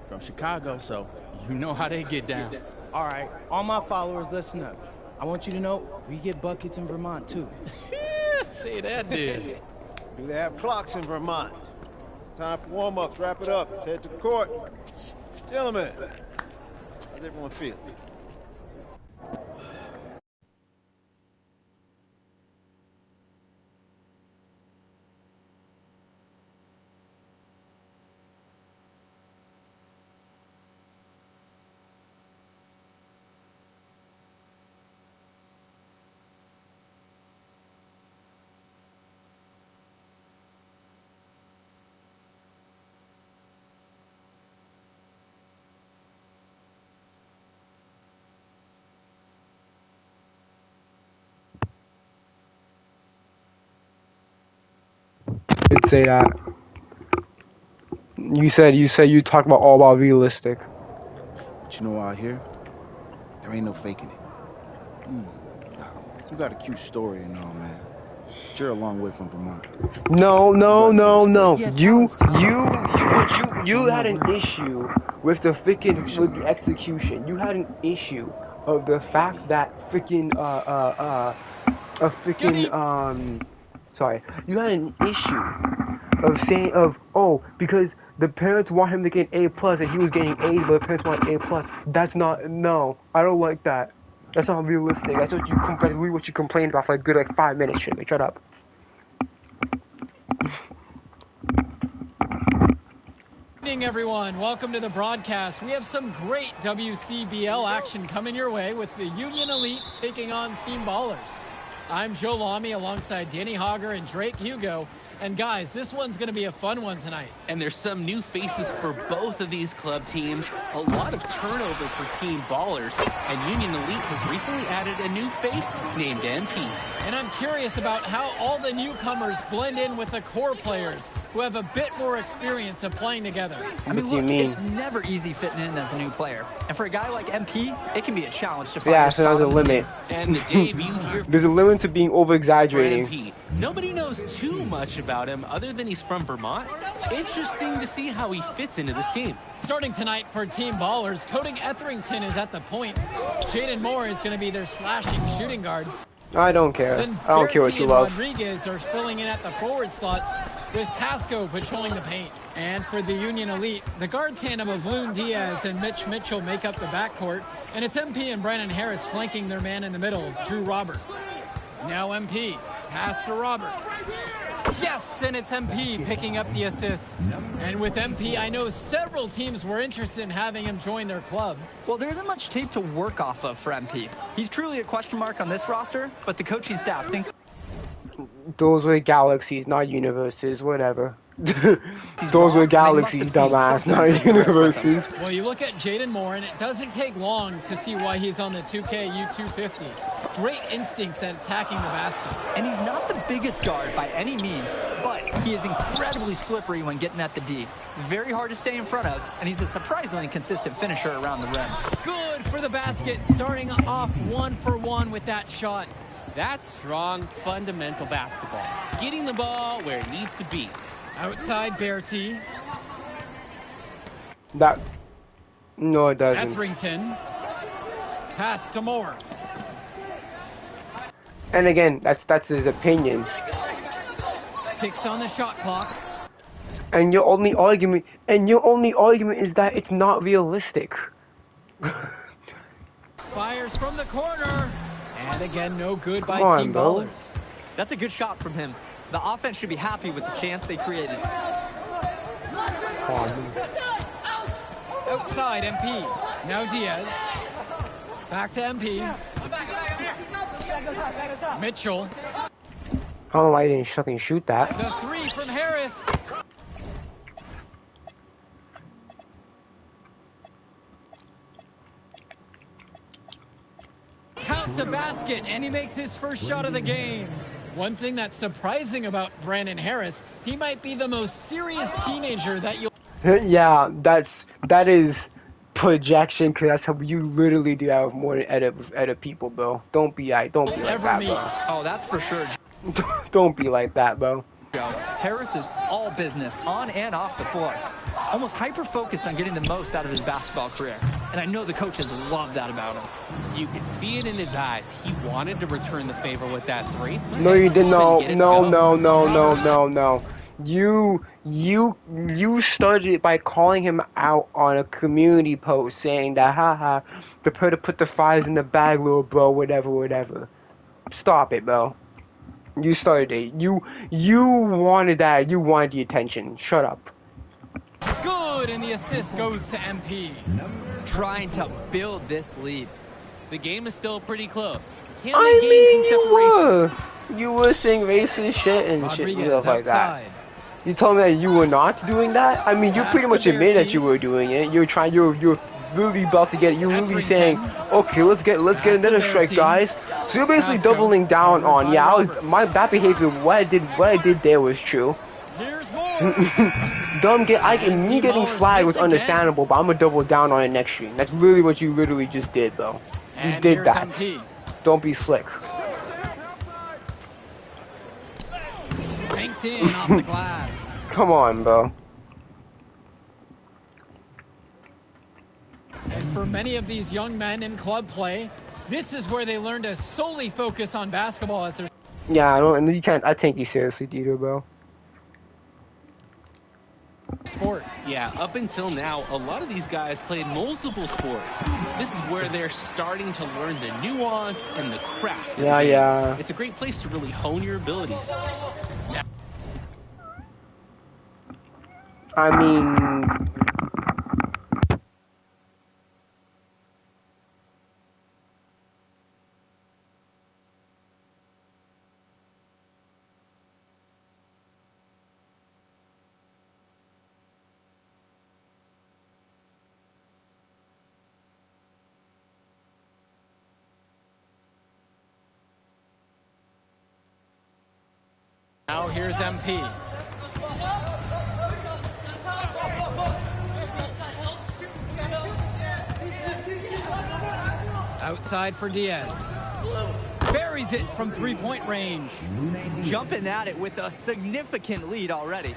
from Chicago, so you know how they get down. All right, all my followers, listen up. I want you to know we get buckets in Vermont, too. Say that, did. Do they have clocks in Vermont? It's time for warm-ups. Wrap it up. Let's head to the court. Gentlemen, how's everyone feel? Did say that. You said you talked about all about realistic. But you know out here, there ain't no faking it. You got a cute story and all, man. But you're a long way from Vermont. No. You had an issue with the execution. You had an issue of the fact that you had an issue of saying because the parents want him to get A plus and he was getting A's, but the parents want A plus. That's not, no, I don't like that. That's not realistic. That's what you complained about for a good 5 minutes. Shut up. Good evening, everyone. Welcome to the broadcast. We have some great WCBL action coming your way with the Union Elite taking on Team Ballers. I'm Joe Lamy alongside Danny Hogger and Drake Hugo. And guys, this one's going to be a fun one tonight. And there's some new faces for both of these club teams. A lot of turnover for Team Ballers. And Union Elite has recently added a new face named MP. And I'm curious about how all the newcomers blend in with the core players who have a bit more experience of playing together. I mean, look, it's never easy fitting in as a new player. And for a guy like MP, it can be a challenge to find a so there's a limit. And the debut here there's a limit to being over-exaggerating. MP. Nobody knows too much about him other than he's from Vermont. Interesting to see how he fits into this team. Starting tonight for Team Ballers, Cody Etherington is at the point. Jaden Moore is going to be their slashing shooting guard. I don't care. Then I don't care what you love. Rodriguez are filling in at the forward slots with Pasco patrolling the paint. And for the Union Elite, the guard tandem of Loon Diaz and Mitch Mitchell make up the backcourt. And it's MP and Brandon Harris flanking their man in the middle, Drew Robert. Now MP, pass to Robert. Yes, and it's MP picking up the assist. And with MP, I know several teams were interested in having him join their club. Well, there isn't much tape to work off of for MP. He's truly a question mark on this roster, but the coaching staff thinks... Those were galaxies, not universes, whatever. Those were galaxies, dumbass, not universes. Well, you look at Jaden Moore, and it doesn't take long to see why he's on the 2K U250. Great instincts at attacking the basket. And he's not the biggest guard by any means, but he is incredibly slippery when getting at the D. It's very hard to stay in front of, and he's a surprisingly consistent finisher around the rim. Good for the basket, starting off 1-for-1 with that shot. That's strong, fundamental basketball. Getting the ball where it needs to be. Outside Bertie. No, it doesn't. Etherington. Pass to Moore. And again, that's his opinion. 6 on the shot clock. And your only argument is that it's not realistic. Fires from the corner. And again, no good by Team Ballers. That's a good shot from him. The offense should be happy with the chance they created. Outside MP. Now Diaz. Back to MP. Mitchell. I don't know why he didn't fucking shoot that. The 3 from Harris. Count the basket, and he makes his first shot of the game. One thing that's surprising about Brandon Harris, he might be the most serious teenager that you'll... Yeah, that is projection, because that's how you literally do that with more than edit people, bro. Don't be like that, bro. Oh, that's for sure. Don't be like that, bro. Harris is all business on and off the floor. Almost hyper-focused on getting the most out of his basketball career. And I know the coaches love that about him. You could see it in his eyes. He wanted to return the favor with that three. No, you didn't. No. You started it by calling him out on a community post saying that, haha, prepare to put the fries in the bag, little bro, whatever. Stop it, bro. You started it. You wanted that. You wanted the attention. Shut up. Good, and the assist goes to MP. Trying to build this lead. The game is still pretty close. Can they gain some separation? You were saying racist shit and Rodriguez shit stuff like outside. that. You told me that you were not doing that? I mean, you pretty much admitted that you were doing it. You're really about to get it. You're really saying, okay, let's get another strike, guys. So you're basically doubling down on, yeah, that behavior, what I did there was true. Here's more. Me getting flagged was understandable, but I'm gonna double down on it next stream. That's literally what you literally just did, bro. You And did here's that. MP. Don't be slick. Banked in off the glass. Come on, bro. And for many of these young men in club play, this is where they learn to solely focus on basketball as their Yeah, you can't. I take you seriously, Dieter, bro. sport. Yeah, up until now, a lot of these guys played multiple sports. This is where they're starting to learn the nuance and the craft. of the game. Yeah. It's a great place to really hone your abilities. I mean, Now here's MP. Outside for Diaz. Buries it from three-point range. Jumping at it with a significant lead already.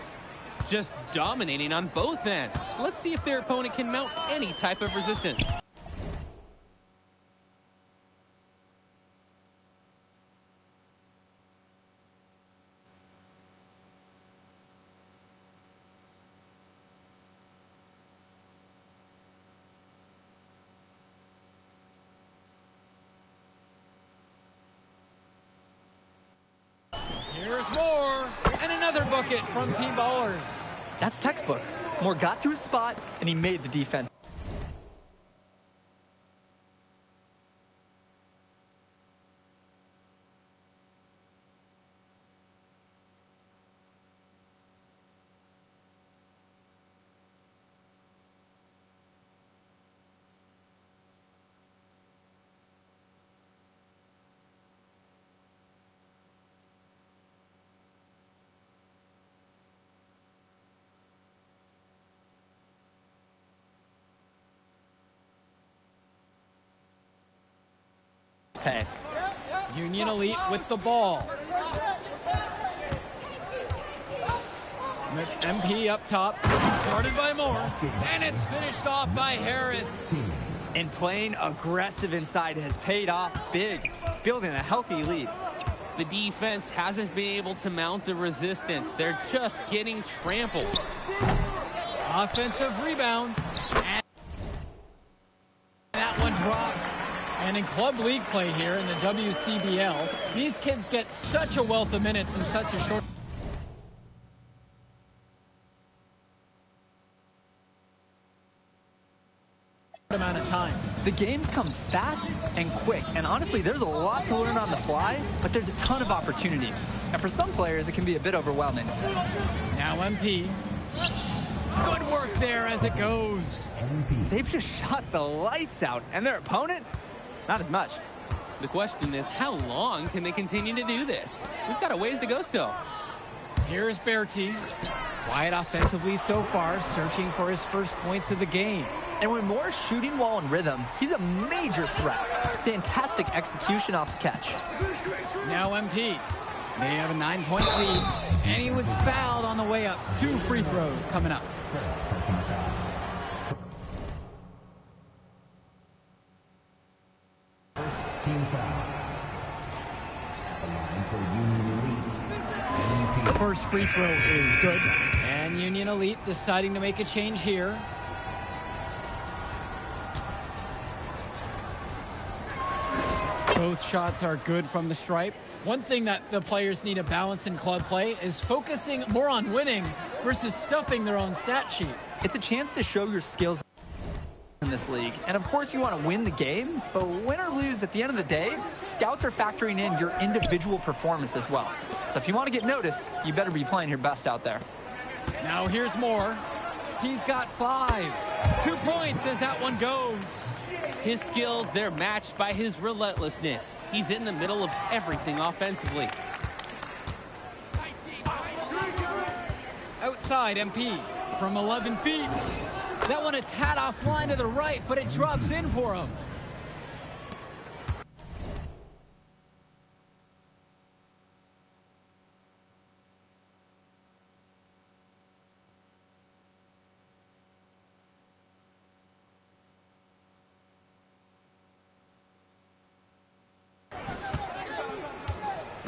Just dominating on both ends. Let's see if their opponent can mount any type of resistance. Here's more. And another bucket from Team Ballers. That's textbook. Moore got to his spot, and he made the defense. Hey. Union Elite with the ball. With MP up top. Started by Moore. And it's finished off by Harris. And playing aggressive inside has paid off big, building a healthy lead. The defense hasn't been able to mount a resistance. They're just getting trampled. Offensive rebound. And that one drops. And in club league play here in the WCBL, these kids get such a wealth of minutes in such a short amount of time. The games come fast and quick, and honestly, there's a lot to learn on the fly, but there's a ton of opportunity. And for some players, it can be a bit overwhelming. Now MP. Good work there as it goes. They've just shot the lights out, and their opponent, not as much. The question is, how long can they continue to do this? We've got a ways to go still. Here's Berti. Quiet offensively so far, searching for his first points of the game. And when Moore's shooting while in rhythm, he's a major threat. Fantastic execution off the catch. Now MP. They have a 9-point lead, and he was fouled on the way up. 2 free throws coming up. Team foul. At the line for Union Elite. The first free throw is good. And Union Elite deciding to make a change here. Both shots are good from the stripe. One thing that the players need to balance in club play is focusing more on winning versus stuffing their own stat sheet. It's a chance to show your skills in this league. And of course you want to win the game, but win or lose, at the end of the day, scouts are factoring in your individual performance as well. So if you want to get noticed, you better be playing your best out there. Now here's Moore. He's got 5. 2 points as that one goes. His skills, they're matched by his relentlessness. He's in the middle of everything offensively. Outside MP from 11 feet. That one a tad offline to the right, but it drops in for him.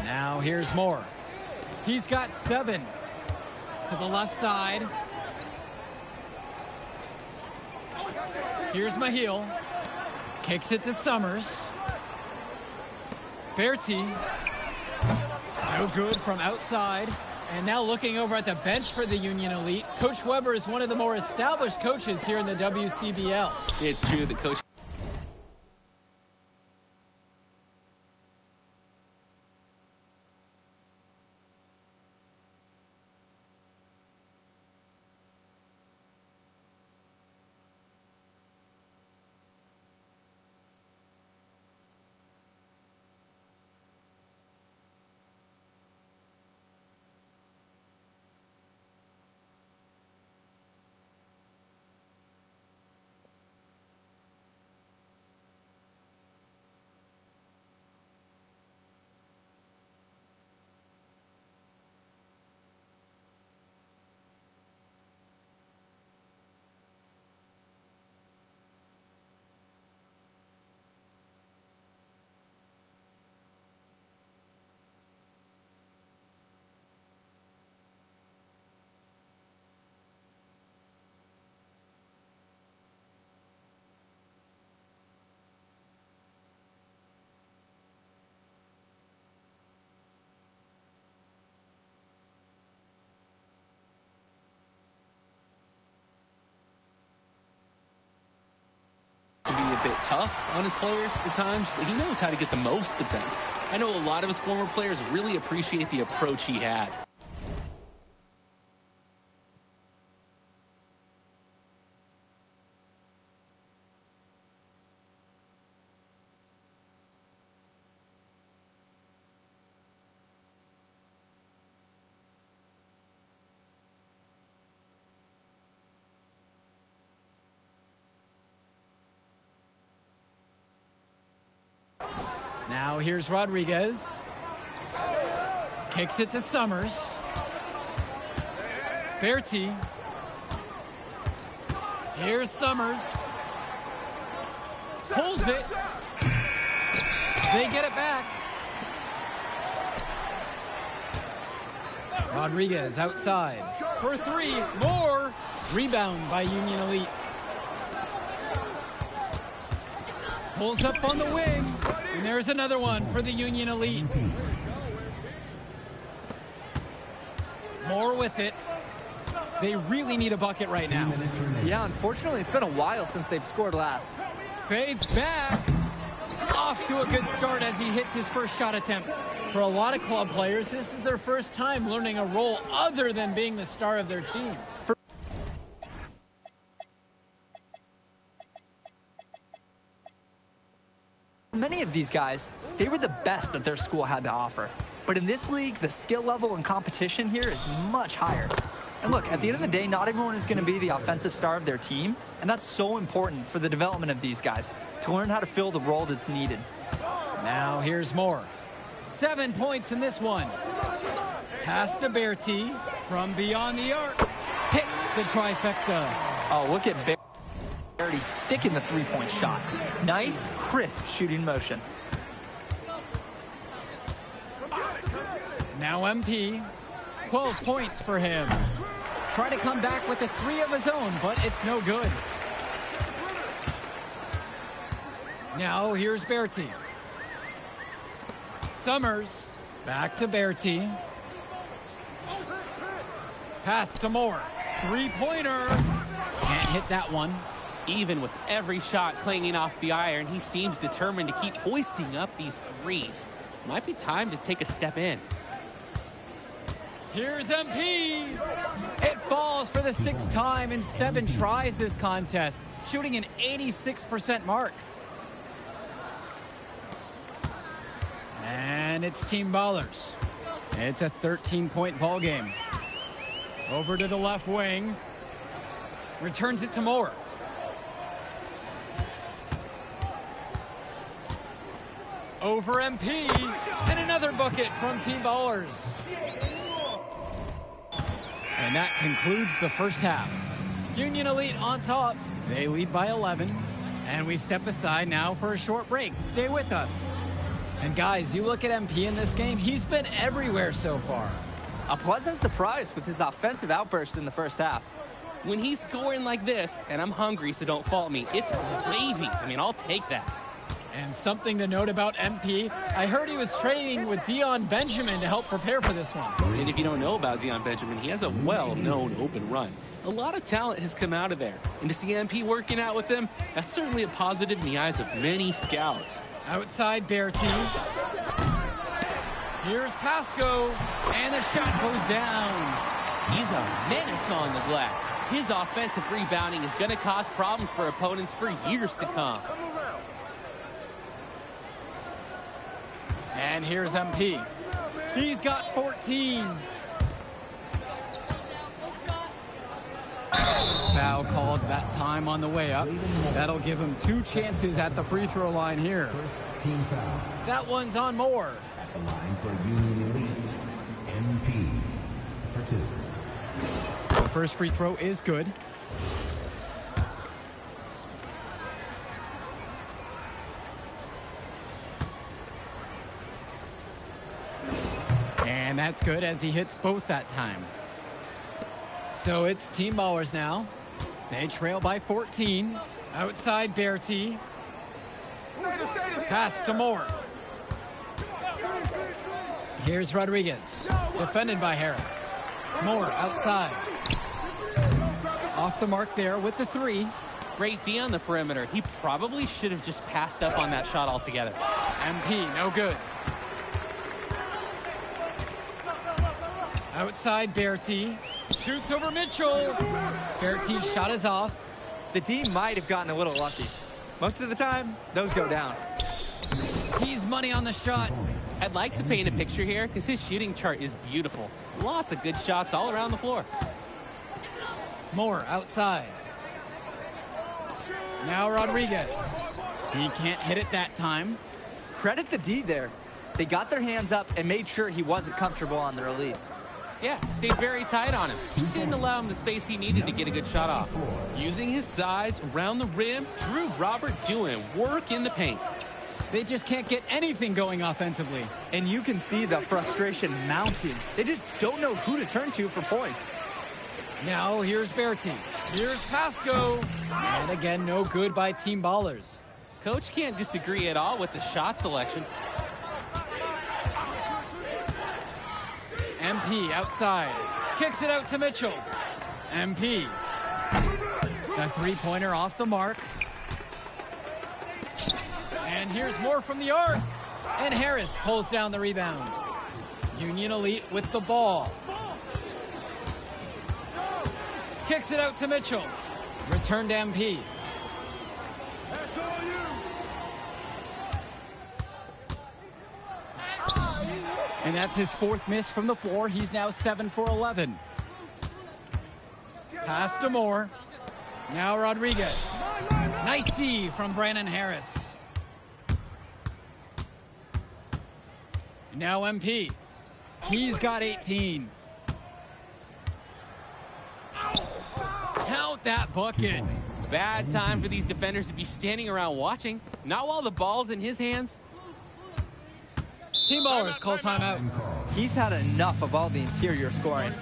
Now here's Moore. He's got 7 to the left side. Here's Mahil. Kicks it to Summers. Berti. No good from outside. And now looking over at the bench for the Union Elite, Coach Weber is one of the more established coaches here in the WCBL. It's true that Coach can be a bit tough on his players at times, but he knows how to get the most of them. I know a lot of his former players really appreciate the approach he had. Now here's Rodriguez. Kicks it to Summers. Berti. Here's Summers. Pulls it. They get it back. Rodriguez outside for 3. More. Rebound by Union Elite. Pulls up on the wing. And there's another one for the Union Elite. Moore with it. They really need a bucket right now. Yeah, unfortunately, it's been a while since they've scored last. Fades back. Off to a good start as he hits his first shot attempt. For a lot of club players, this is their first time learning a role other than being the star of their team. Many of these guys, they were the best that their school had to offer. But in this league, the skill level and competition here is much higher. And look, at the end of the day, not everyone is going to be the offensive star of their team, and that's so important for the development of these guys, to learn how to fill the role that's needed. Now here's Moore. 7 points in this one. Pass to Berti from beyond the arc. Hits the trifecta. Oh, look at Berti sticking the three-point shot. Nice, crisp shooting motion. Now MP, 12 points for him. Try to come back with a 3 of his own, but it's no good. Now here's Berti. Summers, back to Berti. Pass to Moore. Three-pointer. Can't hit that one. Even with every shot clanging off the iron, he seems determined to keep hoisting up these threes. Might be time to take a step in. Here's MP. It falls for the 6th time in 7 tries this contest, shooting an 86% mark. And it's Team Ballers. It's a 13-point ball game. Over to the left wing. Returns it to Moore. Over MP. And another bucket from Team Ballers. And that concludes the first half. Union Elite on top. They lead by 11. And we step aside now for a short break. Stay with us. And guys, you look at MP in this game, he's been everywhere so far. A pleasant surprise with his offensive outburst in the first half. When he's scoring like this, and I'm hungry, so don't fault me, it's gravy. I mean, I'll take that. And something to note about MP, I heard he was training with Dion Benjamin to help prepare for this one. And if you don't know about Dion Benjamin, he has a well-known open run. A lot of talent has come out of there. And to see MP working out with him, that's certainly a positive in the eyes of many scouts. Outside Berti. Here's Pasco, and the shot goes down. He's a menace on the glass. His offensive rebounding is going to cause problems for opponents for years to come. And here's MP. He's got 14. Foul called that time on the way up. That'll give him 2 chances at the free throw line here. First team foul. That one's on Moore. At the line for Union Elite, MP for 2. The first free throw is good. And that's good as he hits both that time. So it's Team Ballers now. They trail by 14. Outside Berti. Pass to Moore. Here's Rodriguez. Defended by Harris. Moore outside. Off the mark there with the 3. Great D on the perimeter. He probably should have just passed up on that shot altogether. MP, no good. Outside Berti. Shoots over Mitchell. Berti's shot is off. The D might have gotten a little lucky. Most of the time, those go down. He's money on the shot. I'd like to paint a picture here because his shooting chart is beautiful. Lots of good shots all around the floor. Moore outside. Now Rodriguez. He can't hit it that time. Credit the D there. They got their hands up and made sure he wasn't comfortable on the release. Yeah, stayed very tight on him. He didn't allow him the space he needed to get a good shot off. Using his size around the rim, Drew Robert doing work in the paint. They just can't get anything going offensively. And you can see the frustration mounting. They just don't know who to turn to for points. Now here's Berti. Here's Pasco. And again, no good by Team Ballers. Coach can't disagree at all with the shot selection. MP outside. Kicks it out to Mitchell. MP. The three-pointer off the mark. And here's more from the arc. And Harris pulls down the rebound. Union Elite with the ball. Kicks it out to Mitchell. Return to MP. And that's his 4th miss from the floor. He's now 7 for 11. Pass to Moore. Now Rodriguez. Nice D from Brandon Harris. Now MP. He's got 18. Count that bucket. Bad time for these defenders to be standing around watching. Not while the ball's in his hands. Team Ballers call timeout. He's had enough of all the interior scoring.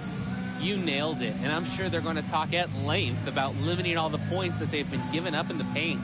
You nailed it, and I'm sure they're going to talk at length about limiting all the points that they've been giving up in the paint.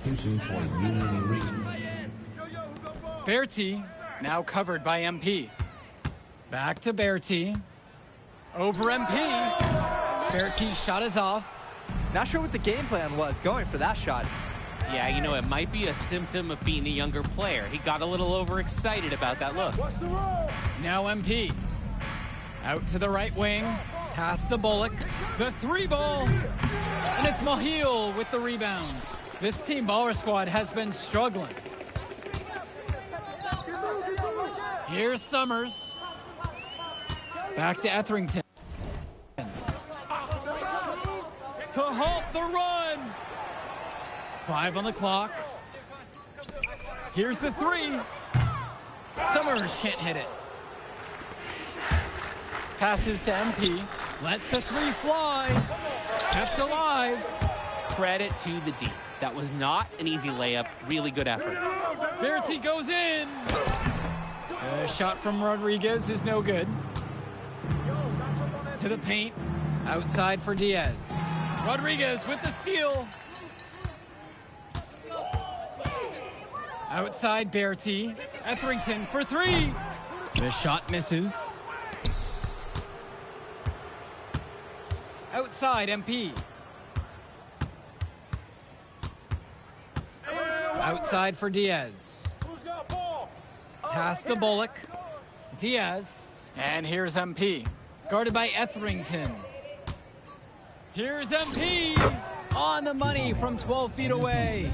Substitution for Union Elite. Berti, now covered by MP. Back to Berti. Over MP. Berti's shot is off. Not sure what the game plan was going for that shot. Yeah, you know, it might be a symptom of being a younger player. He got a little overexcited about that look. Now MP. Out to the right wing. Pass to Bullock. The three ball. And it's Mahil with the rebound. This Team Baller squad has been struggling. Here's Summers. Back to Etherington. To halt the run. 5 on the clock. Here's the three. Summers can't hit it. Passes to MP. Lets the three fly. Kept alive. Credit to the D. That was not an easy layup. Really good effort. Berti goes in. A shot from Rodriguez is no good. To the paint. Outside for Diaz. Rodriguez with the steal. Outside Berti. Etherington for three. The shot misses. Outside MP. Outside for Diaz. Pass to Bullock. Diaz. And here's MP. Guarded by Etherington. Here's MP. On the money from 12 feet away.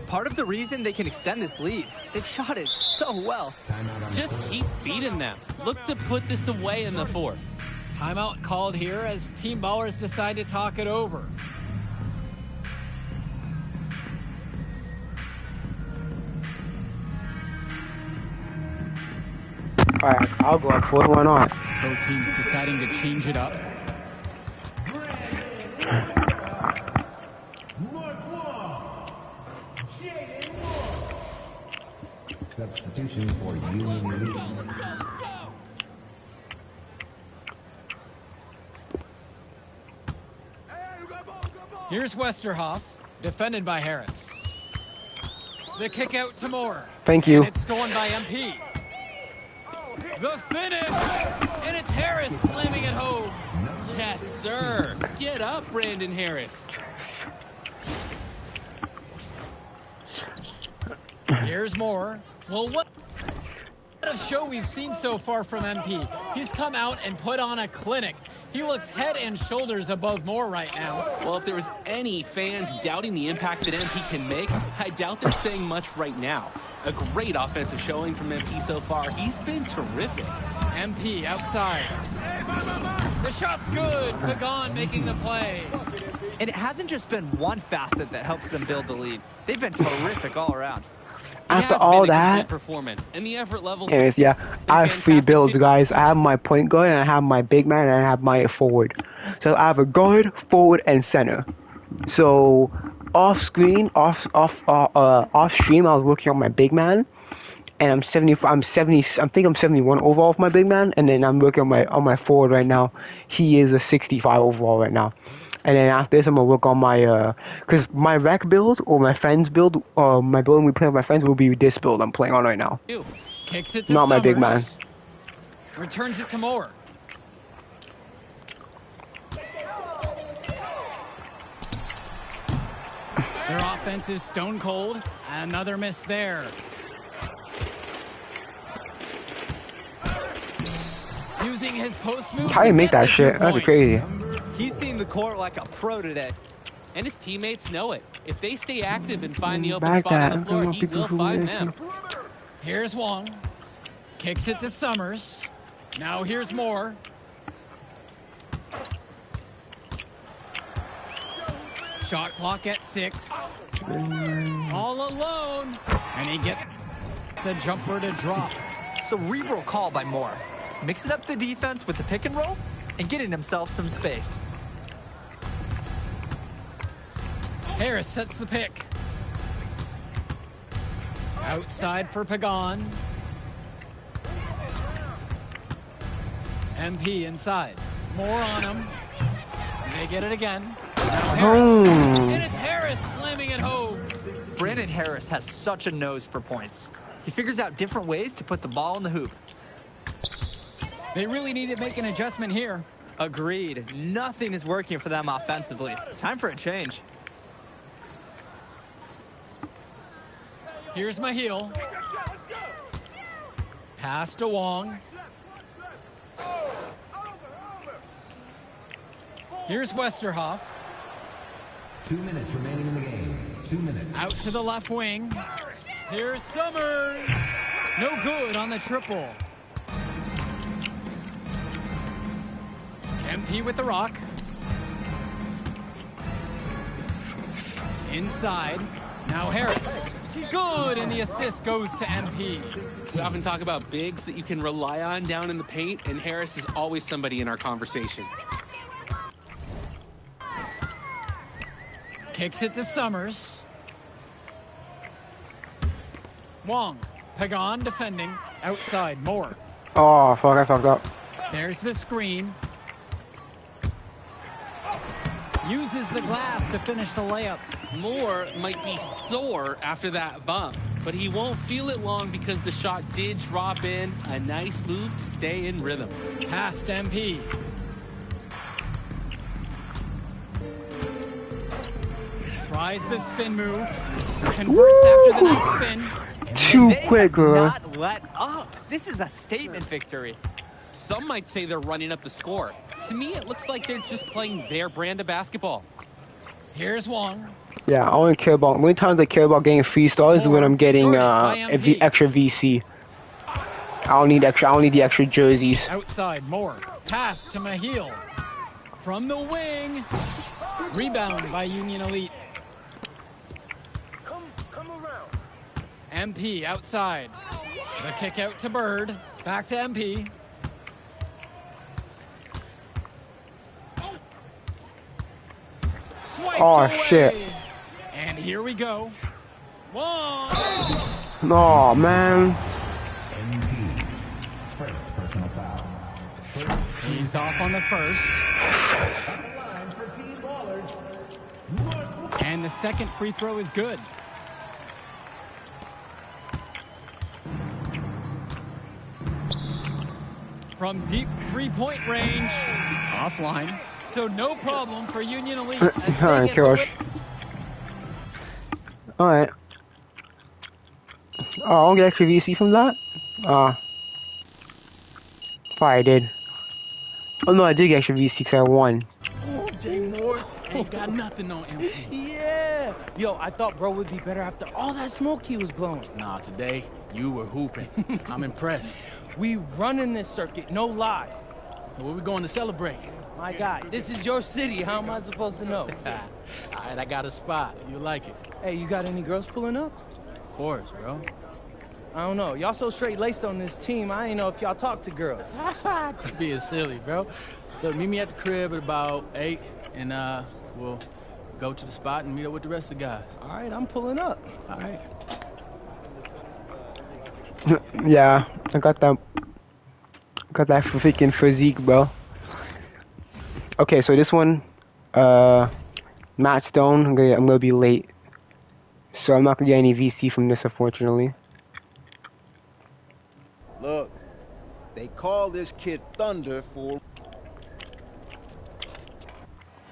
Part of the reason they can extend this lead, they've shot it so well. Just keep feeding them. Look to put this away in the fourth. Timeout called here as Team Ballers decide to talk it over. Alright, I'll go up for it. Why not? Both teams deciding to change it up. Substitution for Union Elite. Here's Westerhoff, defended by Harris. The kick out to Moore. Thank you. And it's stolen by MP. The finish! And it's Harris slamming it home. Yes, sir. Get up, Brandon Harris. Here's Moore. Well, what a show we've seen so far from MP. He's come out and put on a clinic. He looks head and shoulders above Moore right now. Well, if there was any fans doubting the impact that MP can make, I doubt they're saying much right now. A great offensive showing from MP so far. He's been terrific. MP outside. The shot's good. Pagan making the play. And it hasn't just been one facet that helps them build the lead. They've been terrific all around. After all that, performance and the effort levels. anyways, yeah, I have 3 builds, guys. I have my point guard, and I have my big man, and I have my forward. So I have a guard, forward, and center. So off screen, off stream, I was working on my big man, and I'm 70. I think I'm 71 overall with my big man, and then I'm working on my forward right now. He is a 65 overall right now. And then after this, I'm gonna work on my cause my rec build or my friends build, my build we play with my friends will be this build I'm playing on right now. Kicks it to Not my big Summers. man. Returns it to Moore. Their offense is stone cold. Another miss there. Using his post move. How do you make that shit? That's crazy. He's seen the court like a pro today. And his teammates know it. If they stay active and find the open Back spot on that. the floor, he will find them. Here's Wong. Kicks it to Summers. Now here's Moore. Shot clock at 6. All alone. And he gets the jumper to drop. Cerebral call by Moore. Mixing up the defense with the pick and roll and getting himself some space. Harris sets the pick. Outside for Pagan. MP inside. More on him. They get it again. Now Harris. And it's Harris slamming it home. Brandon Harris has such a nose for points. He figures out different ways to put the ball in the hoop. They really need to make an adjustment here. Agreed. Nothing is working for them offensively. Time for a change. Here's Mahil. Pass to Wong. Here's Westerhoff. 2 minutes remaining in the game. 2 minutes. Out to the left wing. Here's Summers. No good on the triple. MP with the rock. Inside. Now Harris. Good, and the assist goes to MP. We often talk about bigs that you can rely on down in the paint, and Harris is always somebody in our conversation. Kicks it to Summers. Wong. Pagan defending. Outside. Moore. Oh, fuck, I fucked up. There's the screen. Uses the glass to finish the layup. Moore might be sore after that bump, but he won't feel it long because the shot did drop in. A nice move to stay in rhythm. Past MP. Tries the spin move. Converts after the next spin. Too They quick, have girl. not let up. This is a statement victory. Some might say they're running up the score. To me, it looks like they're just playing their brand of basketball. Here's Wong. Yeah, I only care about, the only times I care about getting free stars is when I'm getting extra VC. I don't need the extra jerseys. Outside, Moore. Pass to Mahil. From the wing. Rebound by Union Elite. MP outside. The kick out to Bird. Back to MP. Swiped Oh, away. shit. And here we go. Wong. Oh, man. MP. First personal foul. He's off on the first. And the second free throw is good. From deep three-point range. Offline. So no problem for Union Elite. as they Alright, get the Kirosh. Alright. Oh, I don't get extra VC from that? If I did. Oh no, I did get extra VC because I won. Oh, Jay Moore ain't got nothing on him. Yeah. Yo, I thought bro would be better after all that smoke he was blowing. Nah, today, you were hooping. I'm impressed. We running this circuit, no lie. Where we going to celebrate? My God, this is your city. How am I supposed to know? All right, I got a spot. You like it? Hey, you got any girls pulling up? Of course, bro. I don't know. Y'all so straight laced on this team. I ain't know if y'all talk to girls. Being silly, bro. Look, meet me at the crib at about 8, and we'll go to the spot and meet up with the rest of the guys. All right, I'm pulling up. All right. Yeah, I got that. Got that freaking physique, bro. Okay, so this one, Matt Stone. I'm gonna be late, so I'm not gonna get any VC from this, unfortunately. Look, they call this kid Thunder for...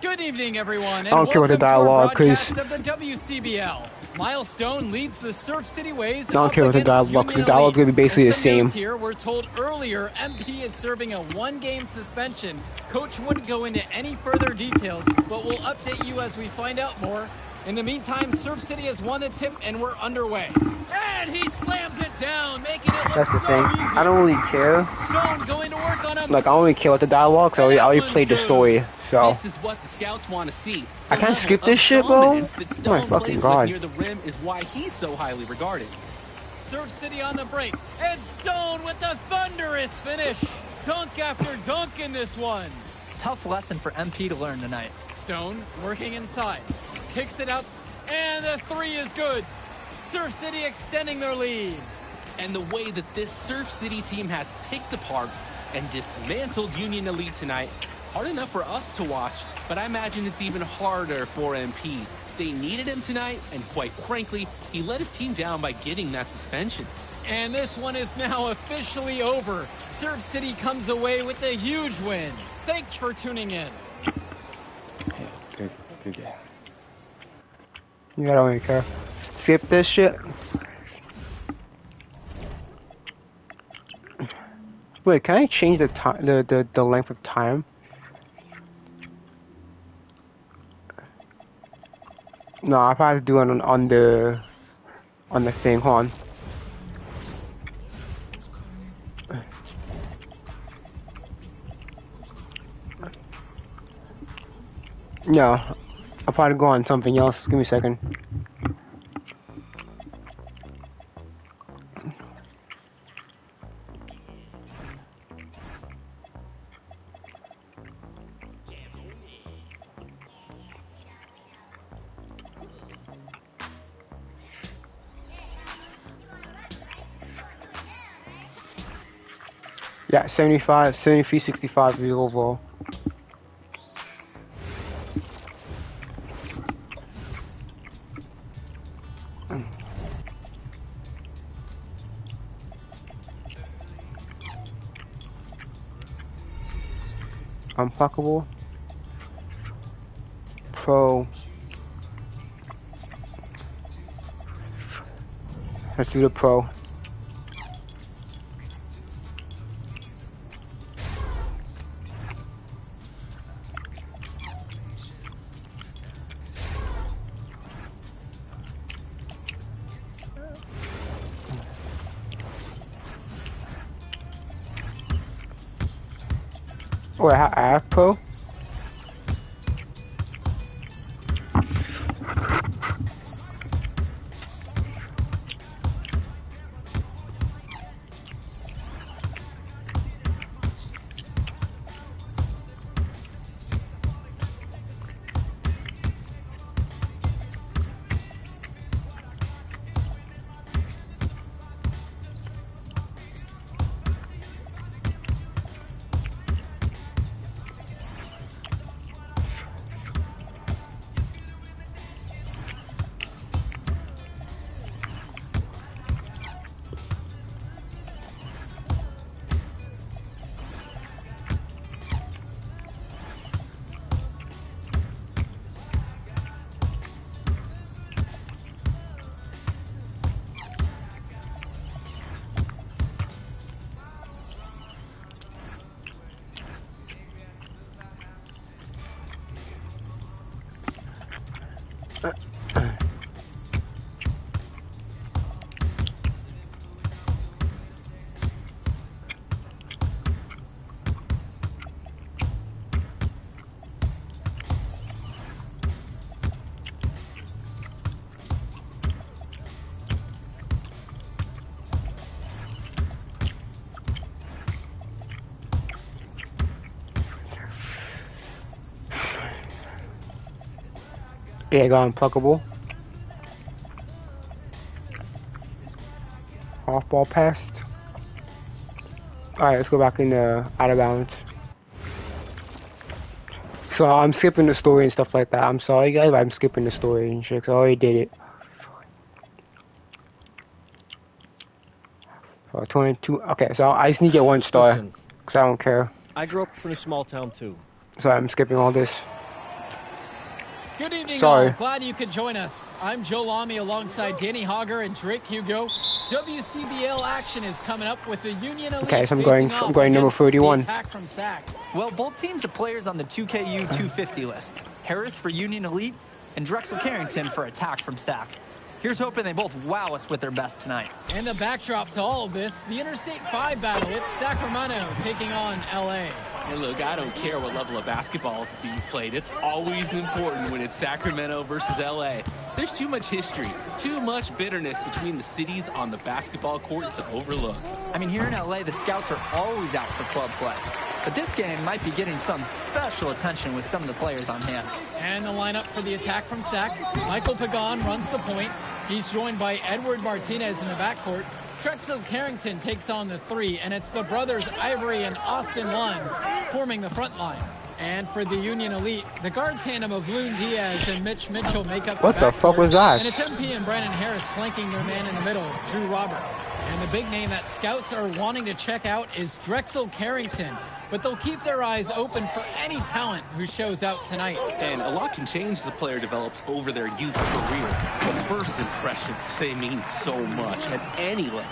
Good evening, everyone, and don't care what the welcome to our dialogue, 'cause- broadcast of the WCBL. Miles Stone leads the Surf City Waves. I don't up care what the against dialogue, 'cause the Union dialogue's gonna be Elite. basically And the some news same. Here, we're told earlier MP is serving a one-game suspension. Coach wouldn't go into any further details, but we'll update you as we find out more. In the meantime, Surf City has won the tip, and we're underway. And he slams it down, making it look That's the so thing. easy. I don't really care. Stone going to work on him. Like, I don't really care what the dialogue, so I already played the story. So This is what the scouts want to see. I The can't level skip of this shit, bro. dominance that Oh my Stone fucking plays with God. near the rim is why he's so highly regarded. Surf City on the break. And Stone with the thunderous finish. Dunk after dunk in this one. Tough lesson for MP to learn tonight. Stone working inside. Kicks it out. And the three is good. Surf City extending their lead. And the way that this Surf City team has picked apart and dismantled Union Elite tonight, hard enough for us to watch, but I imagine it's even harder for MP. They needed him tonight, and quite frankly, he let his team down by getting that suspension. And this one is now officially over. Surf City comes away with a huge win. Thanks for tuning in. good game. Yeah, I don't really care. Skip this shit. Wait, can I change the time, the length of time? No, I probably have to do it on the thing. Hold on. No, I'll probably go on something else. Give me a second. Yeah, 75, 73, 65 is overall. Unfuckable. Pro. Let's do the pro. Oh, I have pro? Yeah, got unpluckable. Off ball passed. Alright, let's go back in out of bounds. So I'm skipping the story and stuff like that. I'm sorry guys, but I'm skipping the story and shit, 'cause I already did it. 22. Okay, so I just need to get 1 star. Listen, Because I don't care. I grew up in a small town too. So I'm skipping all this. Good evening, Sorry. all. Glad you could join us. I'm Joe Lamy alongside Danny Hogger and Drake Hugo. WCBL action is coming up with the Union Elite. Okay, so I'm facing going off number against the 31. Attack from SAC. Well, both teams have players on the 2KU 250 list. Harris for Union Elite and Drexel Carrington for Attack from SAC. Here's hoping they both wow us with their best tonight. And the backdrop to all of this, the Interstate 5 battle. It's Sacramento taking on LA. And look, I don't care what level of basketball is being played. It's always important when it's Sacramento versus LA. There's too much history, too much bitterness between the cities on the basketball court to overlook. I mean, here in LA, the scouts are always out for club play. But this game might be getting some special attention with some of the players on hand. And the lineup for the Attack from SAC. Michael Pagan runs the point. He's joined by Edward Martinez in the backcourt. Drexel Carrington takes on the 3, and it's the brothers Ivory and Austin Lund forming the front line. And for the Union Elite, the guard tandem of Loon Diaz and Mitch Mitchell make up What the fuck backcourt. was that? And it's MP and Brandon Harris flanking their man in the middle, Drew Robert. And the big name that scouts are wanting to check out is Drexel Carrington. But they'll keep their eyes open for any talent who shows out tonight. And a lot can change as a player develops over their youth career. But first impressions, they mean so much at any level.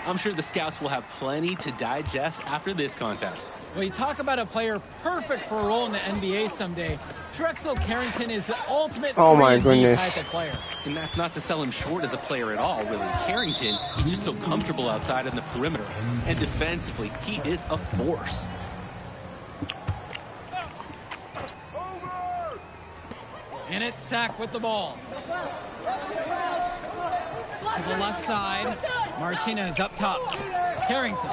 I'm sure the scouts will have plenty to digest after this contest. Well, you talk about a player perfect for a role in the NBA someday. Drexel Carrington is the ultimate Oh my 3-and-D goodness. type of player. And that's not to sell him short as a player at all, really. Carrington, he's just so comfortable outside in the perimeter. And defensively, he is a force. And it's SAC with the ball. To the left side, Martinez up top. Carrington.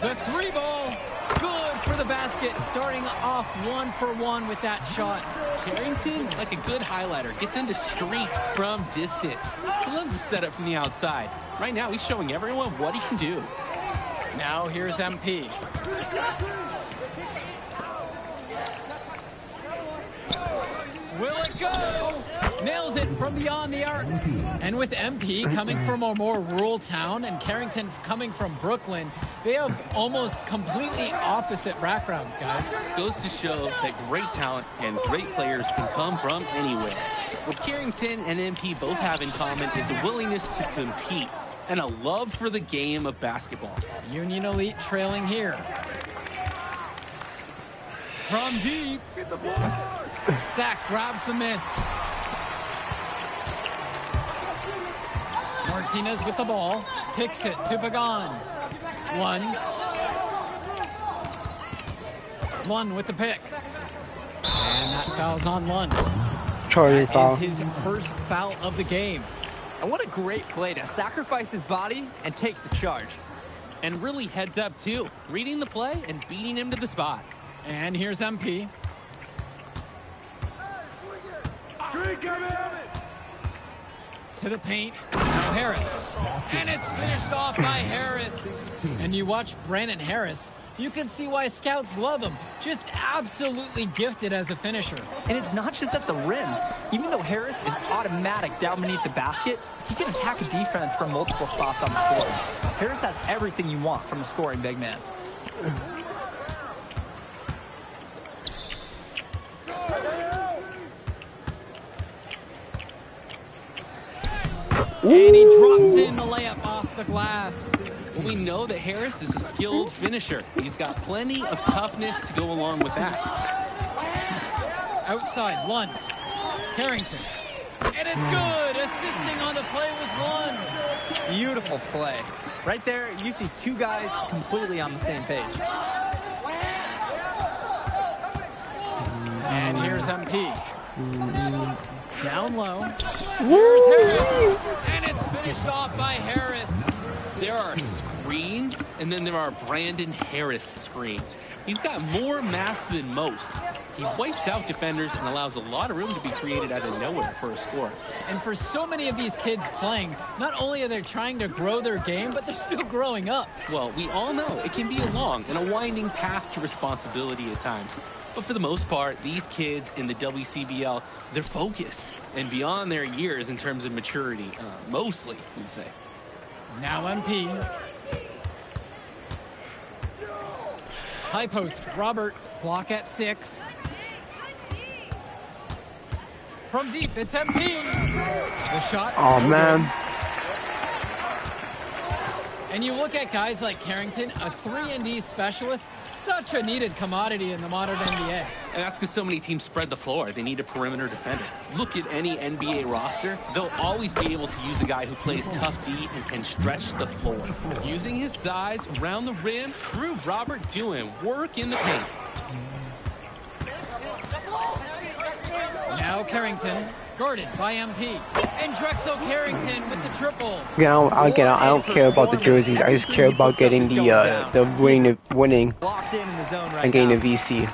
The 3 ball, good for the basket, starting off 1 for 1 with that shot. Carrington, like a good highlighter, gets into streaks from distance. He loves to set up from the outside. Right now, he's showing everyone what he can do. Now here's MP. Will it go? Nails it from beyond the arc. And with MP coming from a more rural town and Carrington coming from Brooklyn, they have almost completely opposite backgrounds, guys. Goes to show that great talent and great players can come from anywhere. What Carrington and MP both have in common is a willingness to compete and a love for the game of basketball. Union Elite trailing here. From deep. SAC grabs the miss. Martinez with the ball. Kicks it to Pagan. Lund with the pick. And that foul's on Lund. Charging That foul. is his first foul of the game. And what a great play to sacrifice his body and take the charge. And really heads up, too. Reading the play and beating him to the spot. And here's MP. To the paint. Now Harris. And it's finished off by Harris. And you watch Brandon Harris, you can see why scouts love him. Just absolutely gifted as a finisher. And it's not just at the rim. Even though Harris is automatic down beneath the basket, he can attack a defense from multiple spots on the floor. Harris has everything you want from a scoring big man. And he drops in the layup off the glass. Well, we know that Harris is a skilled finisher. He's got plenty of toughness to go along with that. Outside, Lund. Carrington. And it's good. Assisting on the play was Lund. Beautiful play. Right there, you see 2 guys completely on the same page. And here's MP. Down low. Here's Harris. And it's finished off by Harris. There are screens, and then there are Brandon Harris screens. He's got more mass than most. He wipes out defenders and allows a lot of room to be created out of nowhere for a score. And for so many of these kids playing, not only are they trying to grow their game, but they're still growing up. Well, we all know it can be a long and a winding path to responsibility at times. But for the most part, these kids in the WCBL, they're focused and beyond their years in terms of maturity, mostly, we'd say. Now MP. High post, Robert, clock at 6. From deep, it's MP. The shot. Oh, man. And you look at guys like Carrington, a 3-and-D specialist, such a needed commodity in the modern NBA. And that's because so many teams spread the floor. They need a perimeter defender. Look at any NBA roster. They'll always be able to use a guy who plays tough D and can stretch the floor. Using his size around the rim, Drew Robert doing work in the paint. Now Carrington, guarded by MP. And Drexel Carrington with the triple. Yeah, I don't care about the jerseys. I just care about getting the winning Locked in the zone right and getting now. a VC.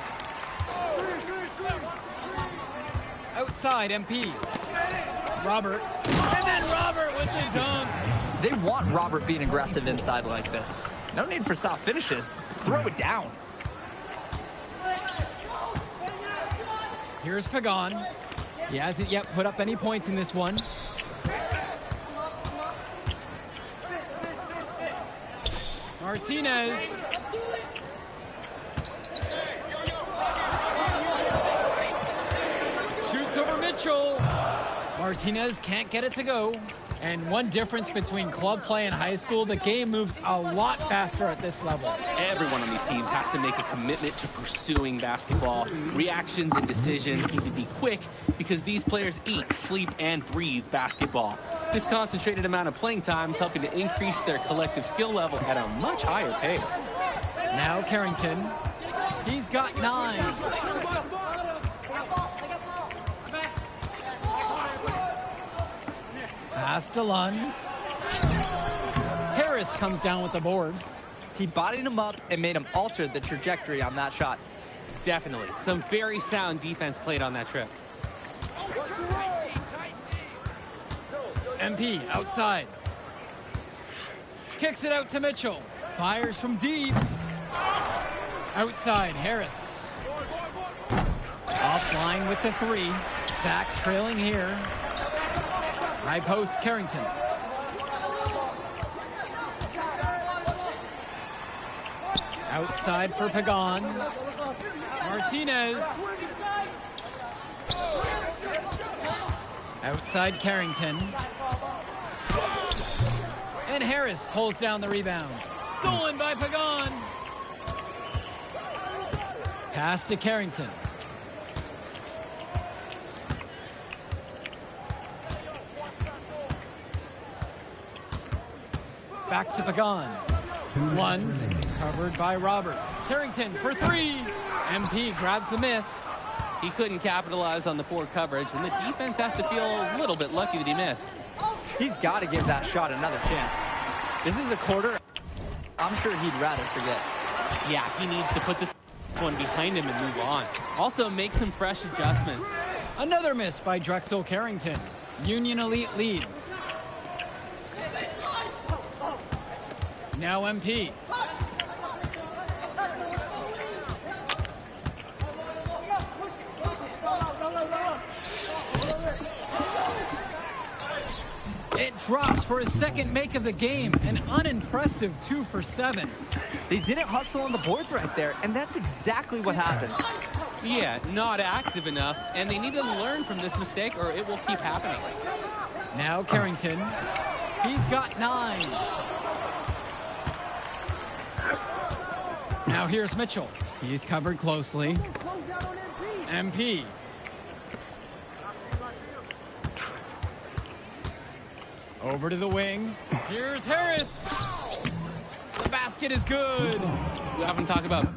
Outside MP. Robert. And then Robert with the dunk. They want Robert being aggressive inside like this. No need for soft finishes. Throw it down. Here's Pagan. He hasn't yet put up any points in this one. Martinez. Shoots over Mitchell. Martinez can't get it to go. And one difference between club play and high school, the game moves a lot faster at this level. Everyone on these teams has to make a commitment to pursuing basketball. Reactions and decisions need to be quick because these players eat, sleep, and breathe basketball. This concentrated amount of playing time is helping to increase their collective skill level at a much higher pace. Now Carrington. He's got 9. Pass to Lund. Harris comes down with the board. He bodied him up and made him alter the trajectory on that shot. Definitely. Some very sound defense played on that trip. MP outside. Kicks it out to Mitchell. Fires from deep. Outside, Harris. Offline with the 3. Sack trailing here. High post, Carrington. Outside for Pagan. Martinez. Outside Carrington. And Harris pulls down the rebound. Stolen by Pagan. Pass to Carrington. Back to Pagan. One, covered by Robert. Carrington for 3. MP grabs the miss. He couldn't capitalize on the poor coverage, and the defense has to feel a little bit lucky that he missed. He's got to give that shot another chance. This is a quarter I'm sure he'd rather forget. Yeah, he needs to put this one behind him and move on. Also, make some fresh adjustments. Another miss by Drexel Carrington. Union Elite lead. Now MP. It drops for his second make of the game. An unimpressive 2 for 7. They didn't hustle on the boards right there, and that's exactly what happened. Yeah, not active enough, and they need to learn from this mistake or it will keep happening. Now Carrington. He's got 9. Now here's Mitchell. He's covered closely. MP. Over to the wing. Here's Harris. The basket is good. We often talk about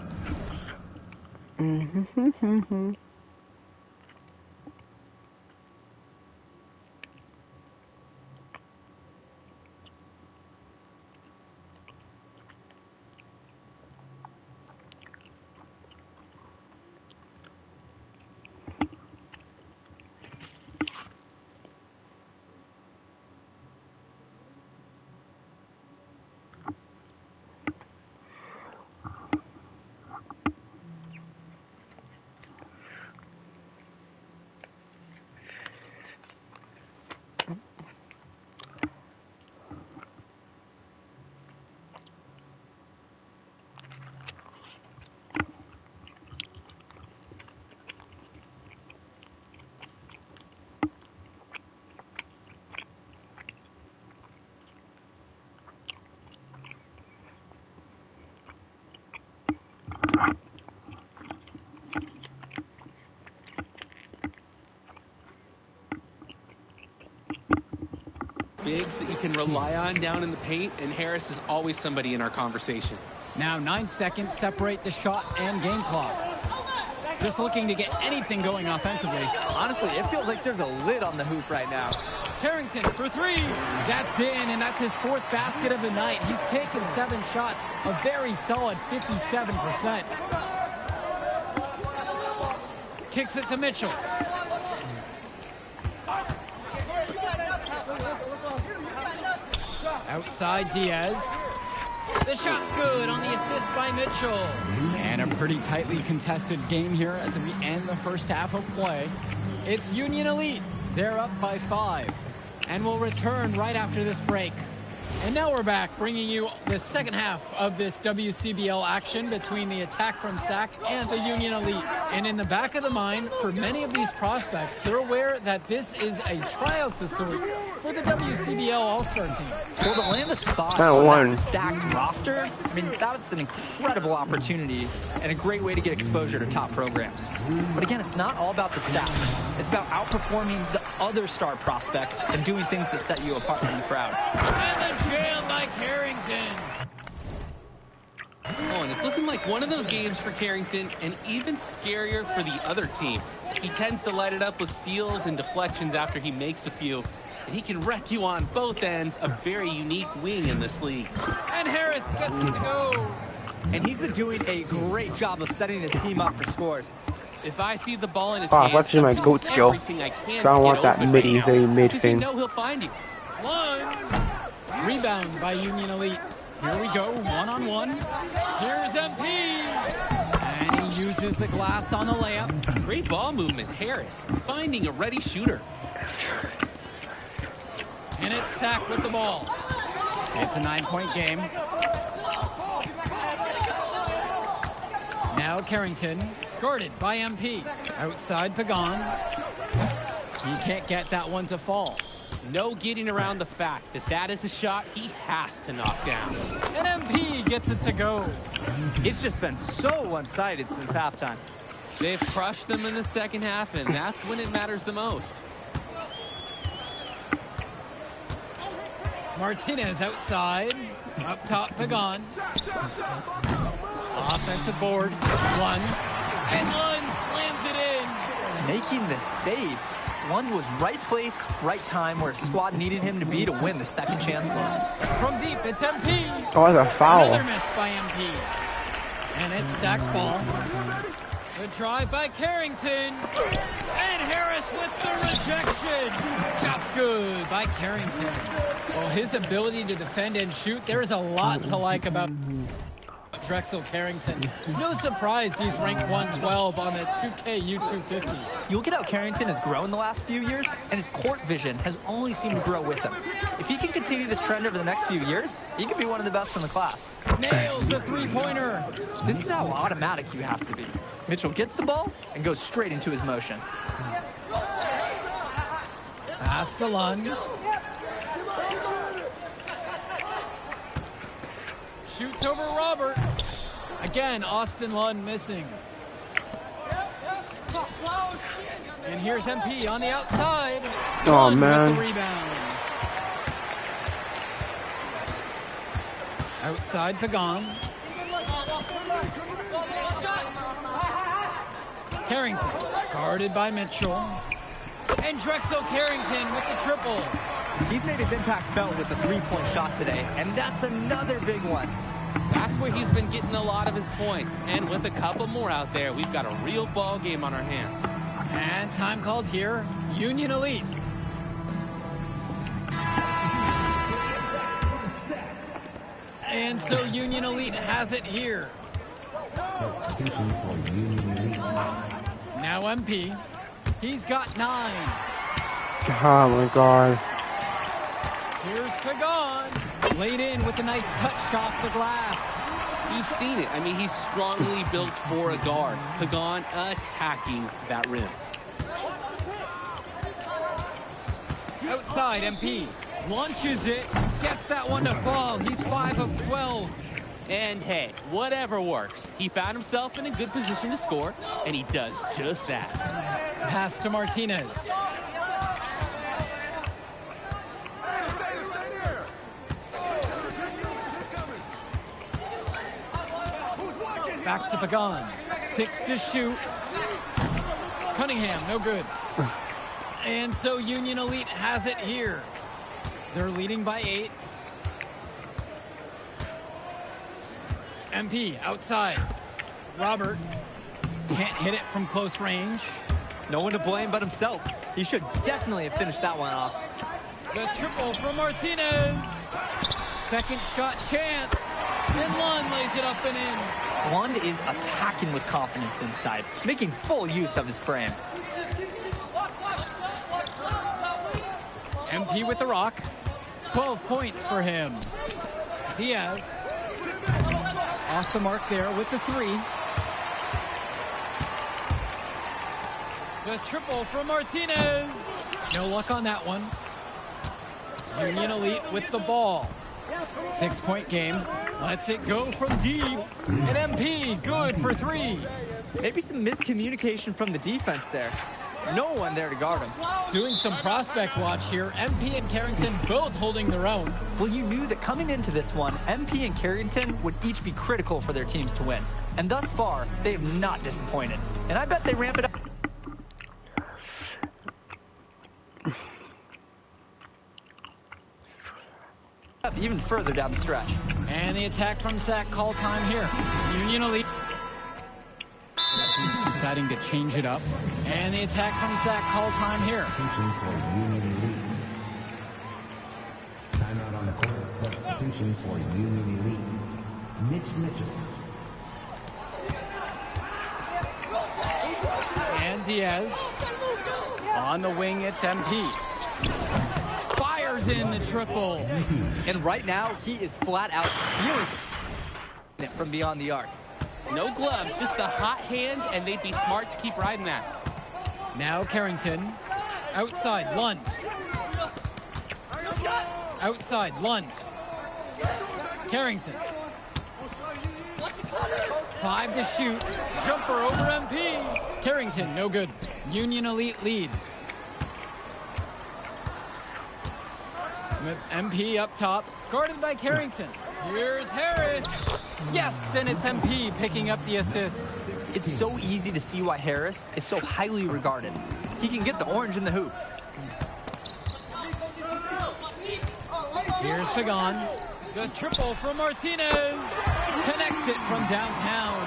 bigs that you can rely on down in the paint, and Harris is always somebody in our conversation. Now 9 seconds separate the shot and game clock. Just looking to get anything going offensively. Honestly, it feels like there's a lid on the hoop right now. Carrington for 3. That's in, and that's his 4th basket of the night. He's taken 7 shots, a very solid 57%. Kicks it to Mitchell. Outside Diaz. The shot's good on the assist by Mitchell. And a pretty tightly contested game here as we end the first half of play. It's Union Elite. They're up by 5. And we'll return right after this break. And now we're back, bringing you the second half of this WCBL action between the attack from SAC and the Union Elite. And in the back of the mind, for many of these prospects, they're aware that this is a tryout of sorts for the WCBL All-Star team. Well, to land a spot on that stacked roster, I mean, that's an incredible opportunity and a great way to get exposure to top programs. But again, it's not all about the stats. It's about outperforming the other star prospects and doing things that set you apart from the crowd. And the jam by Carrington. Oh, and it's looking like one of those games for Carrington, and even scarier for the other team. He tends to light it up with steals and deflections after he makes a few. And he can wreck you on both ends, a very unique wing in this league. And Harris gets it to go. And he's been doing a great job of setting his team up for scores. If I see the ball in his hands, let's see my goat skill. everything I can So I to want get that open midi, right now, very mid because thing. you know he'll find you. Rebound by Union Elite. Here we go, one-on-one. Here's MP. And he uses the glass on the layup. Great ball movement, Harris, finding a ready shooter. And it's SAC with the ball. It's a 9-point game. Now Carrington, guarded by MP. Outside Pagan. He can't get that one to fall. No getting around the fact that that is a shot he has to knock down. And MP gets it to go. It's just been so one-sided since halftime. They've crushed them in the second half, and that's when it matters the most. Martinez outside. Up top, Pagan. Offensive board. Lund. And Lund slams it in. Making the save. Lund was right place, right time where his squad needed him to be to win the second chance one. From deep, it's MP. Oh, that's a foul. Another miss by MP. And it's SAC's ball. The drive by Carrington. And Harris with the rejection. Shot's good by Carrington. Well, his ability to defend and shoot, there is a lot to like about Drexel Carrington. No surprise he's ranked 112 on the 2K YouTube 50. You look at how Carrington has grown the last few years, and his court vision has only seemed to grow with him. If he can continue this trend over the next few years, he could be one of the best in the class. Nails the three-pointer. This is how automatic you have to be. Mitchell gets the ball and goes straight into his motion. Pass to Lund. Shoots over Robert. Again, Austin Lund missing. And here's MP on the outside. Oh, Lund man. with the rebound. Outside Pagan. Carrington, guarded by Mitchell. And Drexel Carrington with the triple. He's made his impact felt with the three-point shot today, and that's another big one. That's where he's been getting a lot of his points. And with a couple more out there, we've got a real ball game on our hands. And time called here, Union Elite. And so Union Elite has it here. Substitution for Union Elite. Now MP. He's got 9. Oh my god. Here's Pagan. Laid in with a nice touch off the glass. You've seen it. I mean, he's strongly built for a guard. Pagan attacking that rim. Outside, MP. Launches it. Gets that one to fall. He's 5 of 12. And hey, whatever works. He found himself in a good position to score, and he does just that. Pass to Martinez. Back to Pagan. 6 to shoot. Cunningham, no good. And so Union Elite has it here. They're leading by 8. MP outside. Robert can't hit it from close range. No one to blame but himself. He should definitely have finished that one off. The triple from Martinez. Second shot chance. And Lund lays it up and in. Lund is attacking with confidence inside, making full use of his frame. MP with the rock. 12 points for him. Diaz. Off the mark there with the 3. The triple from Martinez. No luck on that one. Union Elite with the ball. 6-point game. Lets it go from deep. And MP good for 3. Maybe some miscommunication from the defense there. No one there to guard him. Doing some prospect watch here. MP and Carrington both holding their own. Well, you knew that coming into this one, MP and Carrington would each be critical for their teams to win. And thus far, they have not disappointed. And I bet they ramp it up even further down the stretch. And the attack from Sack call time here. Union Elite deciding to change it up. And the attack from Sack call time here. Substitution for Union Elite. Timeout on the court. Substitution for Union Elite. Mitch Mitchell. And Diaz. On the wing, it's MP. Fires in the triple. And right now, he is flat out feeling it from beyond the arc. No gloves, just the hot hand, and they'd be smart to keep riding that. Now Carrington. Outside, Lund. Outside, Lund. Carrington. 5 to shoot. Jumper over MP. Carrington, no good. Union Elite lead. With MP up top, guarded by Carrington. Here's Harris. Yes, and it's MP picking up the assist. It's so easy to see why Harris is so highly regarded. He can get the orange in the hoop. Here's Pagan. The triple from Martinez. Connects it from downtown.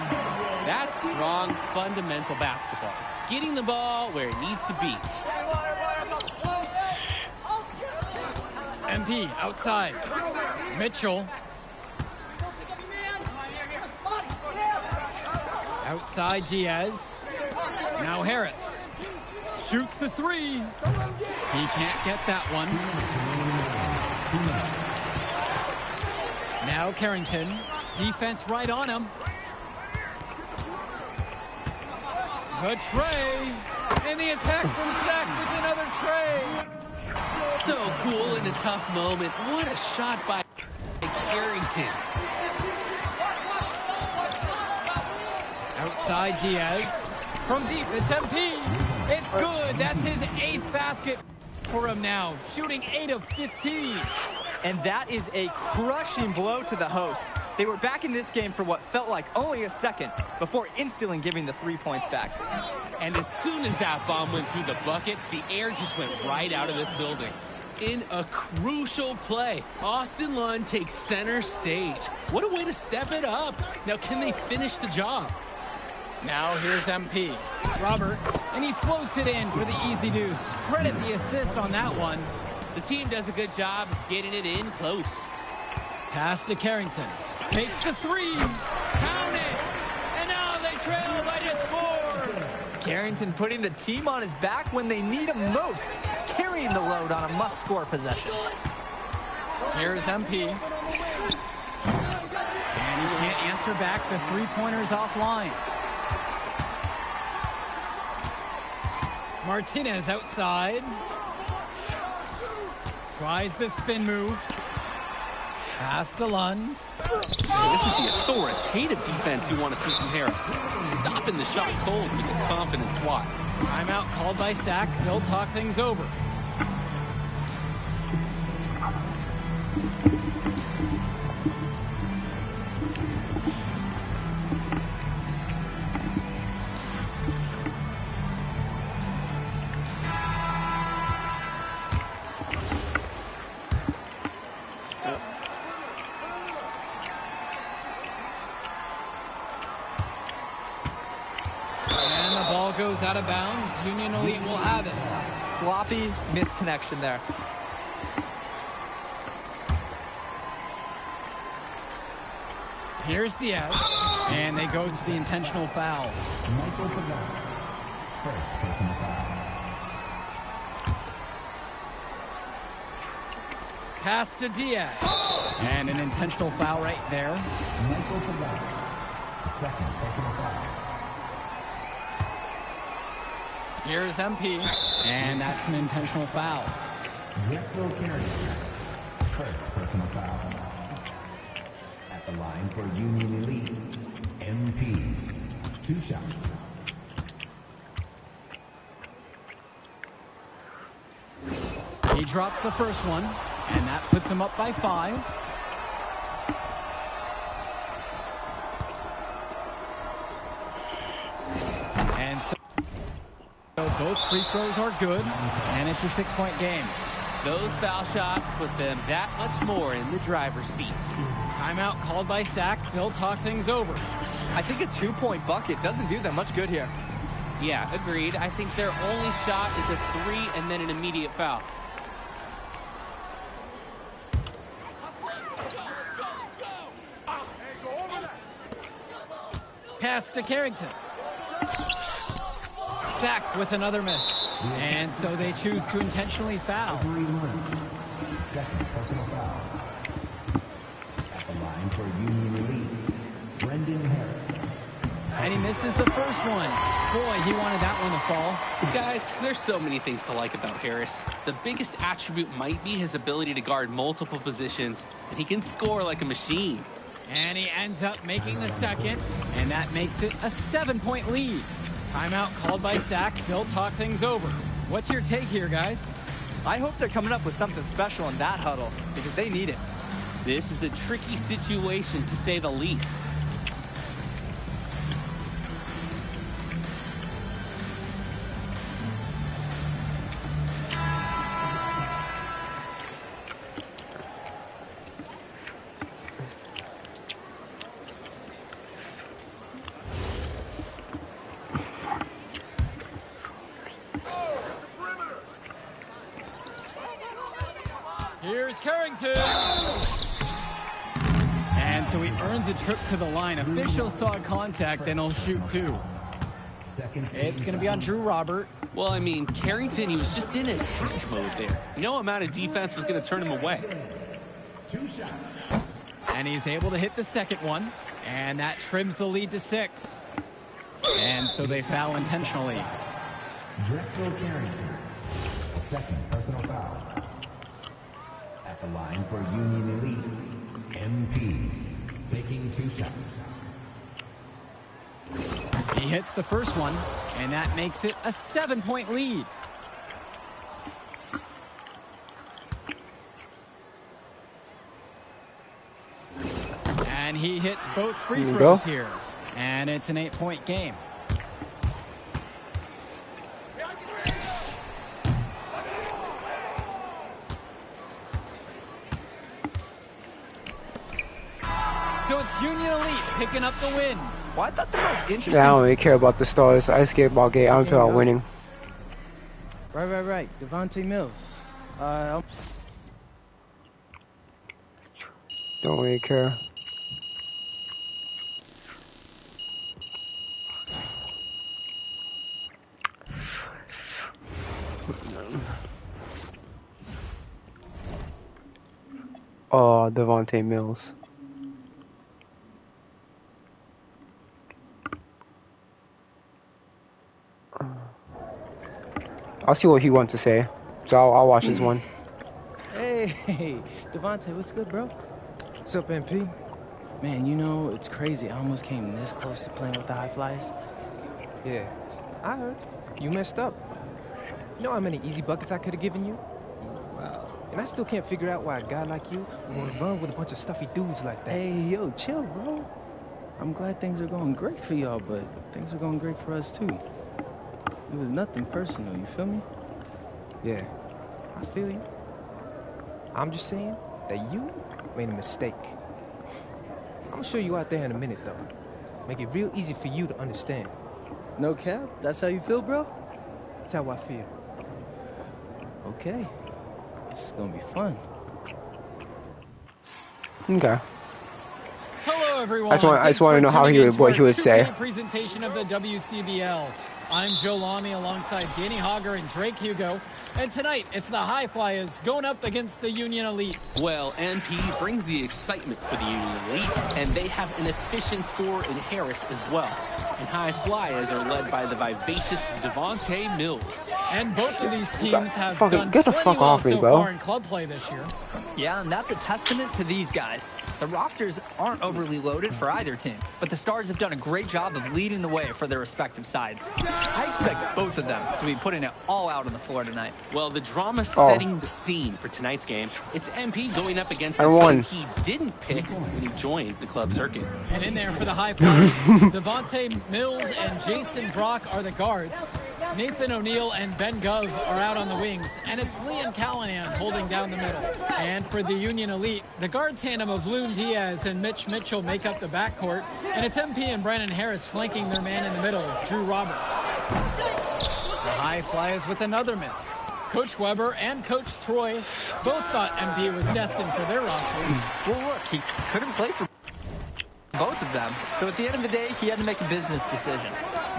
That's strong, fundamental basketball. Getting the ball where it needs to be. MP outside. Mitchell. Outside Diaz. Now Harris. Shoots the 3. He can't get that one. Now Carrington. Defense right on him. The tray. And the attack from Sack with another tray. So cool in a tough moment. What a shot by Carrington. Outside Diaz. From deep, it's MP. It's good. That's his 8th basket for him now. Shooting 8 of 15. And that is a crushing blow to the hosts. They were back in this game for what felt like only a second before instantly giving the 3 points back. And as soon as that bomb went through the bucket, the air just went right out of this building. In a crucial play, Austin Lund takes center stage. What a way to step it up. Now, can they finish the job? Now here's MP. Robert, and he floats it in for the easy deuce. Credit the assist on that one. The team does a good job getting it in close. Pass to Carrington. Takes the 3. Count it. And now they trail by just 4. Carrington putting the team on his back when they need him most, carrying the load on a must-score possession. Here's MP. And he can't answer back. The 3-pointer's offline. Martinez outside. Tries the spin move. Pass to Lund. This is the authoritative defense you want to see from Harris. Stopping the shot cold with a confident swat. Timeout called by Sack. They'll talk things over. goes out of bounds. Union Elite will have it. Sloppy misconnection there. Here's Diaz, and they go to the intentional foul. Michael Pagano. First personal foul. Pass to Diaz, and an intentional foul right there. Michael Pagano. Second personal foul. Here's MP, and that's an intentional foul. Drexel Carrington. First personal foul. At the line for Union Elite, MP. 2 shots. He drops the first one, and that puts him up by 5. And so both free throws are good, and it's a 6-point game. Those foul shots put them that much more in the driver's seat. Timeout called by Sack. They'll talk things over. I think a 2-point bucket doesn't do them much good here. Yeah, agreed. I think their only shot is a 3 and then an immediate foul. Pass to Carrington. Sack with another miss. And so they choose to intentionally foul. Second personal foul. At the line for Union Elite, Brendan Harris. And he misses the first one. Boy, he wanted that one to fall. Guys, there's so many things to like about Harris. The biggest attribute might be his ability to guard multiple positions, and he can score like a machine. And he ends up making the second, and that makes it a 7-point lead. Timeout called by Sack. They'll talk things over. What's your take here, guys? I hope they're coming up with something special in that huddle, because they need it. This is a tricky situation, to say the least. Here's Carrington. And so he earns a trip to the line. Officials saw contact, and he'll shoot 2. It's going to be on Drew Robert. Well, I mean, Carrington, he was just in attack mode there. No amount of defense was going to turn him away. 2 shots. And he's able to hit the second one. And that trims the lead to 6. And so they foul intentionally. Drexel Carrington. Second personal foul. At the line for Union Elite, MP. Taking 2 shots. He hits the first one, and that makes it a 7-point lead. And he hits both free throws here, and it's an 8-point game. So it's Union Elite picking up the win. Well, I thought the most interesting... Yeah, I don't really care about the stars. I just care about game. I don't care about winning. Right. Devontae Mills. Don't really care. Oh, Devontae Mills. I'll see what he wants to say, so I'll watch this one. Hey, Devontae, what's good, bro? What's up, MP? Man, you know, it's crazy. I almost came this close to playing with the High Flyers. Yeah, I heard. You messed up. You know how many easy buckets I could have given you? Wow. And I still can't figure out why a guy like you would want to run with a bunch of stuffy dudes like that. Hey, yo, chill, bro. I'm glad things are going great for y'all, but things are going great for us, too. It was nothing personal, you feel me? Yeah, I feel you. I'm just saying that you made a mistake. I'm gonna show you out there in a minute, though. Make it real easy for you to understand. No cap? That's how you feel, bro? That's how I feel. Okay. This is gonna be fun. Okay. Hello, everyone. I just want to know how what he would say. Presentation of the WCBL. I'm Joe Lamy alongside Danny Hogger and Drake Hugo. And tonight, it's the High Flyers going up against the Union Elite. Well, MP brings the excitement for the Union Elite, and they have an efficient scorer in Harris as well. And High Flyers are led by the vivacious Devontae Mills. And both of these teams have done get the pretty fuck well off me, so bro. far in club play this year. Yeah, and that's a testament to these guys. The rosters aren't overly loaded for either team, but the Stars have done a great job of leading the way for their respective sides. I expect both of them to be putting it all out on the floor tonight. Well, the drama setting the scene for tonight's game. It's MP going up against the team he didn't pick when he joined the club circuit. And in there for the High Flyers, Devontae Mills and Jason Brock are the guards. Nathan O'Neill and Ben Gov are out on the wings, and it's Liam Callahan holding down the middle. And for the Union Elite, the guard tandem of Loon Diaz and Mitch Mitchell make up the backcourt, and it's MP and Brandon Harris flanking their man in the middle, Drew Robert. The High Flyers with another miss. Coach Weber and Coach Troy both thought MP was destined for their rosters. Well, look, he couldn't play for both of them, so at the end of the day, he had to make a business decision.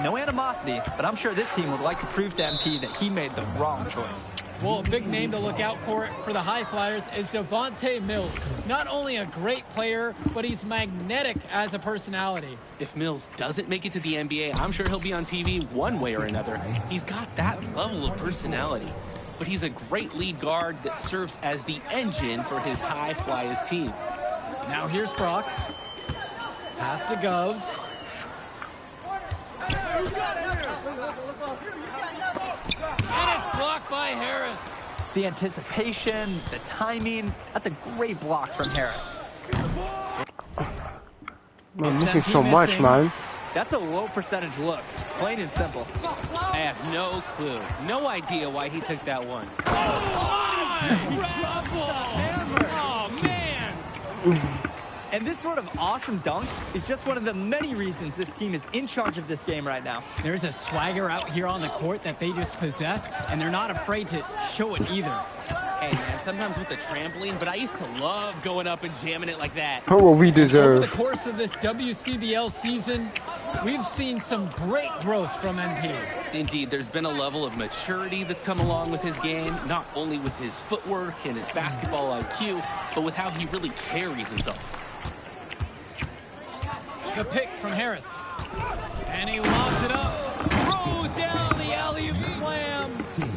No animosity, but I'm sure this team would like to prove to MP that he made the wrong choice. Well, a big name to look out for the High Flyers is Devontae Mills. Not only a great player, but he's magnetic as a personality. If Mills doesn't make it to the NBA, I'm sure he'll be on TV one way or another. He's got that level of personality. But he's a great lead guard that serves as the engine for his High Flyers team. Now here's Brock. Pass to Gov. And it's blocked by Harris. The anticipation, the timing, that's a great block from Harris. Man, this is so much, man. That's a low percentage look, plain and simple. I have no clue, no idea why he took that one. Oh, man. And this sort of awesome dunk is just one of the many reasons this team is in charge of this game right now. There's a swagger out here on the court that they just possess, and they're not afraid to show it either. Hey, man, sometimes with the trampoline, but I used to love going up and jamming it like that. What will we deserve? Over the course of this WCBL season, we've seen some great growth from MP. Indeed, there's been a level of maturity that's come along with his game, not only with his footwork and his basketball IQ, but with how he really carries himself. The pick from Harris. And he lobs it up. Throws down the alley-oop slam.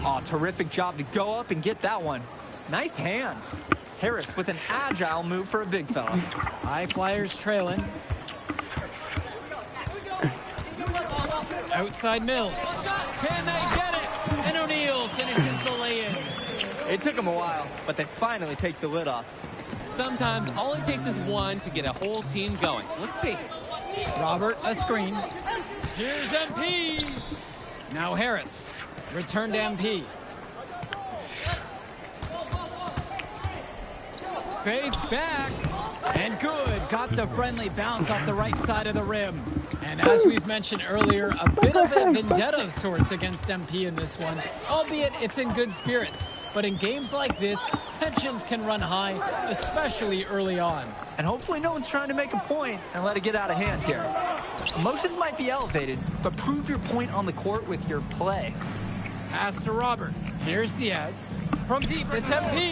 Oh, terrific job to go up and get that one. Nice hands. Harris with an agile move for a big fella. High Flyers trailing. Outside Mills. Can they get it? And O'Neill finishes the lay-in. It took him a while, but they finally take the lid off. Sometimes all it takes is one to get a whole team going. Let's see. Robert, a screen. Here's MP. Now Harris. Return to MP. Fades back. And good. Got the friendly bounce off the right side of the rim. And as we've mentioned earlier, a bit of a vendetta of sorts against MP in this one, albeit it's in good spirits. But in games like this, tensions can run high, especially early on. And hopefully no one's trying to make a point and let it get out of hand here. Emotions might be elevated, but prove your point on the court with your play. Pass to Robert. Here's Diaz. From deep, it's MP.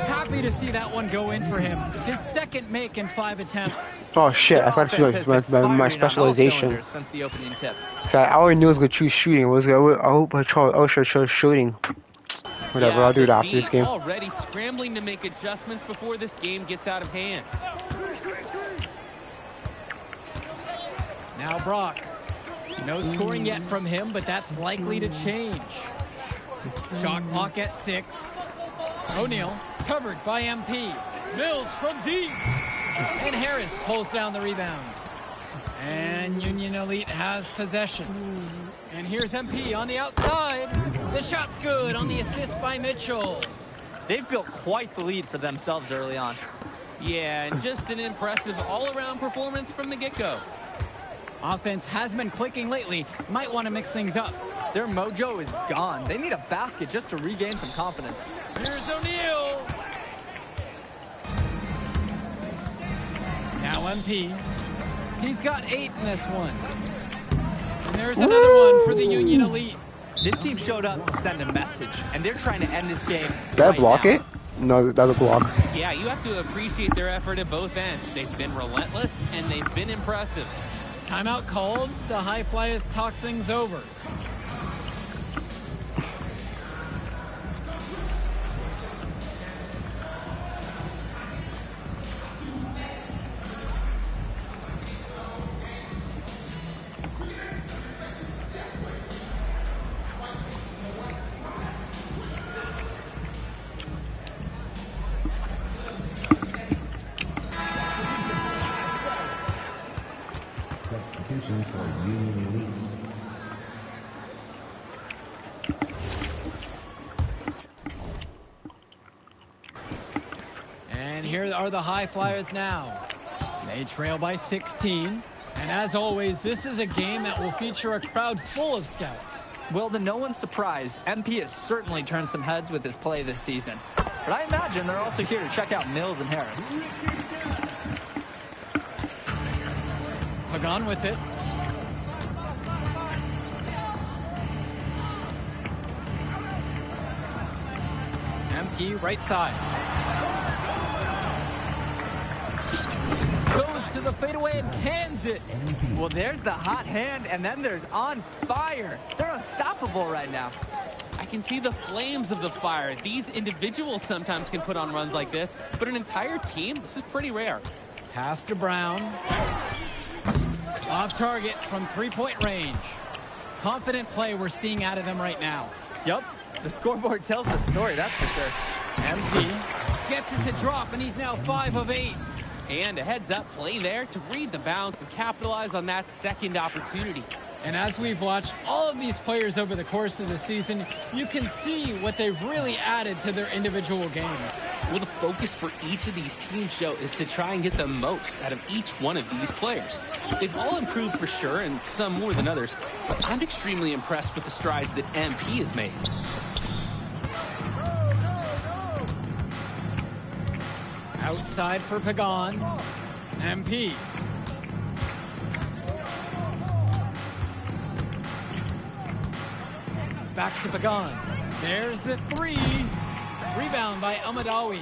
Happy to see that one go in for him. His second make in 5 attempts. Oh shit, I thought it was my specialization. Since the opening tip. So I already knew I was going to choose shooting. I hope I chose shooting. Whatever, yeah, I'll do it after this game. Already scrambling to make adjustments before this game gets out of hand. Now Brock. No scoring yet from him, but that's likely to change. Shot clock at 6. O'Neill covered by MP. Mills from deep. And Harris pulls down the rebound. And Union Elite has possession. And here's MP on the outside. The shot's good on the assist by Mitchell. They've built quite the lead for themselves early on. Yeah, and just an impressive all-around performance from the get-go. Offense has been clicking lately. Might want to mix things up. Their mojo is gone. They need a basket just to regain some confidence. Here's O'Neal. Now MP. He's got 8 in this one. And there's another one for the Union Elite. This team showed up to send a message, and they're trying to end this game. Did I right block now. it? No, that's a block. Yeah, you have to appreciate their effort at both ends. They've been relentless, and they've been impressive. Timeout called. The High Flyers talk things over. Substitution for Union Elite. And here are the High Flyers now. They trail by 16. And as always, this is a game that will feature a crowd full of scouts. Well, to no one's surprise, MP has certainly turned some heads with his play this season. But I imagine they're also here to check out Mills and Harris. Pagan with it. MP right side. Goes to the fadeaway and cans it. Well, there's the hot hand, and then there's on fire. They're unstoppable right now. I can see the flames of the fire. These individuals sometimes can put on runs like this, but an entire team, this is pretty rare. Pass to Brown. Off target from three-point range. Confident play we're seeing out of them right now. Yup, the scoreboard tells the story, that's for sure. MP gets it to drop, and he's now 5 of 8. And a heads-up play there to read the bounce and capitalize on that second opportunity. And as we've watched all of these players over the course of the season, you can see what they've really added to their individual games. Well, the focus for each of these teams, Joe, is to try and get the most out of each one of these players. They've all improved for sure, and some more than others. But I'm extremely impressed with the strides that MP has made. Outside for Pagan. MP. Back to Pagan. There's the 3. Rebound by Almadawi.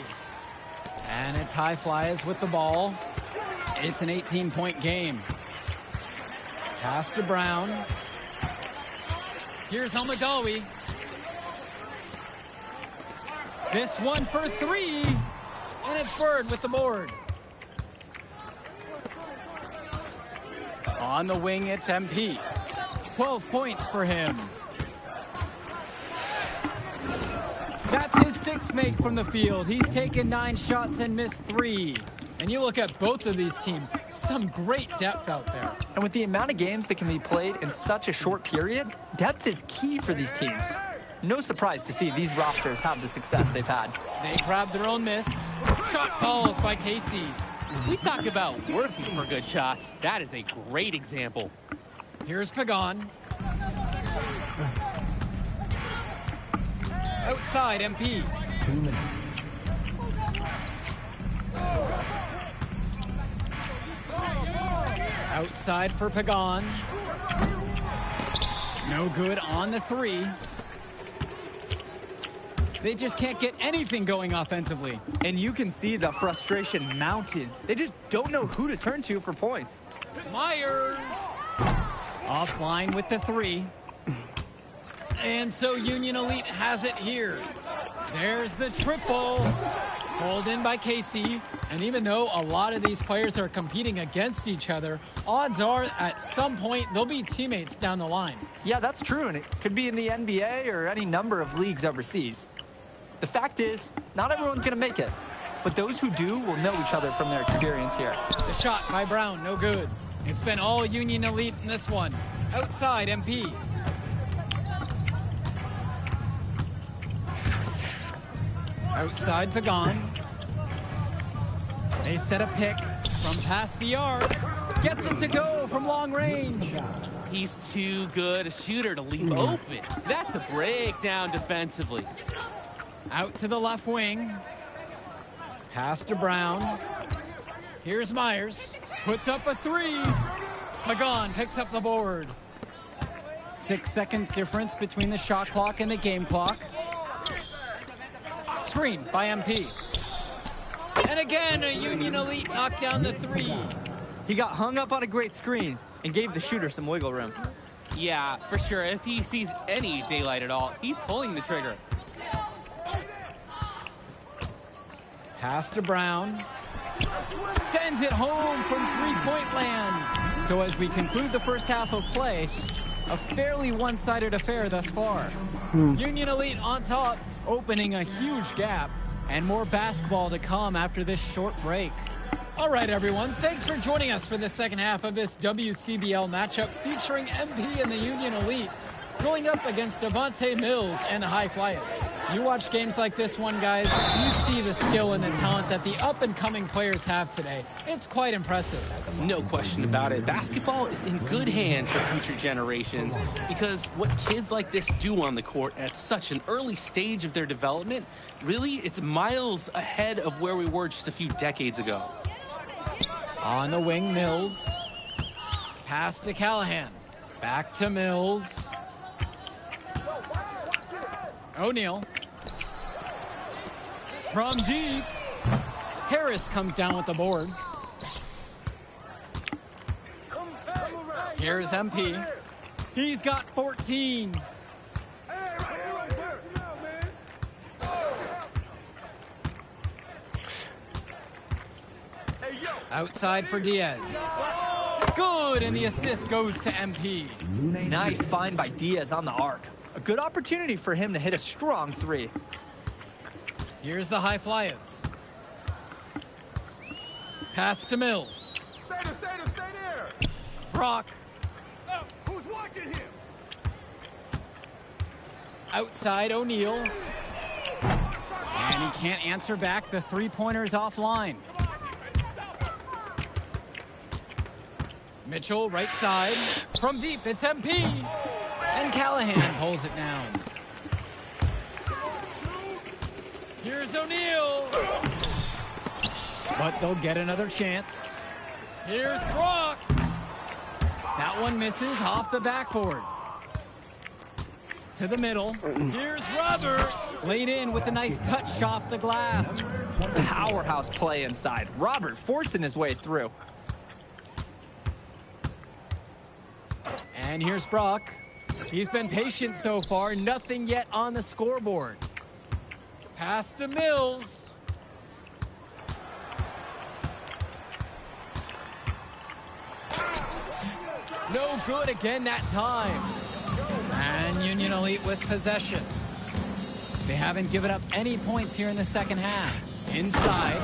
And it's High Flyers with the ball. It's an 18-point game. Pass to Brown. Here's Almadawi. This one for 3. And it's Bird with the board. On the wing, it's MP. 12 points for him. That's his 6th make from the field. He's taken 9 shots and missed 3. And you look at both of these teams, some great depth out there. And with the amount of games that can be played in such a short period, depth is key for these teams. No surprise to see these rosters have the success they've had. They grab their own miss. Shot calls by Casey. We talk about working for good shots. That is a great example. Here's Pagan. Outside, MP. 2 minutes. Outside for Pagan. No good on the 3. They just can't get anything going offensively. And you can see the frustration mounted. They just don't know who to turn to for points. Myers. Offline with the 3. And so Union Elite has it here. There's the triple. Pulled in by Casey. And even though a lot of these players are competing against each other, odds are at some point they'll be teammates down the line. Yeah, that's true, and it could be in the NBA or any number of leagues overseas. The fact is, not everyone's going to make it, but those who do will know each other from their experience here. The shot by Brown, no good. It's been all Union Elite in this one. Outside, MP. Outside, Pagan. They set a pick from past the arc. Gets it to go from long range. He's too good a shooter to leave open. That's a breakdown defensively. Out to the left wing. Pass to Brown. Here's Myers. Puts up a three. Pagan picks up the board. 6 seconds difference between the shot clock and the game clock. Screen by MP. And again, a Union Elite knocked down the three. He got hung up on a great screen and gave the shooter some wiggle room. Yeah, for sure. If he sees any daylight at all, he's pulling the trigger. Pass to Brown. Sends it home from three-point land. So as we conclude the first half of play, a fairly one-sided affair thus far. Union Elite on top, opening a huge gap, and more basketball to come after this short break. All right, everyone, thanks for joining us for the second half of this WCBL matchup featuring MP and the Union Elite going up against Devontae Mills and the High Flyers. You watch games like this one, guys, you see the skill and the talent that the up-and-coming players have today. It's quite impressive. No question about it. Basketball is in good hands for future generations because what kids like this do on the court at such an early stage of their development, really, it's miles ahead of where we were just a few decades ago. On the wing, Mills. Pass to Callahan. Back to Mills. O'Neal. From deep. Harris comes down with the board. Here's MP. He's got 14. Outside for Diaz. Good, and the assist goes to MP. Nice find by Diaz on the arc. A good opportunity for him to hit a strong three. Here's the High Flyers. Pass to Mills. Stay there! Brock. Who's watching him? Outside O'Neal. And he can't answer back. The three-pointer's offline. Mitchell, right side. From deep, it's MP. And Callahan pulls it down. Here's O'Neal. But they'll get another chance. Here's Brock. That one misses off the backboard. To the middle. Here's Robert. Laid in with a nice touch off the glass. Powerhouse play inside. Robert forcing his way through. And here's Brock. He's been patient so far. Nothing yet on the scoreboard. Pass to Mills. No good again that time. And Union Elite with possession. They haven't given up any points here in the second half. Inside.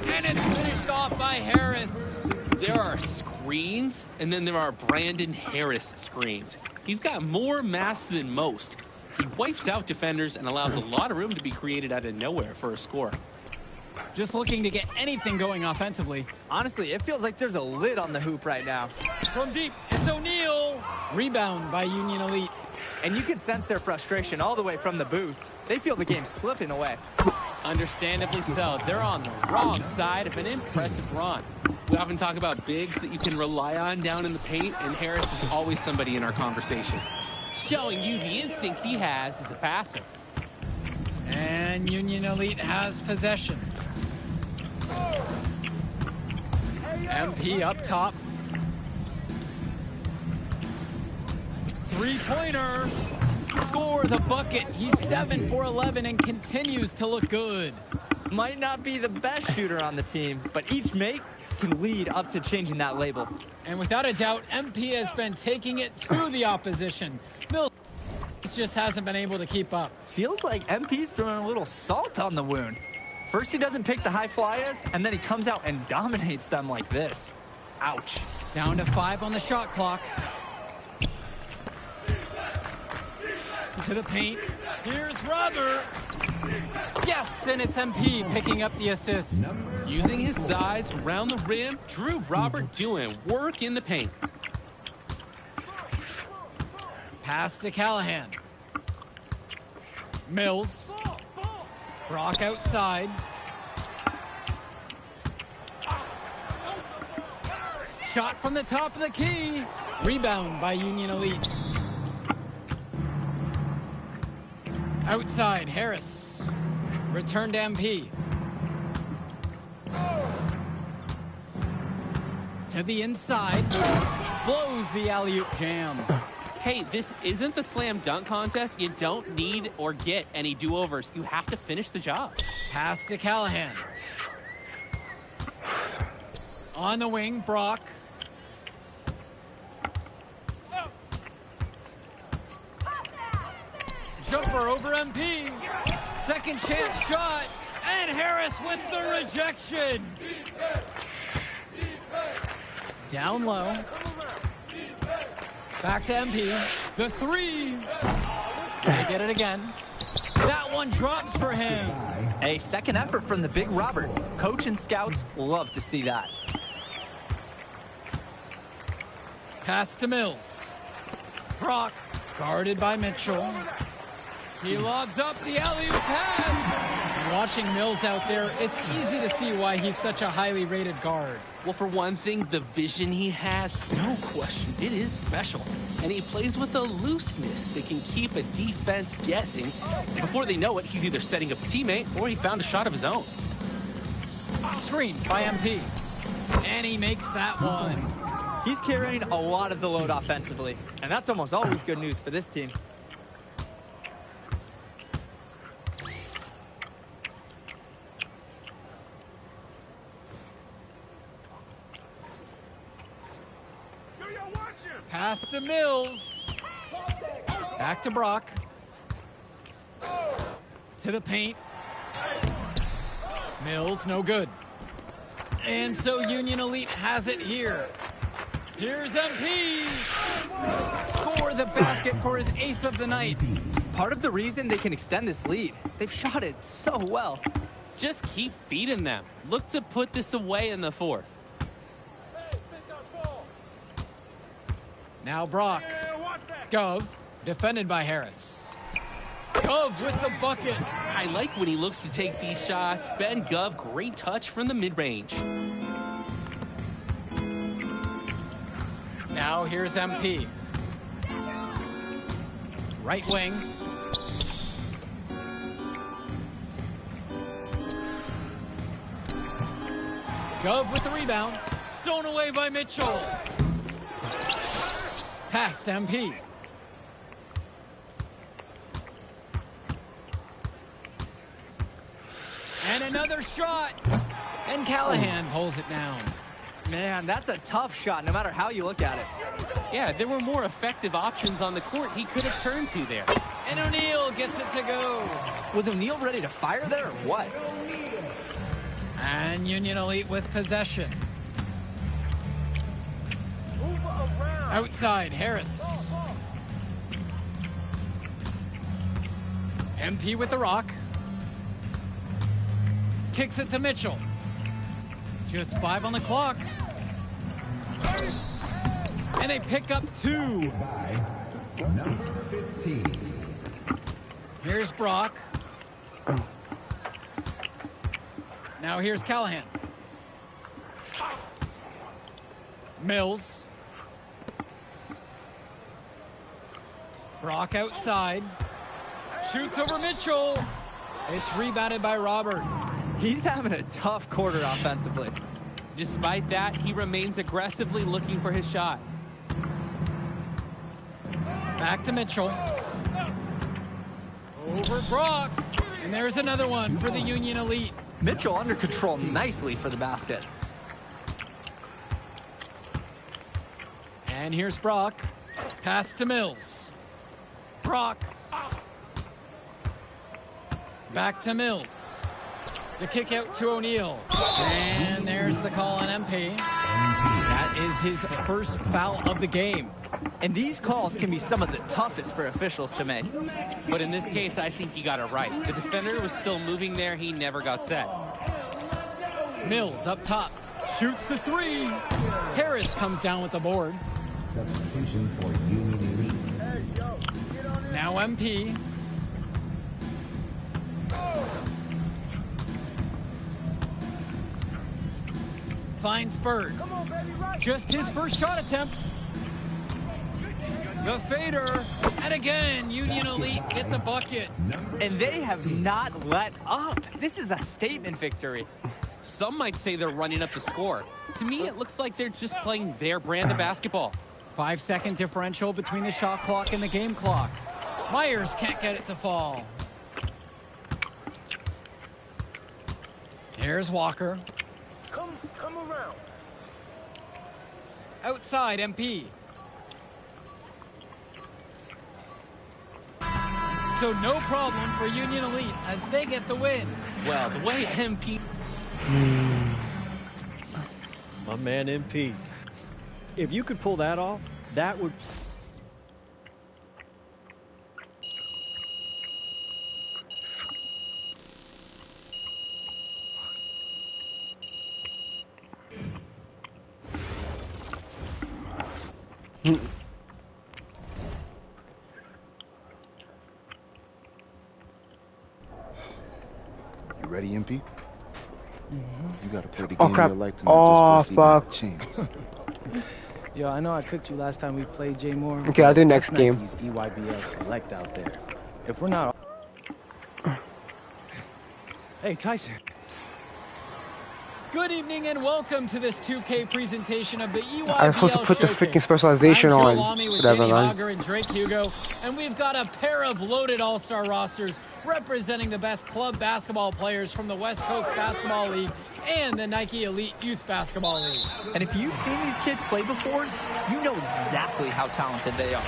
And it's finished off by Harris. There are screens, and then there are Brandon Harris screens. He's got more mass than most. He wipes out defenders and allows a lot of room to be created out of nowhere for a score. Just looking to get anything going offensively. Honestly, it feels like there's a lid on the hoop right now. From deep, it's O'Neal. Rebound by Union Elite. And you can sense their frustration all the way from the booth. They feel the game slipping away. Understandably so. They're on the wrong side of an impressive run. We often talk about bigs that you can rely on down in the paint, and Harris is always somebody in our conversation, showing you the instincts he has as a passer. And Union Elite has possession. MP up top. Three-pointer. Score the bucket. He's 7 for 11 and continues to look good. Might not be the best shooter on the team, but each make can lead up to changing that label. And without a doubt, MP has been taking it to the opposition. Mills just hasn't been able to keep up. Feels like MP's throwing a little salt on the wound. First he doesn't pick the High Flyers, and then he comes out and dominates them like this. Ouch. Down to 5 on the shot clock. To the paint. Here's Robert. Yes, and it's MP picking up the assist. Using his size around the rim, Drew Robert doing work in the paint. Pass to Callahan. Mills. Brock outside. Shot from the top of the key. Rebound by Union Elite. Outside, Harris. Return to MP. To the inside. Blows the alley-oop jam. Hey, this isn't the slam dunk contest. You don't need or get any do-overs. You have to finish the job. Pass to Callahan. On the wing, Brock. Jumper over MP. Second chance shot. And Harris with the rejection. Down low. Back to MP. The three. They get it again. That one drops for him. A second effort from the big Robert. Coach and scouts love to see that. Pass to Mills. Brock guarded by Mitchell. He lobs up the alley-oop pass. Watching Mills out there, it's easy to see why he's such a highly rated guard. Well, for one thing, the vision he has, no question, it is special. And he plays with a looseness that can keep a defense guessing. Before they know it, he's either setting up a teammate or he found a shot of his own. Screen by MP. And he makes that one. He's carrying a lot of the load offensively, and that's almost always good news for this team. Pass to Mills. Back to Brock. To the paint. Mills, no good. And so Union Elite has it here. Here's MP for the basket for his eighth of the night. Part of the reason they can extend this lead, they've shot it so well. Just keep feeding them. Look to put this away in the fourth. Now Brock. Gov, defended by Harris. Gov with the bucket. I like when he looks to take these shots. Ben Gov, great touch from the mid-range. Now here's MP. Right wing. Gov with the rebound. Stolen away by Mitchell. Pass to MP. And another shot. And Callahan pulls it down. Man, that's a tough shot, no matter how you look at it. Yeah, there were more effective options on the court he could have turned to there. And O'Neal gets it to go. Was O'Neal ready to fire there or what? And Union Elite with possession. Outside, Harris. MP with the rock. Kicks it to Mitchell. Just 5 on the clock. And they pick up 2. Number 15. Here's Brock. Now here's Callahan. Mills. Brock outside. Shoots over Mitchell. It's rebounded by Robert. He's having a tough quarter offensively. Despite that, he remains aggressively looking for his shot. Back to Mitchell. Over Brock. And there's another one for the Union Elite. Mitchell under control nicely for the basket. And here's Brock. Pass to Mills. Brock. Back to Mills. The kick out to O'Neal. And there's the call on MP. That is his first foul of the game. And these calls can be some of the toughest for officials to make. But in this case, I think he got it right. The defender was still moving there. He never got set. Mills up top. Shoots the three. Harris comes down with the board. Substitution for Union Elite. Now MP. Finds Bird. Just his first shot attempt. The fader. And again, Union Elite get the bucket. And they have not let up. This is a statement victory. Some might say they're running up the score. To me, it looks like they're just playing their brand of basketball. 5-second differential between the shot clock and the game clock. Myers can't get it to fall. Here's Walker. Come around. Outside, MP. So no problem for Union Elite as they get the win. Well, the way MP... My man MP. If you could pull that off, that would... You ready, MP? You gotta play the Oh, game crap. of your life tonight Oh, just for a fuck. chance. Yo, I know I cooked you last time we played, J Moore. Okay, I'll do next That's game. Nike's EYBL Select out there. If we're not... Hey, Tyson. Good evening and welcome to this 2K presentation of the EYBL I'm supposed to put the Showcase. freaking specialization I'm Joe on. Lamy with Whatever, Danny man. Hogger and Drake Hugo, and we've got a pair of loaded all-star rosters representing the best club basketball players from the West Coast Basketball League and the Nike Elite Youth Basketball League. And if you've seen these kids play before, you know exactly how talented they are.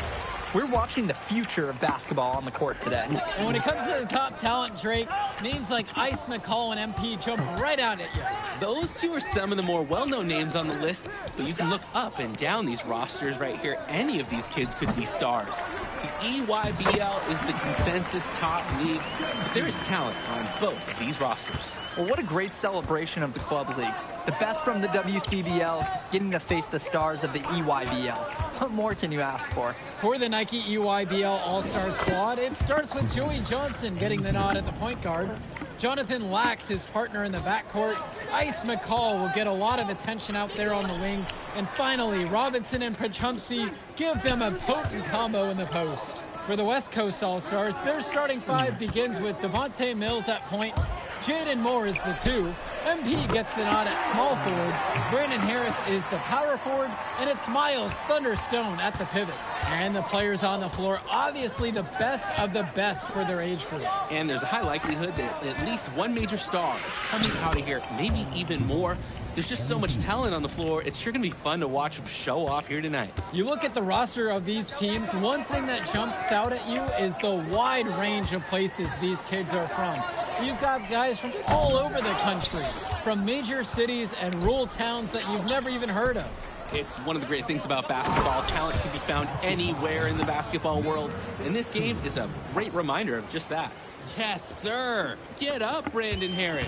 We're watching the future of basketball on the court today. And when it comes to the top talent, Drake, names like Ice McCall and MP jump right out at you. Those two are some of the more well-known names on the list, but you can look up and down these rosters right here. Any of these kids could be stars. The EYBL is the consensus top league, but there is talent on both of these rosters. Well, what a great celebration of the club leagues. The best from the WCBL getting to face the stars of the EYBL. What more can you ask for? For the Nike EYBL All-Star squad, it starts with Joey Johnson getting the nod at the point guard. Jonathan Lax, his partner in the backcourt. Ice McCall will get a lot of attention out there on the wing. And finally, Robinson and Pachumsey give them a potent combo in the post. For the West Coast All-Stars, their starting five begins with Devontae Mills at point. Jaden Moore is the 2. MP gets the nod at small forward. Brandon Harris is the power forward. And it's Miles Thunderstone at the pivot. And the players on the floor, obviously the best of the best for their age group. And there's a high likelihood that at least one major star is coming out of here, maybe even more. There's just so much talent on the floor. It's sure going to be fun to watch them show off here tonight. You look at the roster of these teams, one thing that jumps out at you is the wide range of places these kids are from. You've got guys from all over the country, from major cities and rural towns that you've never even heard of. It's one of the great things about basketball. Talent can be found anywhere in the basketball world. And this game is a great reminder of just that. Yes, sir. Get up, Brandon Harris.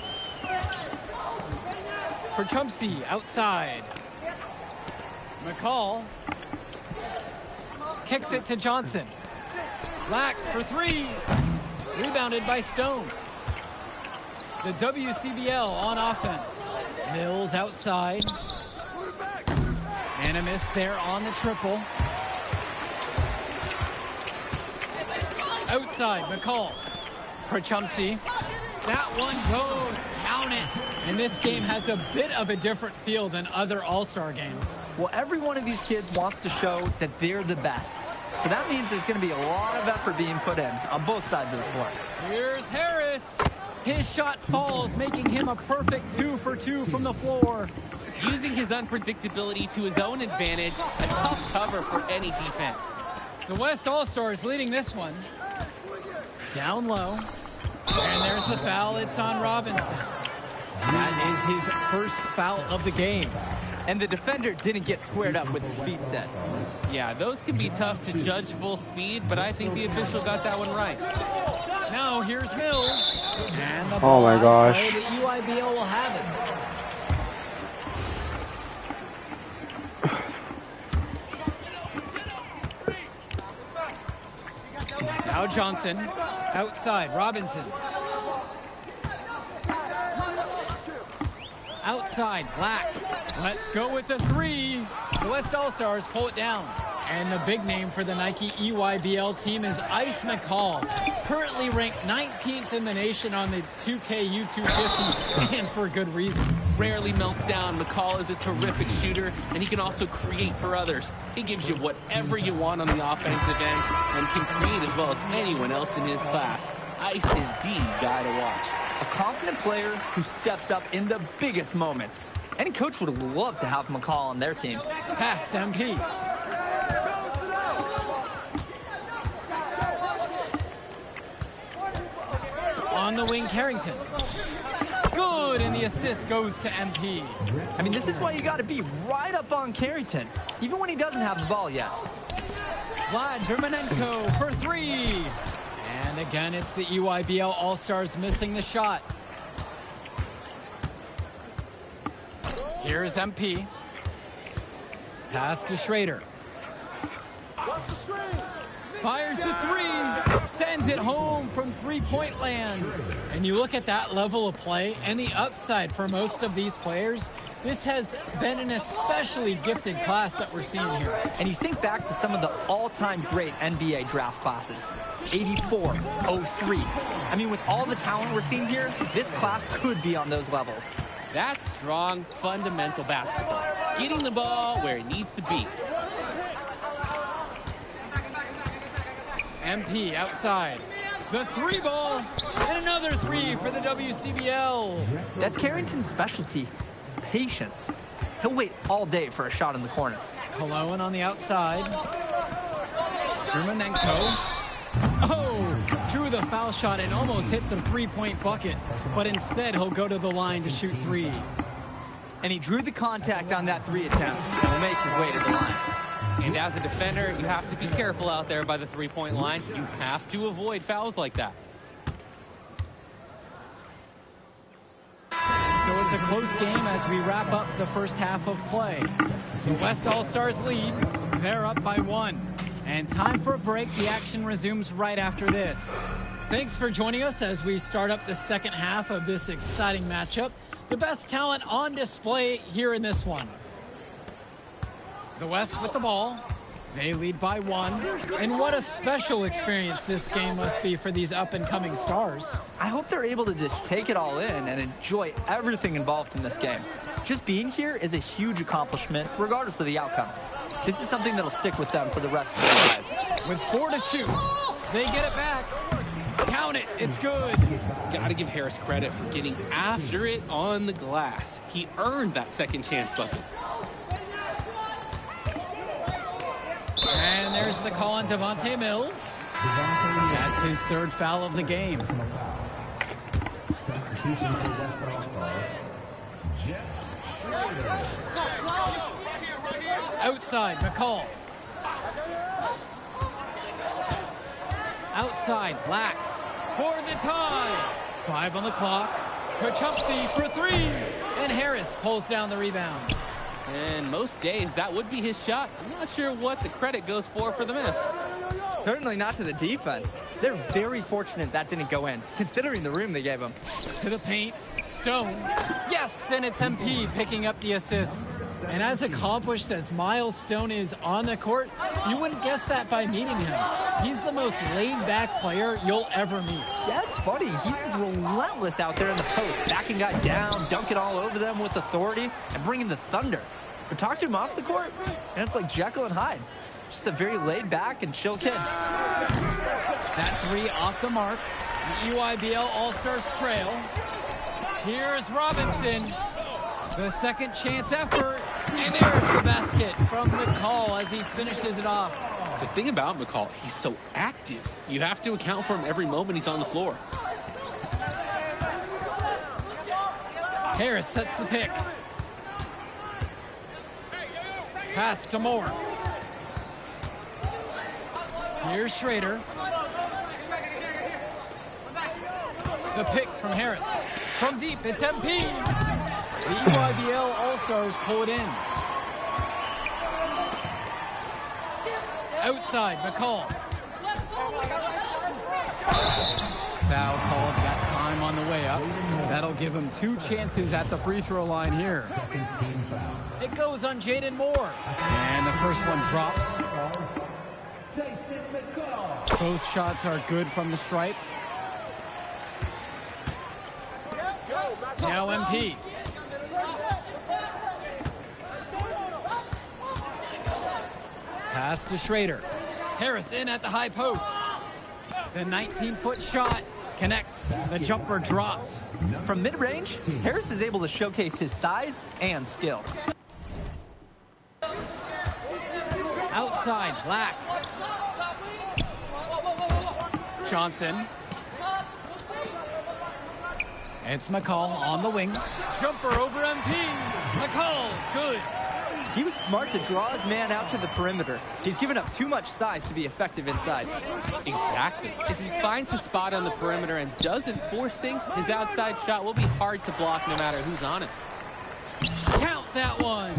Pachumsey outside. McCall kicks it to Johnson. Lack for 3. Rebounded by Stone. The WCBL on offense. Mills outside. And a miss there on the triple. Outside, McCall. Pachumsey. That one goes. Count it. And this game has a bit of a different feel than other All-Star games. Well, every one of these kids wants to show that they're the best. So that means there's going to be a lot of effort being put in on both sides of the floor. Here's Harris. His shot falls, making him a perfect 2 for 2 from the floor. Using his unpredictability to his own advantage, a tough cover for any defense. The West All-Stars leading this one. Down low. And there's the foul. It's on Robinson. That is his first foul of the game. And the defender didn't get squared up with his feet set. Yeah, those can be tough to judge full speed, but I think the official got that one right. Now here's Mills. And the Oh ball my out of gosh. play, the UIBL will have it. Now Johnson, outside, Robinson. Outside, Black. Let's go with the three. The West All-Stars pull it down. And the big name for the Nike EYBL team is Ice McCall, currently ranked 19th in the nation on the 2K U250, and for good reason. Rarely melts down. McCall is a terrific shooter, and he can also create for others. He gives you whatever you want on the offensive end and can create as well as anyone else in his class. Ice is the guy to watch. A confident player who steps up in the biggest moments. Any coach would love to have McCall on their team. Pass MP. On the wing, Carrington. Good, and the assist goes to MP. I mean, this is why you got to be right up on Carrington, even when he doesn't have the ball yet. Vlad Dermanenko for three. And again, it's the EYBL All-Stars missing the shot. Here's MP. Pass to Schrader. Watch the screen. Fires the three. Sends it home from three-point land. And you look at that level of play and the upside for most of these players. This has been an especially gifted class that we're seeing here. And you think back to some of the all-time great NBA draft classes. 84, 03. I mean, with all the talent we're seeing here, this class could be on those levels. That's strong, fundamental basketball. Getting the ball where it needs to be. MP outside. The three ball. And another three for the WCBL. That's Carrington's specialty. Patience. He'll wait all day for a shot in the corner. Cologne on the outside. Dermanenko. Oh, drew the foul shot and almost hit the three-point bucket. But instead, he'll go to the line to shoot three. And he drew the contact on that three attempt and will make his way to the line. And as a defender, you have to be careful out there by the three-point line. You have to avoid fouls like that. So it's a close game as we wrap up the first half of play. The West All-Stars lead. They're up by one. And time for a break. The action resumes right after this. Thanks for joining us as we start up the second half of this exciting matchup. The best talent on display here in this one. The West with the ball. They lead by one. And what a special experience this game must be for these up-and-coming stars. I hope they're able to just take it all in and enjoy everything involved in this game. Just being here is a huge accomplishment, regardless of the outcome. This is something that'll stick with them for the rest of their lives. With 4 to shoot, they get it back. Count it, it's good. Got to give Harris credit for getting after it on the glass. He earned that second chance bucket. And there's the call on Devontae Mills. That's his third foul of the game. Substitution for West All-Stars, Jeff Schrader. Outside, McCall. Outside, Black. For the tie. 5 on the clock. Kachupsi for three. And Harris pulls down the rebound. And most days, that would be his shot. I'm not sure what the credit goes for the miss. Certainly not to the defense. They're very fortunate that didn't go in, considering the room they gave him. To the paint, Stone. Yes, and it's MP picking up the assist. And as accomplished as Miles Stone is on the court, you wouldn't guess that by meeting him. He's the most laid-back player you'll ever meet. Yeah, it's funny. He's relentless out there in the post, backing guys down, dunking all over them with authority, and bringing the thunder. But talk to him off the court, and it's like Jekyll and Hyde. Just a very laid-back and chill kid. That three off the mark. The EYBL All-Stars trail. Here's Robinson. The second chance effort. And there's the basket from McCall as he finishes it off. The thing about McCall, he's so active. You have to account for him every moment he's on the floor. Harris sets the pick. Pass to Moore. Here's Schrader. The pick from Harris. From deep, it's MP. The EYBL All-Stars pull it in. Outside, McCall. Foul called, got time on the way up. That'll give him 2 chances at the free throw line here. It goes on Jaden Moore. And the first one drops. Both shots are good from the stripe. Now MP. Pass to Schrader. Harris in at the high post. The 19-foot shot connects. The jumper drops. From mid-range, Harris is able to showcase his size and skill. Outside, Black. Johnson. It's McCall on the wing. Jumper over MP. McCall, good. He was smart to draw his man out to the perimeter. He's given up too much size to be effective inside. Exactly. If he finds a spot on the perimeter and doesn't force things, his outside shot will be hard to block no matter who's on it. Count that one.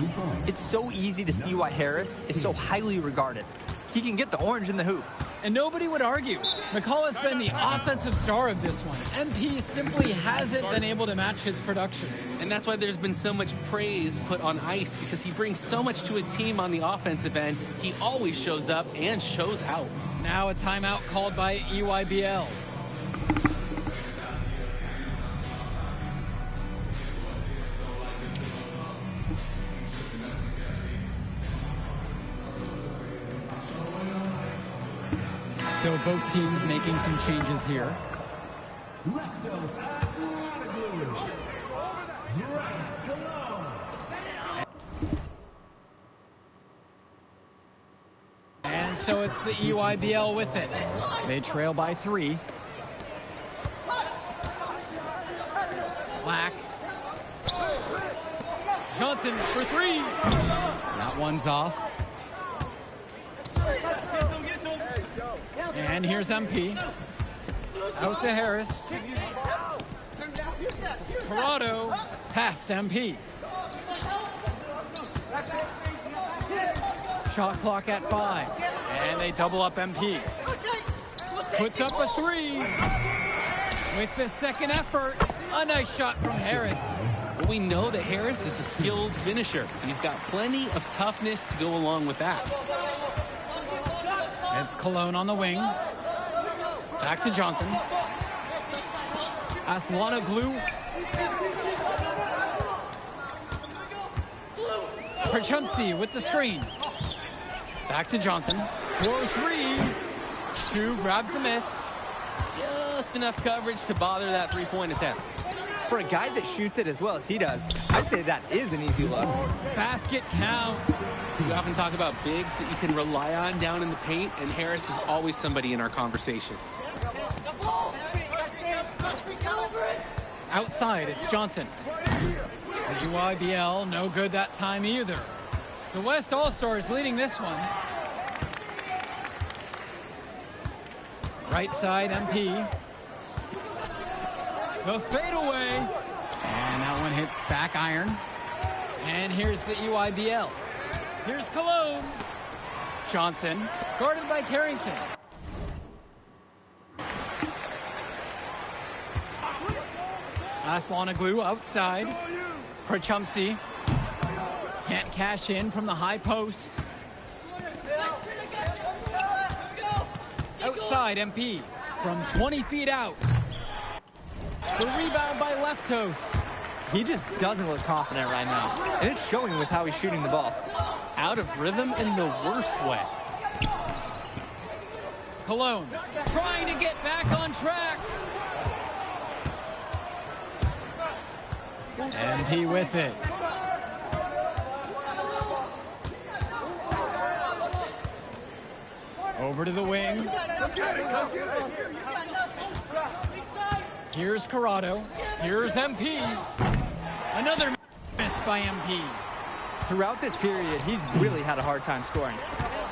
It's so easy to see why Harris is so highly regarded. He can get the orange in the hoop. And nobody would argue. McCall has been the offensive star of this one. MP simply hasn't been able to match his production. And that's why there's been so much praise put on Ice, because he brings so much to a team on the offensive end. He always shows up and shows out. Now a timeout called by EYBL. So both teams making some changes here. And so it's the EYBL with it. They trail by 3. Black. Johnson for 3. That one's off. And here's MP. Out to Harris. Corrado past MP. Shot clock at 5. And they double up MP. Puts up a 3. With the second effort, a nice shot from Harris. Well, we know that Harris is a skilled finisher. He's got plenty of toughness to go along with that. It's Cologne on the wing. Back to Johnson. Aslanoglu. Perchunsi with the screen. Back to Johnson. 4-3. Shu grabs the miss. Just enough coverage to bother that three-point attempt. For a guy that shoots it as well as he does, I'd say that is an easy look. Basket counts. We often talk about bigs that you can rely on down in the paint, and Harris is always somebody in our conversation. Outside, it's Johnson. The EYBL, no good that time either. The West All-Stars leading this one. Right side, MP. The fadeaway. And that one hits back iron. And here's the EYBL. Here's Cologne. Johnson, guarded by Carrington. Aslanoglu outside. Perchumsi can't cash in from the high post. Outside, MP from 20 feet out. The rebound by Leftos. He just doesn't look confident right now, and it's showing with how he's shooting the ball. Out of rhythm in the worst way. Cologne trying to get back on track. MP with it. Over to the wing. Here's Corrado. Here's MP. Another miss by MP. throughout this period, he's really had a hard time scoring.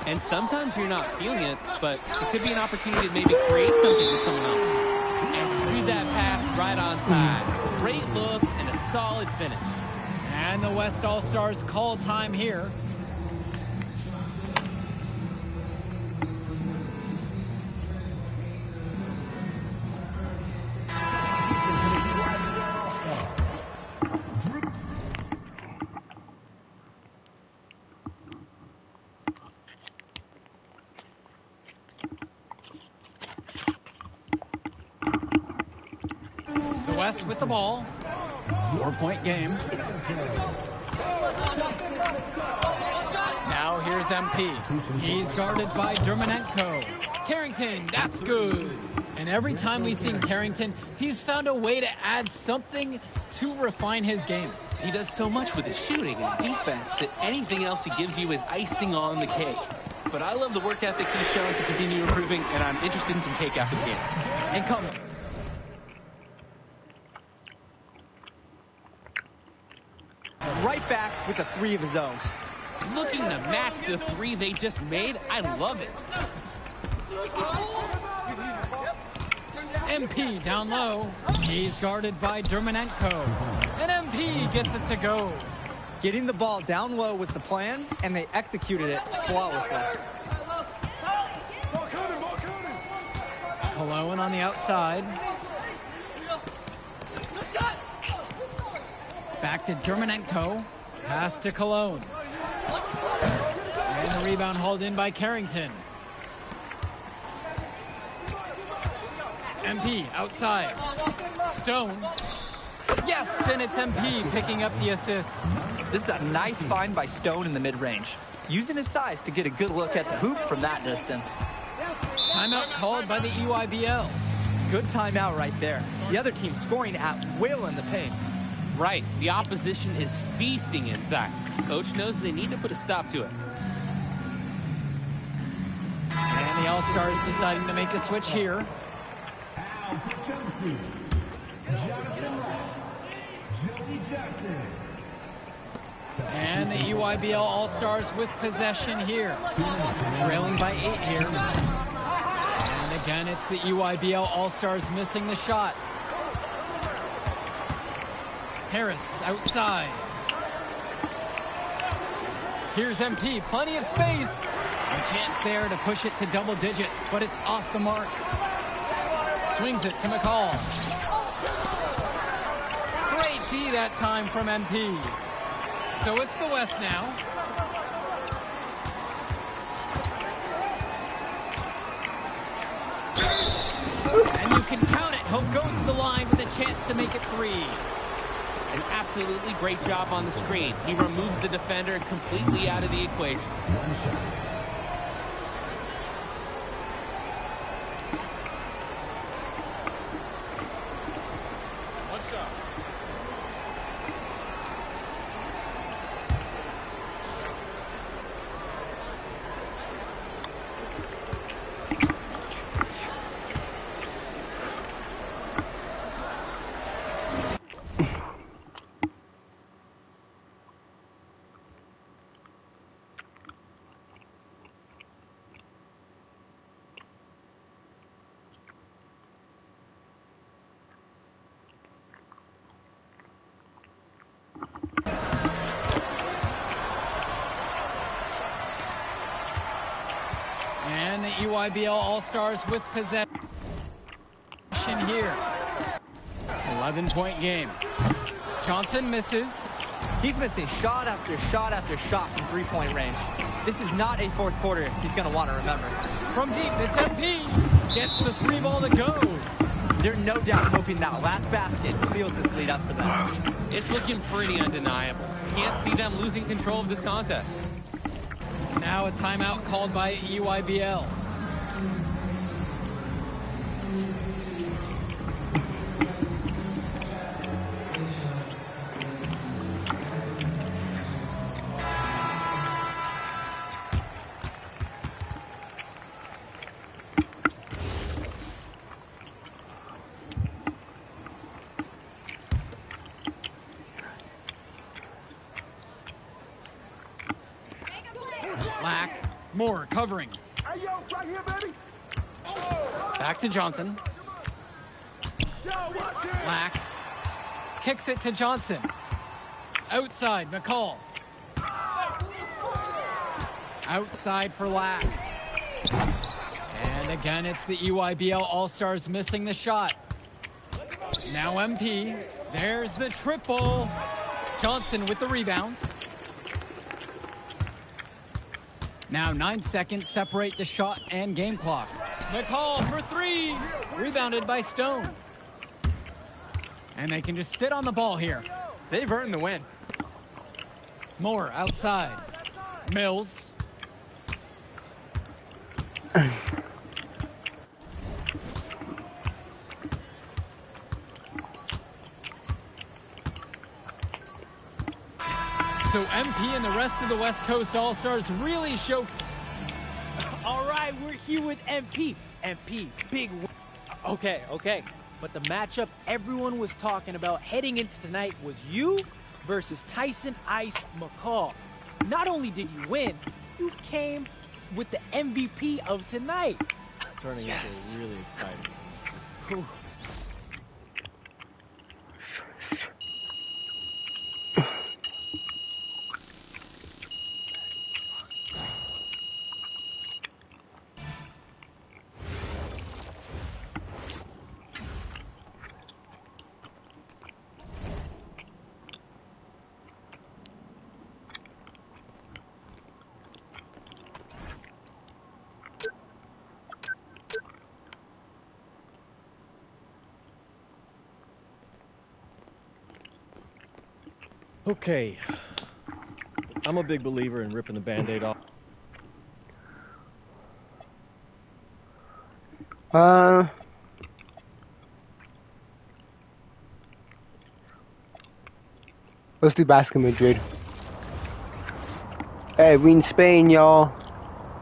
And sometimes you're not feeling it, but it could be an opportunity to maybe create something for someone else. And threw that pass right on time. Great look and a solid finish. And the West All-Stars call time here. The West with the ball. 4-point game. Now here's MP. He's guarded by Dermonenko. Carrington, that's good. And every time we've seen Carrington, he's found a way to add something to refine his game. He does so much with his shooting and his defense that anything else he gives you is icing on the cake. But I love the work ethic he's shown to continue improving, and I'm interested in some cake after the game. And come. Right back with a 3 of his own. Looking to match the 3 they just made, I love it. MP down low. He's guarded by Dermonenko. And MP gets it to go. Getting the ball down low was the plan, and they executed it flawlessly. Cologne on the outside. Back to Dermonenko. Pass to Cologne. And the rebound hauled in by Carrington. MP outside. Stone. Yes, and it's MP picking up the assist. This is a nice find by Stone in the mid-range, using his size to get a good look at the hoop from that distance. Timeout called by the EYBL. Good timeout right there. The other team scoring at will in the paint. Right, the opposition is feasting inside. Coach knows they need to put a stop to it. And the All-Stars deciding to make a switch here. And the EYBL All-Stars with possession here. Trailing by 8 here. And again, it's the EYBL All-Stars missing the shot. Harris outside. Here's MP, plenty of space. A chance there to push it to double digits, but it's off the mark. Swings it to McCall. Great D that time from MP. So it's the West now. And you can count it. He'll go to the line with a chance to make it 3. An absolutely great job on the screen. He removes the defender completely out of the equation. What's up? And the EYBL All-Stars with possession here. 11-point game. Johnson misses. He's missing shot after shot after shot from 3-point range. This is not a fourth quarter he's going to want to remember. From deep, it's MP. Gets the 3 ball to go. They're no doubt hoping that last basket seals this lead up for them. It's looking pretty undeniable. Can't see them losing control of this contest. Now a timeout called by EYBL. Moore covering. Hey, yo, right here, baby. Back to Johnson. Yo, watch it. Lack. Kicks it to Johnson. Outside, McCall. Outside for Lack. And again, it's the EYBL All-Stars missing the shot. Now MP. There's the triple. Johnson with the rebound. Now 9 seconds separate the shot and game clock. McCall for three. Rebounded by Stone. And they can just sit on the ball here. They've earned the win. Moore outside. Mills. So MP and the rest of the West Coast All-Stars really show... All right, we're here with MP. MP, big win. Okay. But the matchup everyone was talking about heading into tonight was you versus Tyson Ice McCall. Not only did you win, you came with the MVP of tonight. Turning into a really exciting scene. Okay. I'm a big believer in ripping the Band-Aid off. Let's do Basket Madrid. Hey, we in Spain, y'all.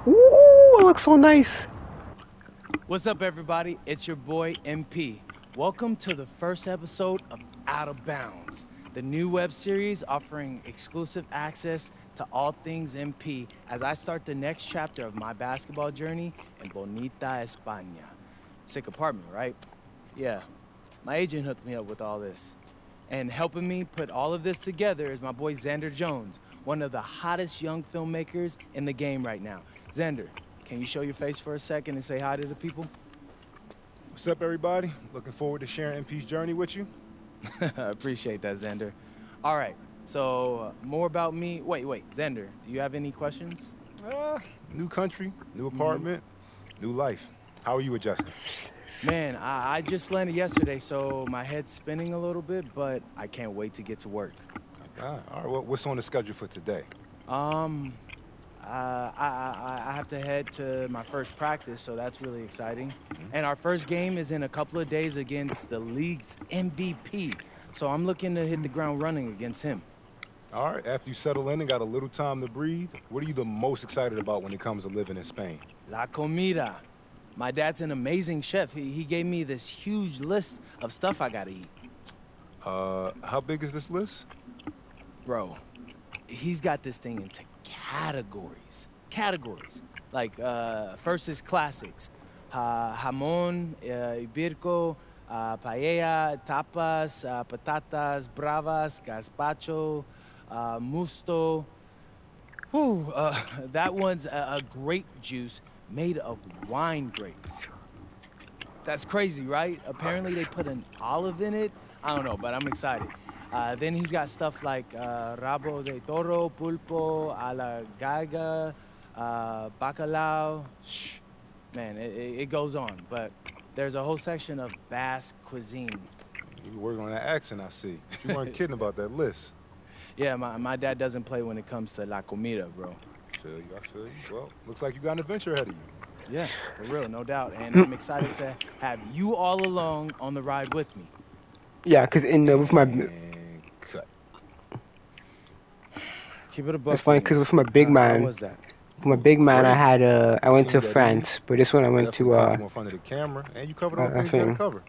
Ooh, it looks so nice. What's up, everybody? It's your boy, MP. Welcome to the first episode of Out of Bounds, the new web series offering exclusive access to all things MP as I start the next chapter of my basketball journey in Bonita, España. Sick apartment, right? Yeah, my agent hooked me up with all this. And helping me put all of this together is my boy Xander Jones, one of the hottest young filmmakers in the game right now. Xander, can you show your face for a second and say hi to the people? What's up, everybody? Looking forward to sharing MP's journey with you. I appreciate that, Xander. All right, so more about me. Wait, Xander, do you have any questions? New country, new apartment, new life. How are you adjusting? Man, I just landed yesterday, so my head's spinning a little bit, but I can't wait to get to work. All right, well, what's on the schedule for today? I have to head to my first practice, so that's really exciting. And our first game is in a couple of days against the league's MVP, so I'm looking to hit the ground running against him. All right, after you settle in and got a little time to breathe, what are you the most excited about when it comes to living in Spain? La comida. My dad's an amazing chef. He gave me this huge list of stuff I gotta eat. How big is this list? Bro, he's got this thing into categories. Like, first is classics. Jamón, ibirco, paella, tapas, patatas, bravas, gazpacho, musto. That one's a grape juice made of wine grapes. That's crazy, right? Apparently they put an olive in it. I don't know, but I'm excited. Then he's got stuff like rabo de toro, pulpo, a la galga, bacalao. Man, it goes on, but there's a whole section of Basque cuisine. You were working on that accent, I see. You weren't kidding about that list. Yeah, my dad doesn't play when it comes to la comida, bro. I feel you. Well, looks like you got an adventure ahead of you. Yeah, for real, no doubt. And I'm excited to have you all along on the ride with me. Yeah, because with my... Cut. Keep it a buck. It's funny, because with my big man... How was that? With my big man, I went to France, but this one I went to... in front of the camera, and you covered all the things you gotta cover.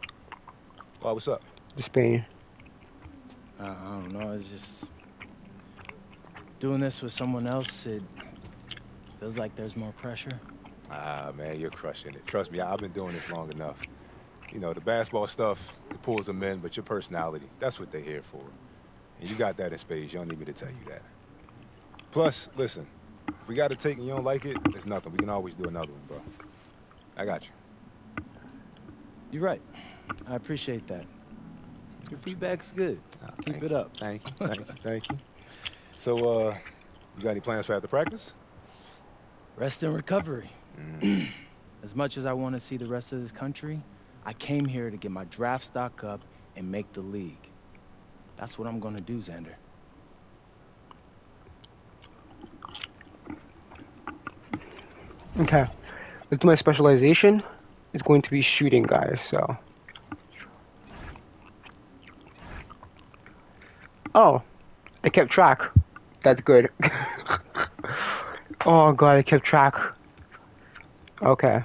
Oh, what's up? Spain. I don't know, it's just... Doing this with someone else, Feels like there's more pressure. Ah, man, you're crushing it. Trust me, I've been doing this long enough. You know, the basketball stuff, it pulls them in, but your personality, that's what they're here for. And you got that in spades. You don't need me to tell you that. Plus, listen, if we got to take and you don't like it, there's nothing. We can always do another one, bro. I got you. You're right. I appreciate that. Your feedback's good. Keep it up. Thank you, thank you, thank you. So, you got any plans for after practice? Rest and recovery. As much as I want to see the rest of this country, I came here to get my draft stock up and make the league. That's what I'm going to do, Xander. Okay. Let's do my specialization. It's going to be shooting, guys, so. Oh, I kept track. That's good. Oh, God, I kept track. Okay.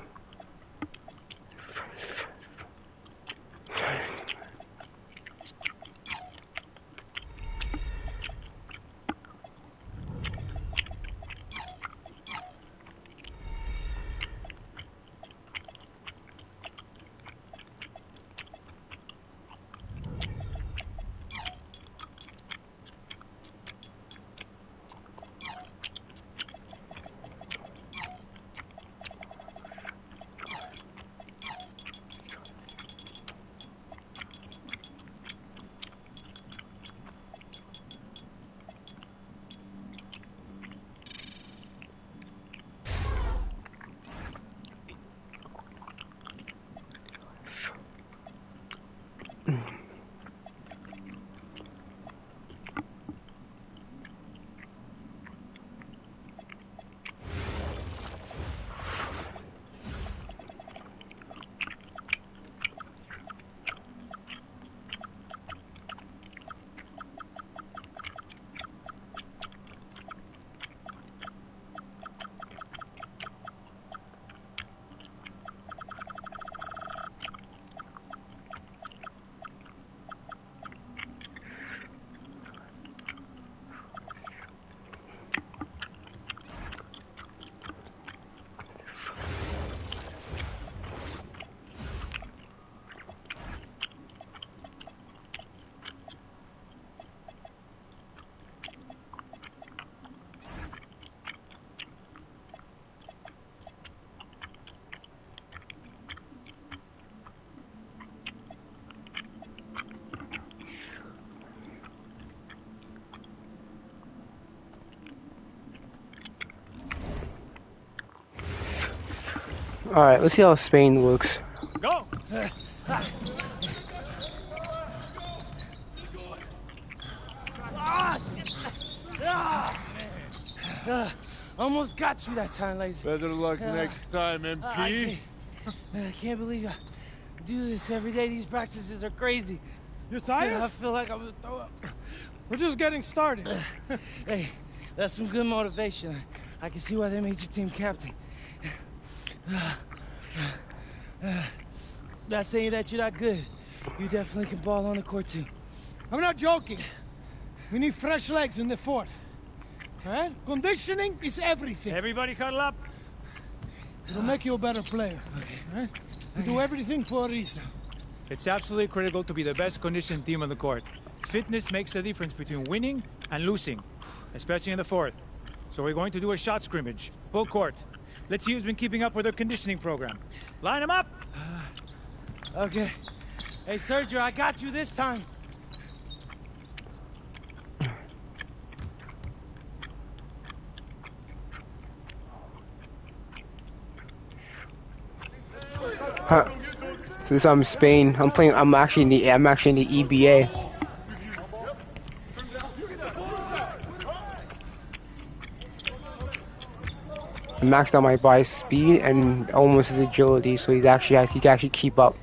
Alright, let's see how Spain looks. Go! Almost got you that time, Lazy. Better luck next time, MP. I can't believe I do this every day. These practices are crazy. You're tired? I feel like I'm gonna throw up. We're just getting started. Hey, that's some good motivation. I can see why they made you team captain. Not saying that you're not good. You definitely can ball on the court too. I'm not joking. We need fresh legs in the fourth. Alright? Conditioning is everything. Everybody cuddle up. It'll make you a better player. Okay. Right? We do everything for a reason. It's absolutely critical to be the best conditioned team on the court. Fitness makes the difference between winning and losing, especially in the fourth. So we're going to do a shot scrimmage, full court. Let's see who's been keeping up with their conditioning program. Line them up! Okay. Hey, Sergio, I got you this time. Huh. Since I'm Spain, I'm actually in the EBA. I maxed out my body's speed and almost his agility, so he can actually keep up.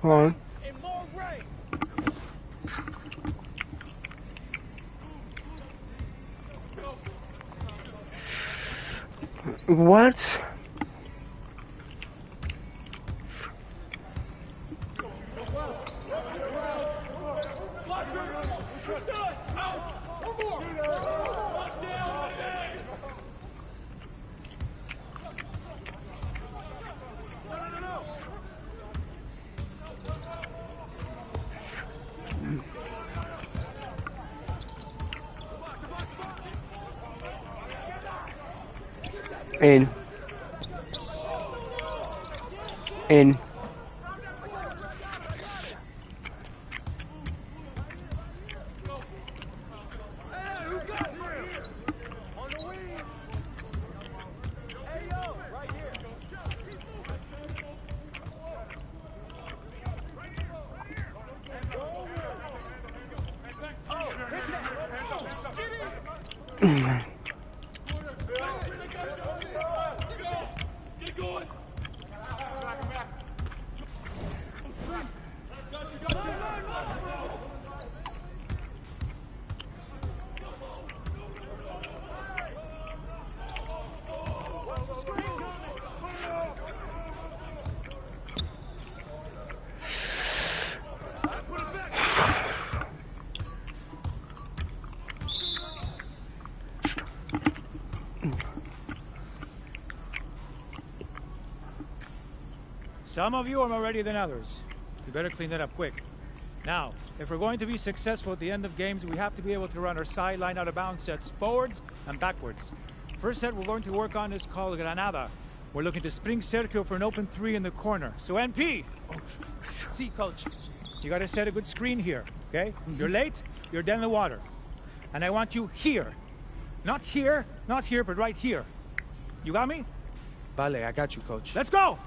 Hold on. What? In. Some of you are more ready than others. You better clean that up quick. Now, if we're going to be successful at the end of games, we have to be able to run our sideline out of bounds sets forwards and backwards. First set we're going to work on is called Granada. We're looking to spring Sergio for an open 3 in the corner. So NP! See, coach. You gotta set a good screen here, okay? You're late, you're dead in the water. And I want you here. Not here, but right here. You got me? Vale, I got you, coach. Let's go!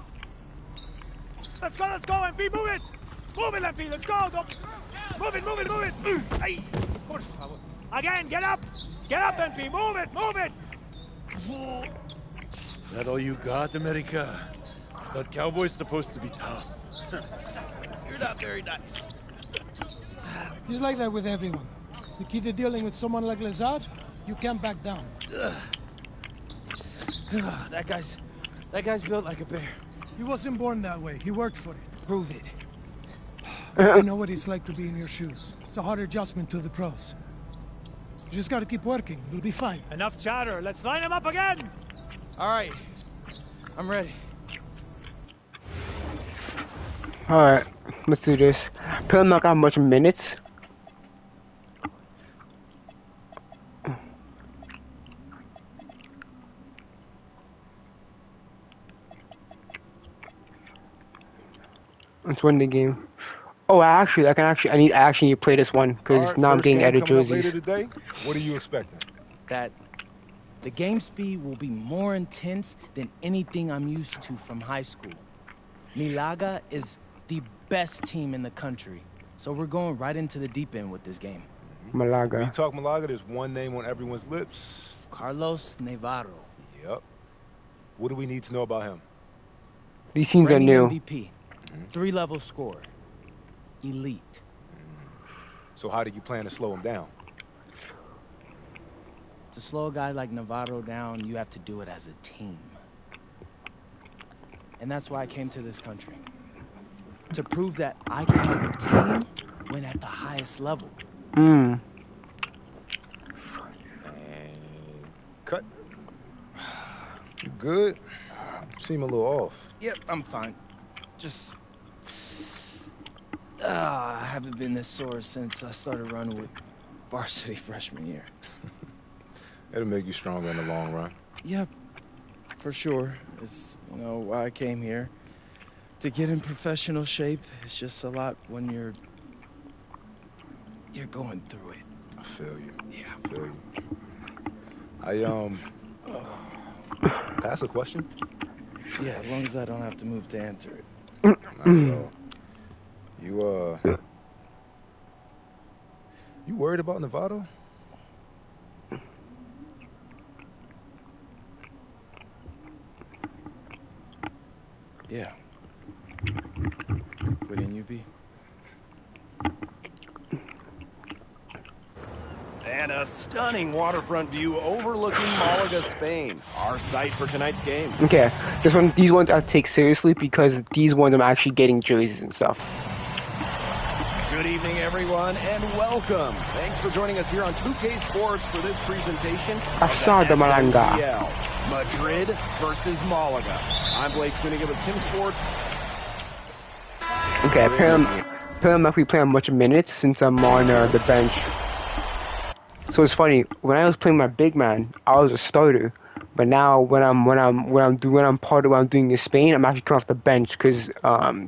Let's go, MP, move it! Move it, MP, let's go! Don't... Move it! Ay, por favor. Again, get up! Get up, MP, move it! That all you got, America? I thought Cowboys supposed to be tough. You're not very nice. He's like that with everyone. You keep dealing with someone like Lazard, you can't back down. That guy's built like a bear. He wasn't born that way. He worked for it. Prove it. I know what it's like to be in your shoes. It's a hard adjustment to the pros. You just gotta keep working. You'll be fine. Enough chatter. Let's line them up again. All right. I'm ready. Alright, let's do this. Probably not got much minutes. Let's win the game. Oh, I actually need to play this one because right, now I'm getting added jerseys. Later today, what are you expecting? That the game speed will be more intense than anything I'm used to from high school. Malaga is the best team in the country, so we're going right into the deep end with this game. Malaga. When you talk Malaga, there's one name on everyone's lips. Carlos Navarro. Yep. What do we need to know about him? These teams are Reigning new. MVP. 3-level scorer. Elite. So how do you plan to slow him down? To slow a guy like Navarro down, you have to do it as a team. And that's why I came to this country. To prove that I can help a team win at the highest level. And cut. You good? You seem a little off. Yep, I'm fine. Just... I haven't been this sore since I started running with varsity freshman year. It'll make you stronger in the long run. Yep, for sure. It's, why I came here. To get in professional shape, it's just a lot when you're going through it. I feel you. Yeah. I feel you. Can I ask a question? Yeah, as long as I don't have to move to answer it. Not at all. You worried about Novato? Yeah. Wouldn't you be? And a stunning waterfront view overlooking Malaga, Spain. Our site for tonight's game. Okay, these ones I take seriously because these ones I'm actually getting jerseys and stuff. Good evening, everyone, and welcome. Thanks for joining us here on 2K Sports for this presentation Asada of the Malanga. SNCL, Madrid versus Malaga. I'm Blake Suniga with Tim Sports. Okay, apparently I'm actually playing much minutes since I'm on the bench. So it's funny, when I was playing my big man, I was a starter. But now when I'm doing in Spain, I'm actually coming off the bench because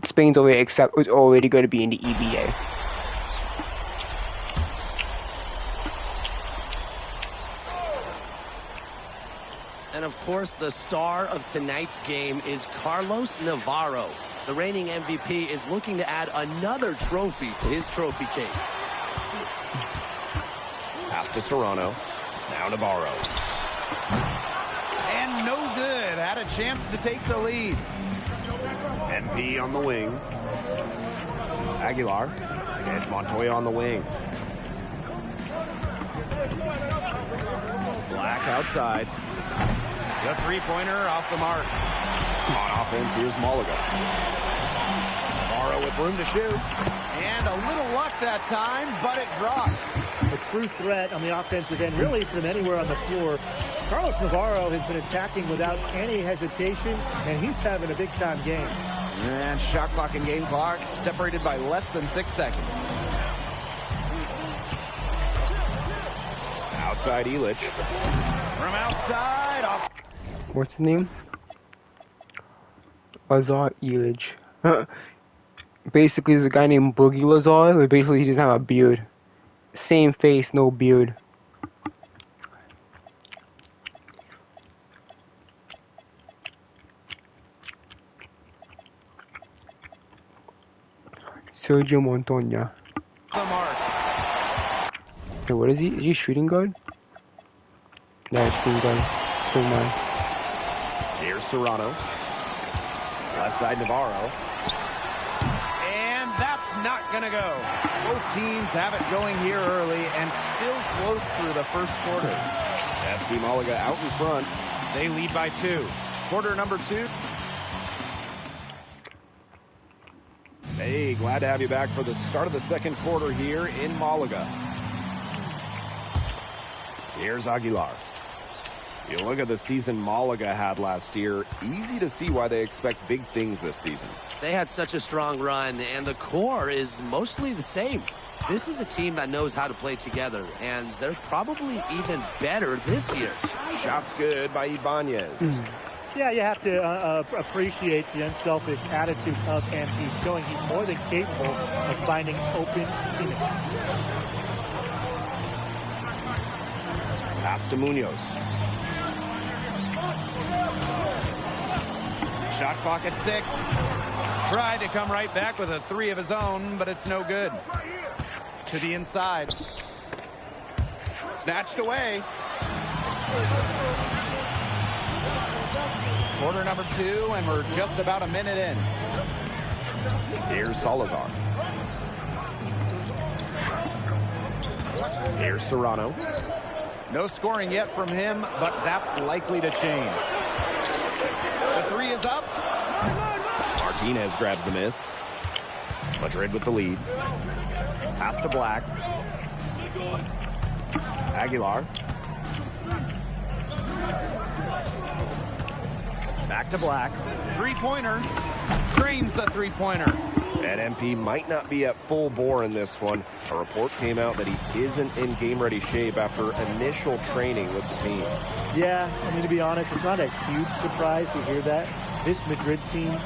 Spain's already going to be in the EBA. And of course, the star of tonight's game is Carlos Navarro. The reigning MVP is looking to add another trophy to his trophy case. Pass to Serrano. Now Navarro. And no good. Had a chance to take the lead. MP on the wing. Aguilar against Montoya on the wing. Black outside. The three-pointer off the mark. On offense, here's Malaga. Navarro with room to shoot. And a little luck that time, but it drops. A true threat on the offensive end, really from anywhere on the floor. Carlos Navarro has been attacking without any hesitation, and he's having a big-time game. And shot clock and game clock separated by less than 6 seconds. Outside Illich. From outside. Off. What's his name? Lazar Illich. Basically, there's a guy named Boogie Lazar, but basically he doesn't have a beard. Same face, no beard. Sergio Montoya. Hey, what is he? Is he shooting guard? No, shooting guard. Never mind. Here's Serrano. Left side Navarro. And that's not going to go. Both teams have it going here early and still close through the first quarter. FC Malaga out in front. They lead by 2. Quarter number 2. Hey, glad to have you back for the start of the second quarter here in Malaga. Here's Aguilar. You look at the season Malaga had last year, easy to see why they expect big things this season. They had such a strong run, and the core is mostly the same. This is a team that knows how to play together, and they're probably even better this year. Shots good by Ibanez. Yeah, you have to appreciate the unselfish attitude of MP, showing he's more than capable of finding open teammates. Pass to Munoz. Shot clock at 6. Tried to come right back with a 3 of his own, but it's no good. To the inside. Snatched away. Quarter number 2, and we're just about a minute in. Here's Salazar. Here's Serrano. No scoring yet from him, but that's likely to change. The 3 is up. Martinez grabs the miss. Madrid with the lead. Pass to Black. Aguilar. Back to Black. Three-pointer. Drains the three-pointer. And MP might not be at full bore in this one. A report came out that he isn't in game-ready shape after initial training with the team. Yeah, I mean, to be honest, it's not a huge surprise to hear that. This Madrid team,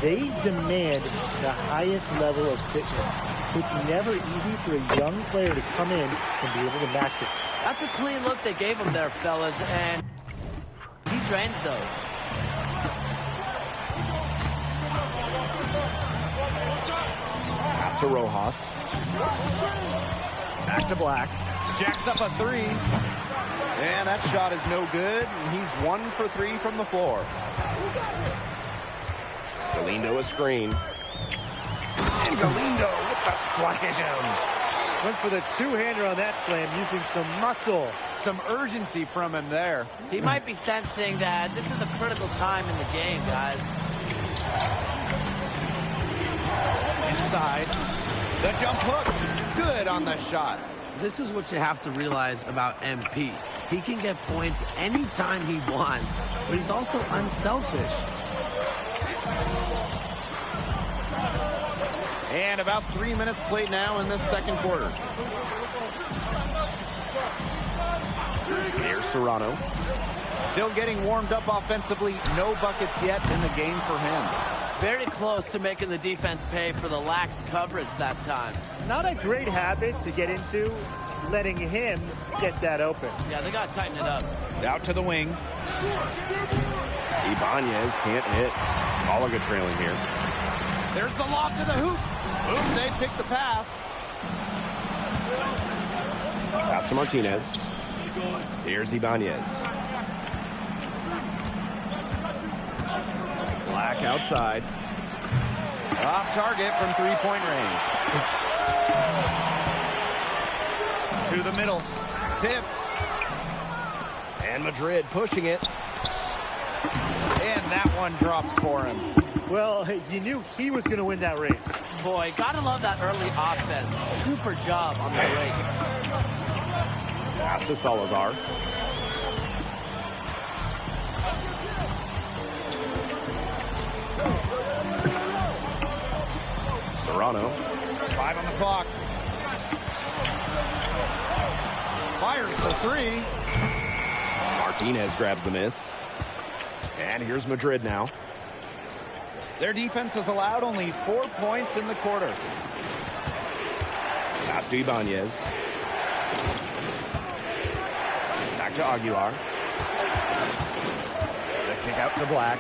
they demand the highest level of fitness. It's never easy for a young player to come in and be able to match it. That's a clean look they gave him there, fellas, and he drains those. Pass to Rojas. Back to Black. Jacks up a 3. And that shot is no good. And he's 1 for 3 from the floor. Galindo a screen. And Galindo with the slam. Went for the two-hander on that slam, using some muscle. Some urgency from him there. He might be sensing that this is a critical time in the game, guys. Inside. The jump hook. Good on the shot. This is what you have to realize about MP. He can get points anytime he wants, but he's also unselfish. And about 3 minutes played now in this second quarter. Here's Serrano. Still getting warmed up offensively. No buckets yet in the game for him. Very close to making the defense pay for the lax coverage that time. Not a great habit to get into, letting him get that open. Yeah, they got to tighten it up. Out to the wing. Ibanez can't hit. Malaga trailing here. There's the lob to the hoop. Boom, they pick the pass. Pass to Martinez. Here's Ibanez. Black outside. Off target from three-point range. To the middle. Tipped. And Madrid pushing it. And that one drops for him. Well, you knew he was going to win that race. Boy, gotta love that early offense. Super job on the break. Pass to Salazar. Serrano. 5 on the clock. Fires for 3. Martinez grabs the miss. And here's Madrid now. Their defense has allowed only 4 points in the quarter. Pass to Ibanez. Back to Aguilar. The kick out to Black.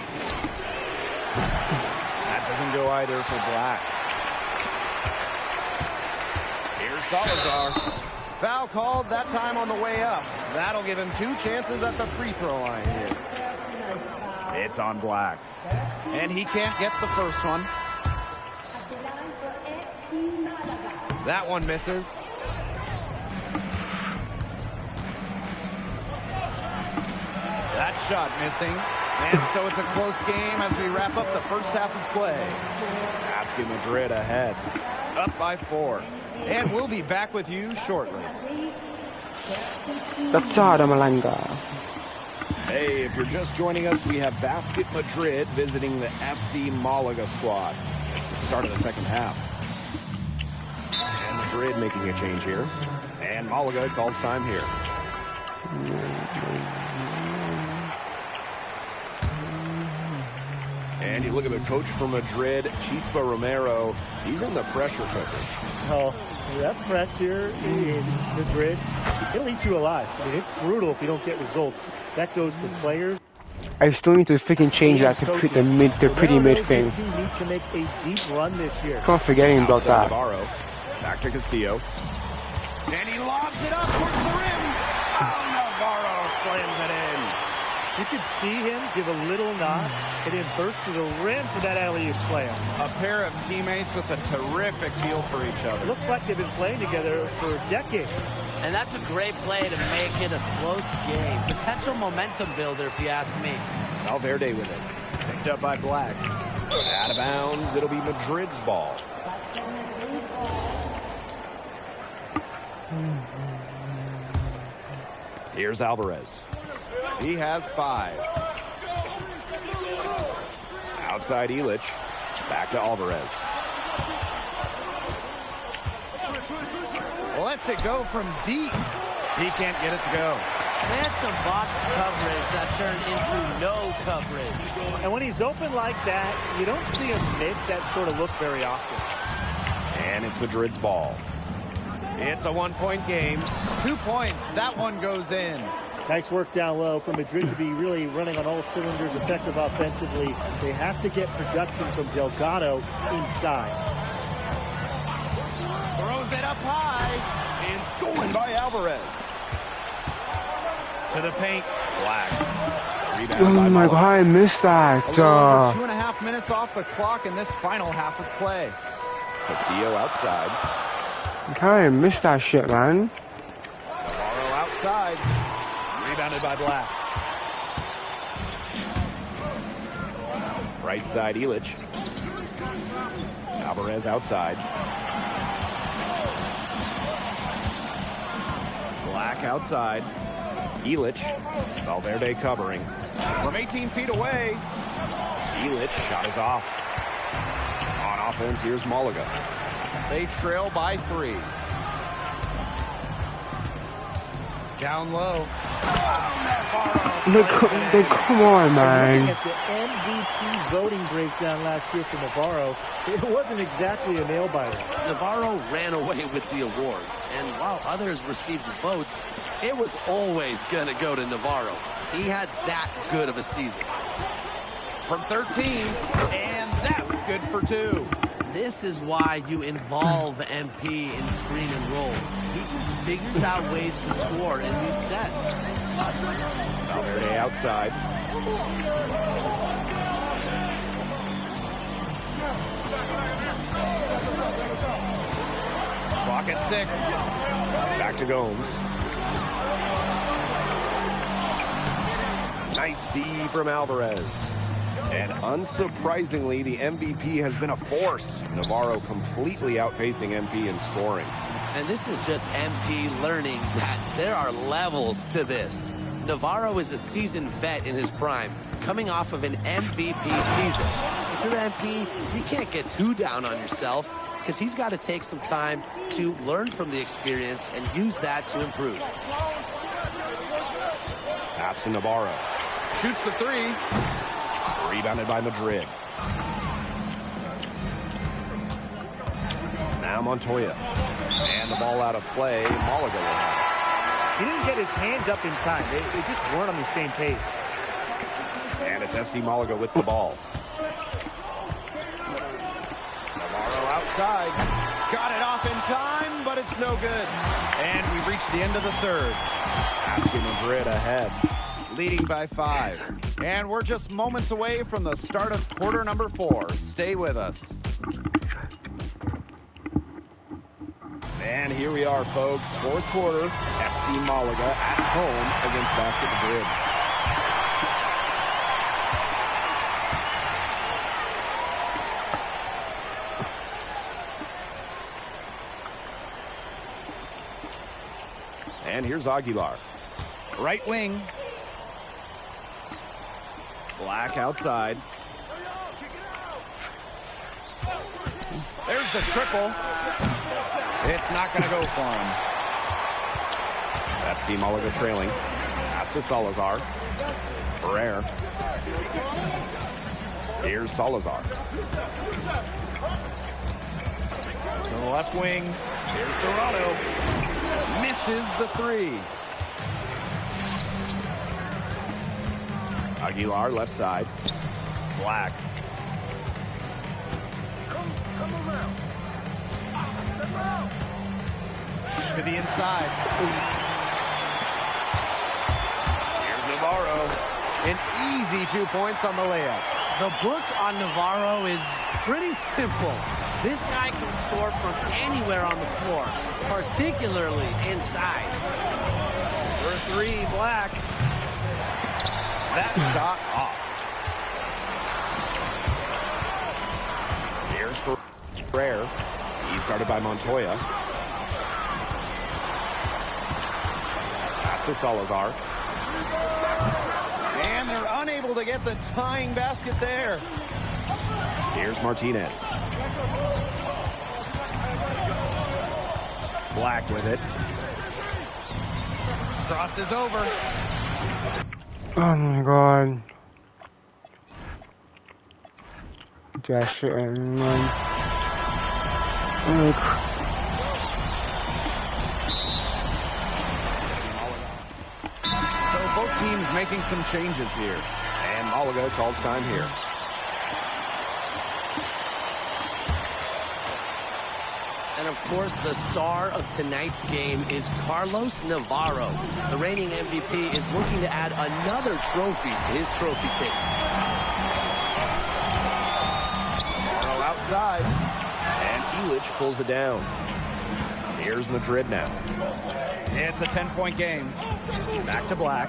That doesn't go either for Black. Here's Salazar. Foul called that time on the way up. That'll give him 2 chances at the free throw line here. It's on Black. And he can't get the first one. That one misses. That shot missing. And so it's a close game as we wrap up the first half of play. Asking Madrid ahead. Up by 4. And we'll be back with you shortly. Piazzata Malanga. Hey, if you're just joining us, we have Basket Madrid visiting the FC Malaga squad. It's the start of the second half. And Madrid making a change here. And Malaga calls time here. And you look at the coach for Madrid, Chispa Romero. He's in the pressure cooker. Oh, that press here in Madrid, it'll eat you alive. I mean, it's brutal if you don't get results. That goes for players. I still need to freaking change that to put the pretty mid thing. This team needs to make a deep run this year. I'm forgetting about that. Navarro. Back to Castillo. And he lobs it up towards the rim. Oh, Navarro slams it in. You could see him give a little nod and then burst to the rim for that alley-oop slam. A pair of teammates with a terrific feel for each other. Looks like they've been playing together for decades. And that's a great play to make it a close game. Potential momentum builder, if you ask me. Valverde with it. Picked up by Black. Out of bounds. It'll be Madrid's ball. Here's Alvarez. He has 5. Outside Illich. Back to Alvarez. Lets it go from deep. He can't get it to go. They had some box coverage that turned into no coverage. And when he's open like that, you don't see him miss that sort of look very often. And it's Madrid's ball. It's a 1-point game. 2 points. That one goes in. Nice work down low for Madrid to be really running on all cylinders, effective offensively. They have to get production from Delgado inside. Throws it up high. And stolen by Alvarez. To the paint. Black. Oh my god, I missed that. A little over 2.5 minutes off the clock in this final half of play. Castillo outside. I kind of missed that shit, man. Navarro outside. Rebounded by Black. Right side, Illich. Alvarez outside. Black outside. Illich. Valverde covering. From 18 feet away. Illich shot is off. On offense, here's Malaga. They trail by 3. Down low. Come on, man. Looking at the MVP voting breakdown last year for Navarro, it wasn't exactly a nail-biter. Navarro ran away with the awards, and while others received votes, it was always going to go to Navarro. He had that good of a season. From 13, and that's good for 2. This is why you involve MP in screen and rolls. He just figures out ways to score in these sets. Valverde outside. Clock at 6. Back to Gomes. Nice D from Alvarez. And unsurprisingly, the MVP has been a force. Navarro completely outpacing MP in scoring. And this is just MP learning that there are levels to this. Navarro is a seasoned vet in his prime, coming off of an MVP season. If you're MP, you can't get too down on yourself, because he's got to take some time to learn from the experience and use that to improve. Pass to Navarro. Shoots the 3. Rebounded by Madrid. Now Montoya. And the ball out of play. Malaga will have it. He didn't get his hands up in time. They just weren't on the same page. And it's FC Malaga with the ball. Navarro outside. Got it off in time, but it's no good. And we've reached the end of the third. Asking Madrid ahead. Leading by 5. And we're just moments away from the start of quarter number 4. Stay with us. And here we are, folks. Fourth quarter. FC Malaga at home against Basket Madrid. And here's Aguilar. Right wing. Black outside. There's the triple. It's not going to go for him. FC Malaga trailing. Pass to Salazar. Ferrer. Here's Salazar. To the left wing. Here's Serrano. Misses the 3. Aguilar left side. Black. To the inside. Here's Navarro. An easy 2 points on the layup. The book on Navarro is pretty simple. This guy can score from anywhere on the floor, particularly inside. For 3, Black. That shot off. Here's Ferrer. He's guarded by Montoya. Pass to Salazar. And they're unable to get the tying basket there. Here's Martinez. Black with it. Crosses over. Oh my god. That shit, man. So both teams making some changes here. And Malaga calls time here. And And of course, the star of tonight's game is Carlos Navarro. The reigning MVP is looking to add another trophy to his trophy case. Navarro outside, and Illich pulls it down. Here's Madrid now. It's a 10-point game. Back to Black.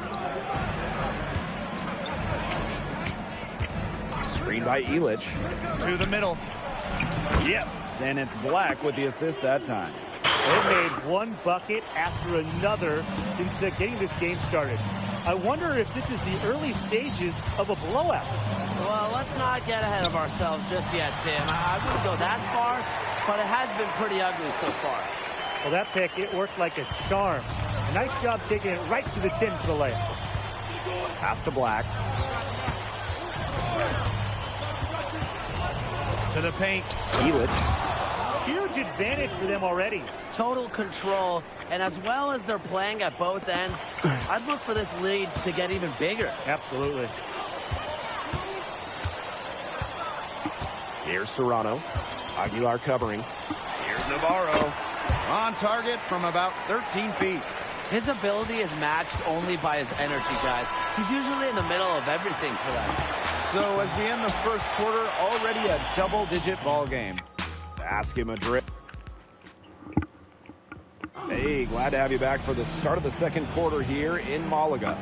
Screen by Illich. To the middle. Yes, and it's Black with the assist that time. They made one bucket after another since getting this game started. I wonder if this is the early stages of a blowout. Well, let's not get ahead of ourselves just yet, Tim. I wouldn't go that far, but it has been pretty ugly so far. Well, that pick, it worked like a charm. A nice job taking it right to the tin for the layup. Pass to Black. To the paint. Illich. Huge advantage for them already. Total control, and as well as they're playing at both ends, I'd look for this lead to get even bigger. Absolutely. Here's Serrano. Aguilar covering. Here's Navarro. On target from about 13 feet. His ability is matched only by his energy, guys. He's usually in the middle of everything for them. So as we end the first quarter, already a double-digit ball game. Basket Madrid. Hey, glad to have you back for the start of the second quarter here in Malaga.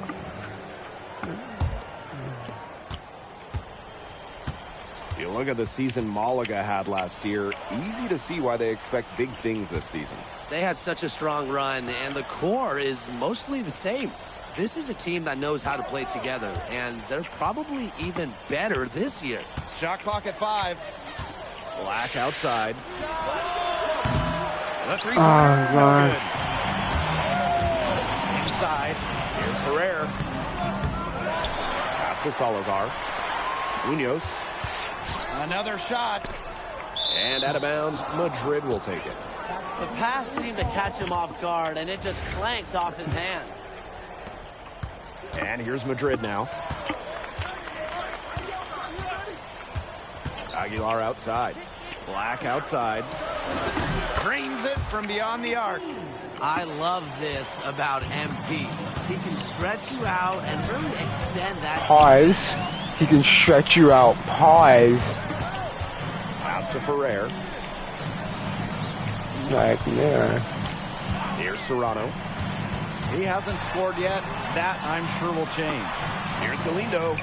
You look at the season Malaga had last year, easy to see why they expect big things this season. They had such a strong run, and the core is mostly the same. This is a team that knows how to play together, and they're probably even better this year. Shot clock at 5. Black outside. The three-pointer, no good. Inside, here's Ferrer. Pass to Salazar. Munoz. Another shot. And out of bounds, Madrid will take it. The pass seemed to catch him off guard, and it just clanked off his hands. And here's Madrid now. Aguilar outside. Black outside. Cranes it from beyond the arc. I love this about MP. He can stretch you out and really extend that. Pause. He can stretch you out. Pause. Pass to Ferrer. Right there. Here's Serrano. He hasn't scored yet. That, I'm sure, will change. Here's Galindo.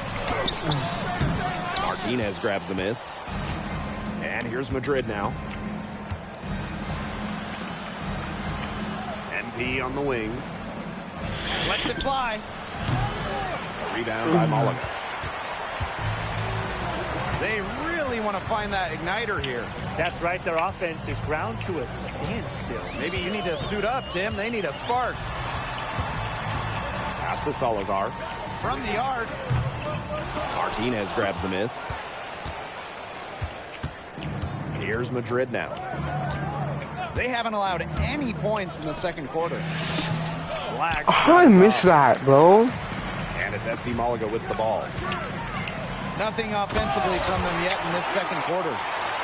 Martinez grabs the miss. And here's Madrid now. MP on the wing. Lets it fly. A rebound by Malaga. They really want to find that igniter here. That's right. Their offense is ground to a standstill. Maybe you need to suit up, Tim. They need a spark. Pass to Salazar. From the arc. Martinez grabs the miss. Here's Madrid now. They haven't allowed any points in the second quarter. Black. How I missed that, bro? And it's FC Malaga with the ball. Nothing offensively from them yet in this second quarter.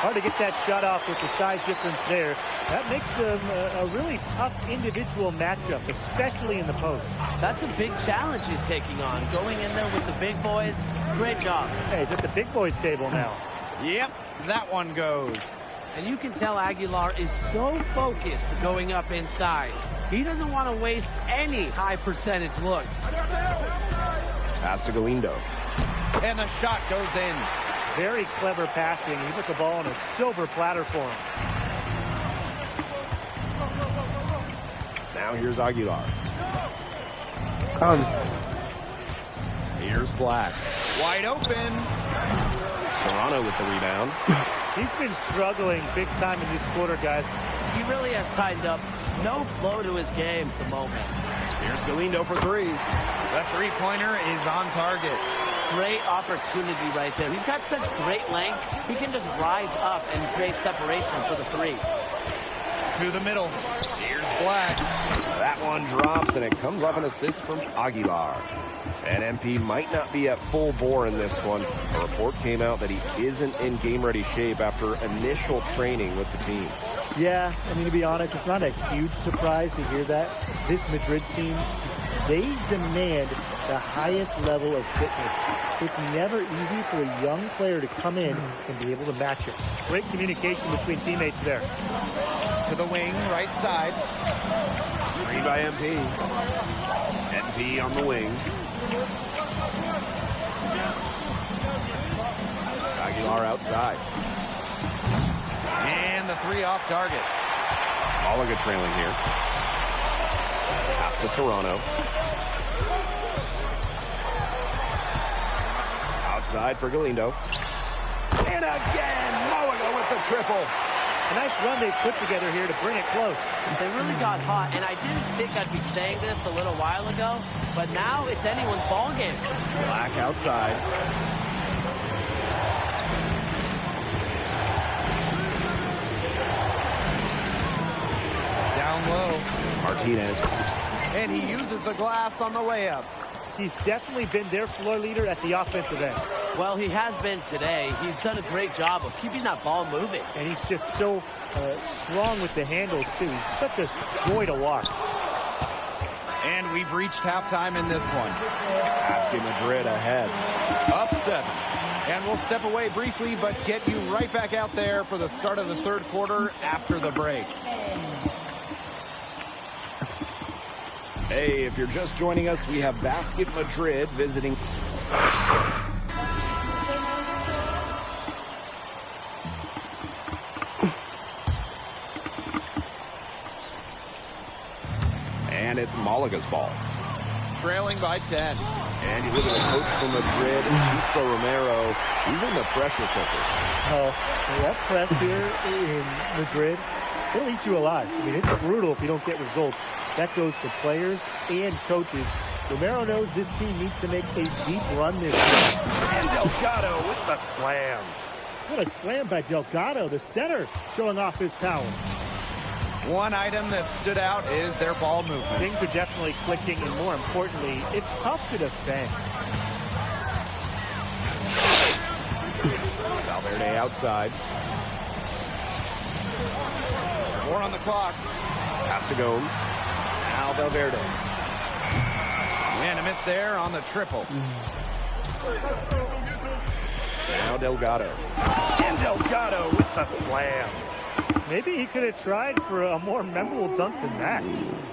Hard to get that shot off with the size difference there. That makes them a really tough individual matchup, especially in the post. That's a big challenge he's taking on. Going in there with the big boys, great job. Hey, he's at the big boys table now. Yep, that one goes. And you can tell Aguilar is so focused going up inside. He doesn't want to waste any high percentage looks. Pass to Galindo. And the shot goes in. Very clever passing. He put the ball on a silver platter for him. Now here's Aguilar. Come. Here's Black. Wide open. Serrano with the rebound. He's been struggling big time in this quarter, guys. He really has tightened up. No flow to his game at the moment. Here's Galindo for 3. The three-pointer is on target. Great opportunity right there. He's got such great length. He can just rise up and create separation for the 3. To the middle. Here's Black. That one drops, and it comes off an assist from Aguilar. And MP might not be at full bore in this one. A report came out that he isn't in game-ready shape after initial training with the team. Yeah, I mean, to be honest, it's not a huge surprise to hear that. This Madrid team, they demand the highest level of fitness. It's never easy for a young player to come in and be able to match it. Great communication between teammates there. To the wing, right side. Screen by MP. MP on the wing. Aguilar outside. And the three off target. Malaga trailing here. Pass to Serrano. Outside for Galindo. And again, Malaga with the triple. A nice run they put together here to bring it close. They really got hot, and I didn't think I'd be saying this a little while ago, but now it's anyone's ball game. Black outside. Down low. Martinez. And he uses the glass on the layup. He's definitely been their floor leader at the offensive end. Well, he has been today. He's done a great job of keeping that ball moving. And he's just so strong with the handles, too. He's such a joy to watch. And we've reached halftime in this one. Basket Madrid ahead. Up 7. And we'll step away briefly, but get you right back out there for the start of the third quarter after the break. Hey, if you're just joining us, we have Basket Madrid visiting. And it's Malaga's ball. Trailing by 10. And you look at the coach from Madrid, Chisco Romero. He's in the pressure cooker. Oh, that press here in Madrid, it'll eat you alive. I mean, it's brutal if you don't get results. That goes for players and coaches. Romero knows this team needs to make a deep run this year. And Delgado with the slam. What a slam by Delgado, the center, showing off his power. One item that stood out is their ball movement. Things are definitely clicking, and more importantly, it's tough to defend. Valverde outside. 4 on the clock. Pass to Gomes. Now Valverde. And a miss there on the triple. Now Delgado. And Delgado with the slam. Maybe he could have tried for a more memorable dunk than that.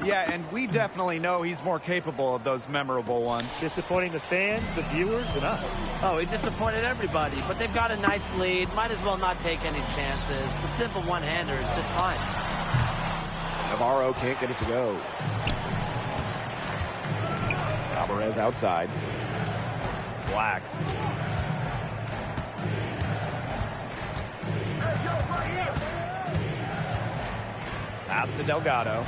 Yeah, and we definitely know he's more capable of those memorable ones. Disappointing the fans, the viewers, and us. Oh, he disappointed everybody, but they've got a nice lead. Might as well not take any chances. The simple one-hander is just fine. Navarro can't get it to go. Alvarez outside. Black. Pass to Delgado.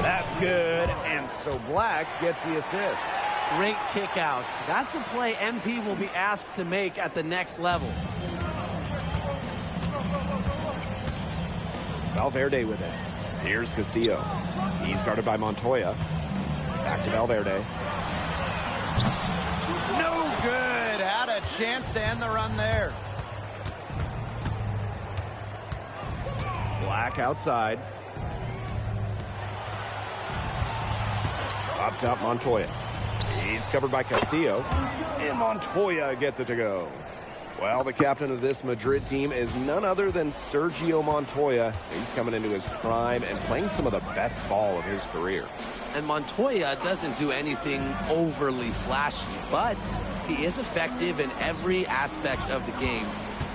That's good, and so Black gets the assist. Great kick out. That's a play MP will be asked to make at the next level. Valverde with it. Here's Castillo. He's guarded by Montoya. Back to Valverde. No good. Had a chance to end the run there. Black outside. Up top, Montoya. He's covered by Castillo. And Montoya gets it to go. Well, the captain of this Madrid team is none other than Sergio Montoya. He's coming into his prime and playing some of the best ball of his career. And Montoya doesn't do anything overly flashy, but he is effective in every aspect of the game.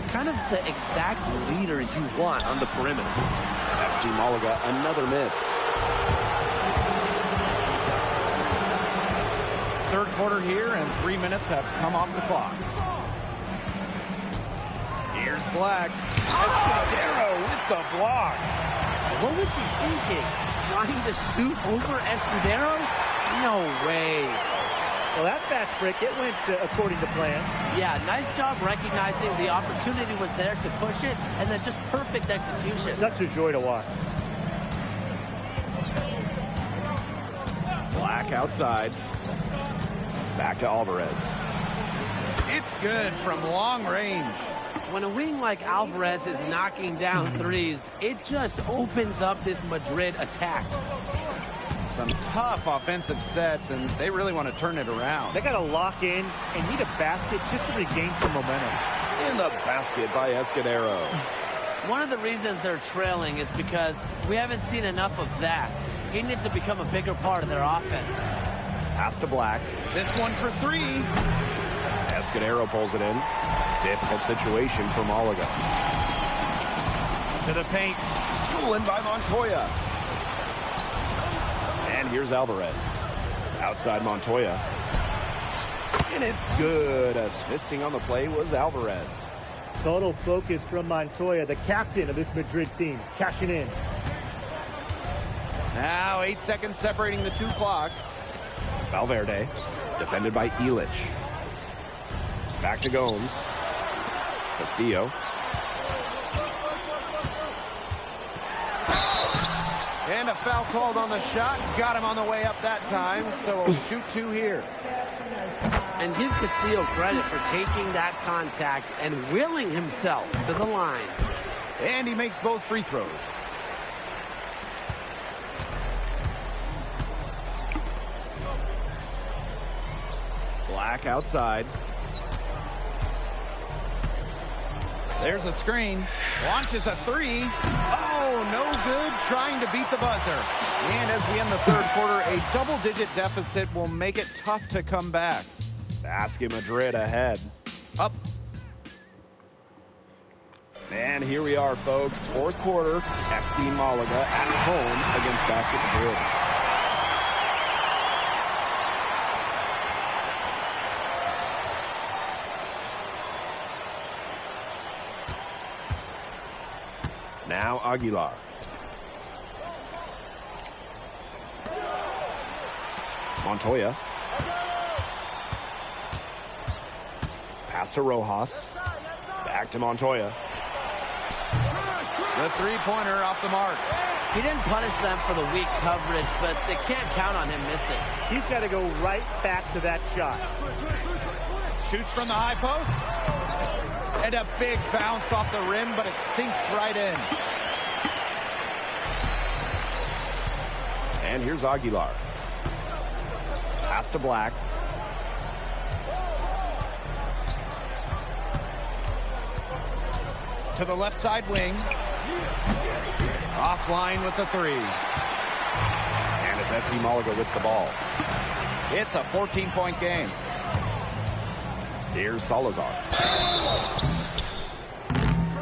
Kind of the exact leader you want on the perimeter. FC Malaga, another miss. Third quarter here, and 3 minutes have come off the clock. Here's Black. Escudero with the block. What was he thinking? Trying to shoot over Escudero? No way. Well, that fast break, it went according to plan. Yeah, nice job recognizing the opportunity was there to push it, and then just perfect execution. Such a joy to watch. Black outside. Back to Alvarez. It's good from long range. when a wing like Alvarez is knocking down threes, it just opens up this Madrid attack. Some tough offensive sets, and they really want to turn it around. They got to lock in and need a basket just to regain some momentum. In the basket by Escudero. One of the reasons they're trailing is because we haven't seen enough of that. He needs to become a bigger part of their offense. Pass to Black. This one for three. Escudero pulls it in. Difficult situation for Malaga. To the paint. Stolen by Montoya. And here's Alvarez. Outside Montoya. And it's good. Assisting on the play was Alvarez. Total focus from Montoya, the captain of this Madrid team, cashing in. Now 8 seconds separating the two clocks. Valverde, defended by Illich. Back to Gomes. Castillo. And a foul called on the shot. Got him on the way up that time, so we'll shoot two here. And give Castillo credit for taking that contact and willing himself to the line. And he makes both free throws. Black outside. There's a screen. Launches a three. Oh, no good. Trying to beat the buzzer. And as we end the third quarter, a double-digit deficit will make it tough to come back. Basket Madrid ahead. Up. And here we are, folks. Fourth quarter. FC Malaga at home against Basket Madrid. Now Aguilar. Montoya. Pass to Rojas. Back to Montoya. The three-pointer off the mark. He didn't punish them for the weak coverage, but they can't count on him missing. He's got to go right back to that shot. Shoots from the high post. And a big bounce off the rim, but it sinks right in. And here's Aguilar. Pass to Black. To the left side wing. Offline with the three. And it's FC Malaga with the ball. It's a 14-point game. Here's Salazar.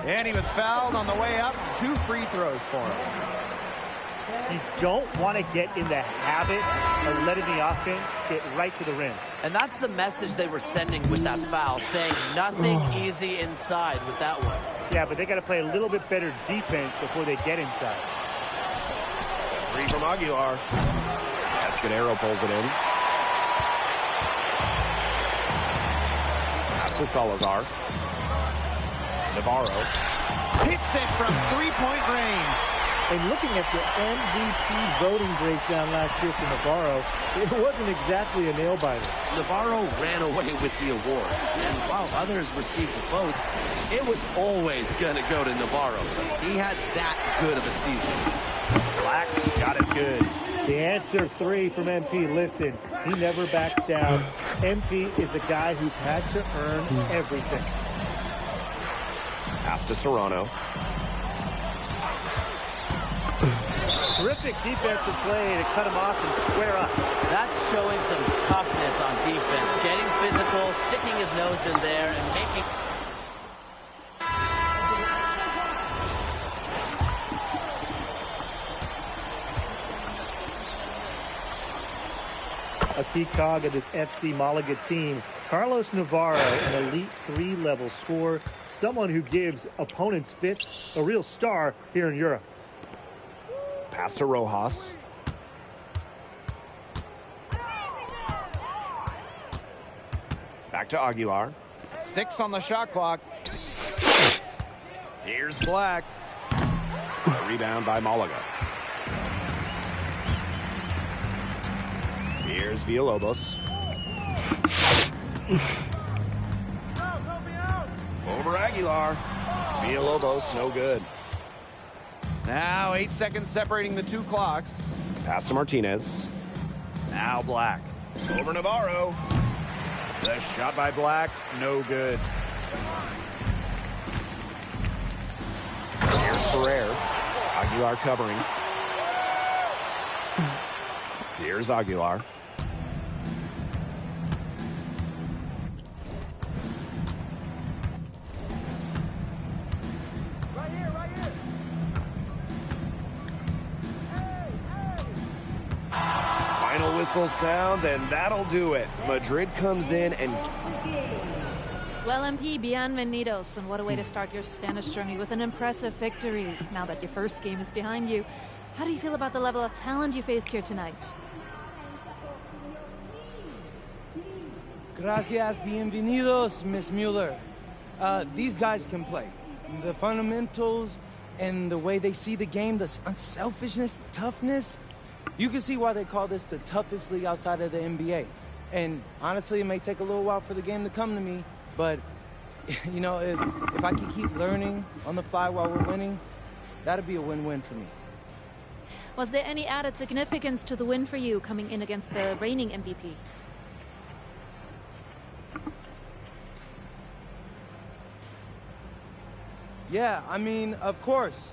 And he was fouled on the way up. 2 free throws for him. You don't want to get in the habit of letting the offense get right to the rim. And that's the message they were sending with that foul, saying nothing easy inside with that one. Yeah, but they got to play a little bit better defense before they get inside. Three from Aguilar. Escudero pulls it in. Pass to Salazar. Navarro hits it from three-point range. And looking at the MVP voting breakdown last year for Navarro, it wasn't exactly a nail-biter. Navarro ran away with the awards, and while others received votes, it was always going to go to Navarro. He had that good of a season. Black shot is good. The answer 3 from MP. Listen, he never backs down. MP is a guy who's had to earn everything. Pass to Serrano. Terrific defensive play to cut him off and square up. That's showing some toughness on defense. Getting physical, sticking his nose in there, and making... A key cog of this FC Malaga team, Carlos Navarro, an elite 3-level scorer, someone who gives opponents fits, a real star here in Europe. Pass to Rojas. Back to Aguilar. 6 on the shot clock. Here's Black. A rebound by Malaga. Here's Villalobos. Over Aguilar. Villalobos, no good. Now 8 seconds separating the two clocks. Pass to Martinez. Now Black. Over Navarro. The shot by Black, no good. Here's Ferrer. Aguilar covering. Here's Aguilar. Final whistle sounds, and that'll do it. Madrid comes in and... Well, MP, bienvenidos, and what a way to start your Spanish journey with an impressive victory. Now that your first game is behind you, how do you feel about the level of talent you faced here tonight? Gracias, bienvenidos, Miss Mueller. These guys can play. The fundamentals and the way they see the game, the unselfishness, the toughness. You can see why they call this the toughest league outside of the NBA. And honestly, it may take a little while for the game to come to me, but, you know, if I can keep learning on the fly while we're winning, that'd be a win-win for me. Was there any added significance to the win for you coming in against the reigning MVP? Yeah, I mean, of course.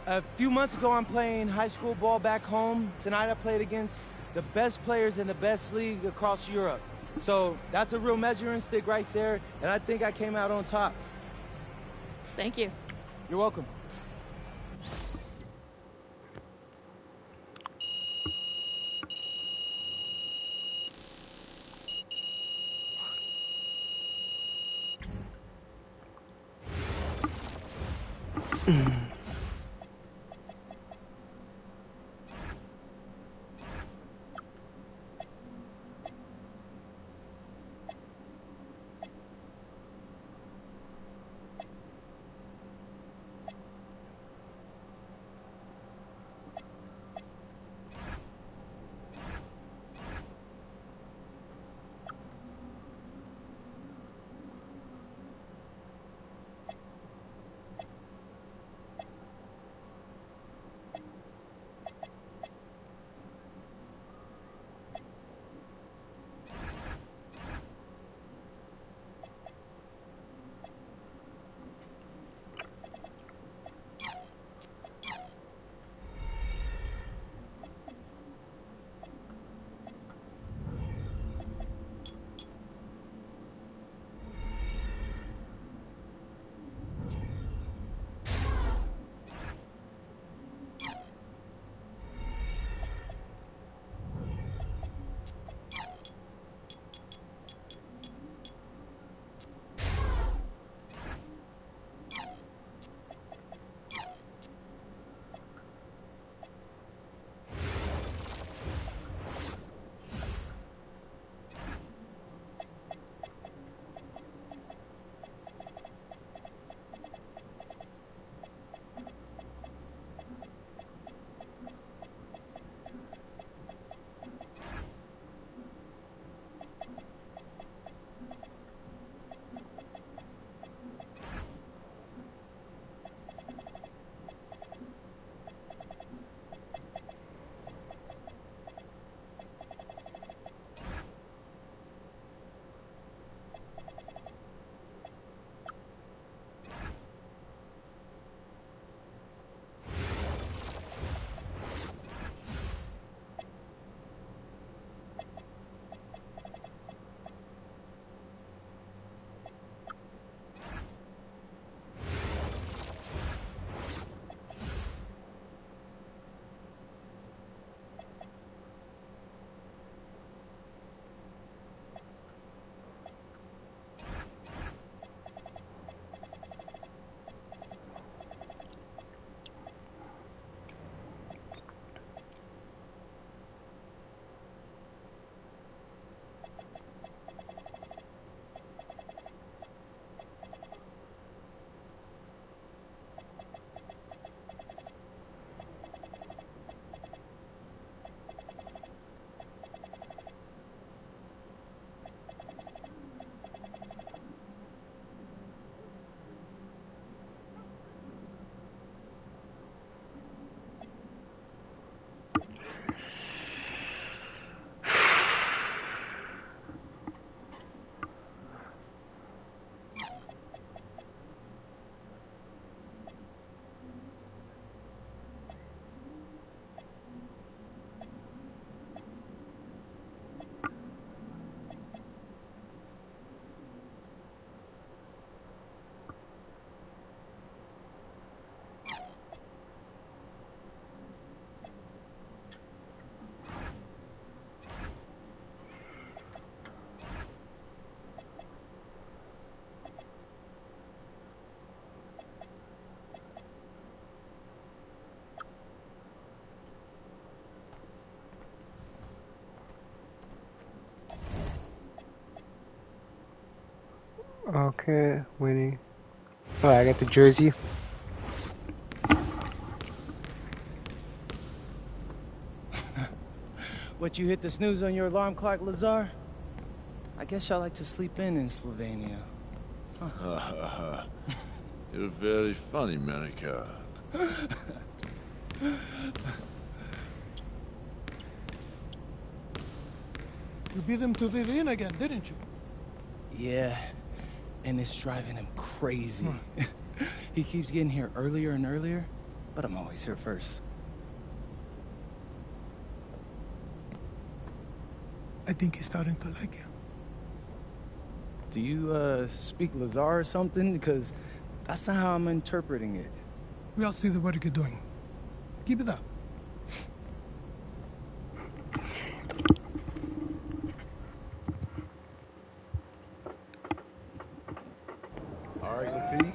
A few months ago, I'm playing high school ball back home. Tonight, I played against the best players in the best league across Europe. So that's a real measuring stick right there, and I think I came out on top. Thank you. You're welcome. Okay, winning. Alright, I got the jersey. What, you hit the snooze on your alarm clock, Lazar? I guess y'all like to sleep in Slovenia. Huh. You're very funny, Monica. You beat him to the arena again, didn't you? Yeah, and it's driving him crazy. He keeps getting here earlier and earlier, but I'm always here first. I think he's starting to like you. Do you, speak Lazar or something? Because that's not how I'm interpreting it. We all see the work you're doing. Keep it up. All right, Pete.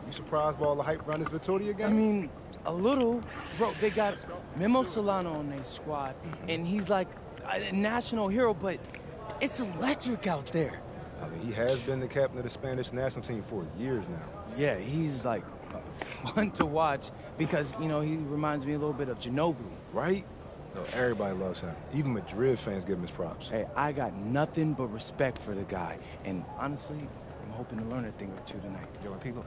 You surprised by all the hype around this Vitoria game? I mean, a little. Bro, they got Memo Solano on their squad, and he's like a national hero, but it's electric out there. I mean, he has been the captain of the Spanish national team for years now. Yeah, he's like fun to watch because, you know, he reminds me a little bit of Ginobili. Right? No, everybody loves him. Even Madrid fans give him his props. Hey, I got nothing but respect for the guy, and honestly, I'm hoping to learn a thing or two tonight. Yo, Pete, look.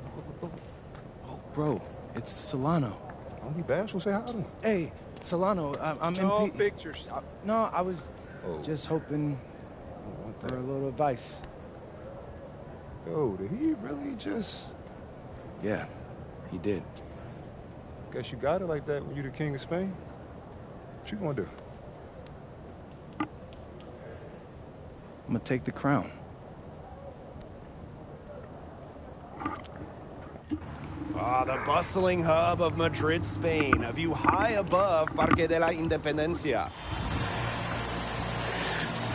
Oh, bro, it's Solano. Don't be bashful, say hi to him. Hey, Solano, I'm No MP. pictures. No, I was just hoping for a little advice. Yo, did he really just... Yeah, he did. Guess you got it like that when you're the king of Spain. What you gonna do? I'm gonna take the crown. The bustling hub of Madrid, Spain. A view high above Parque de la Independencia.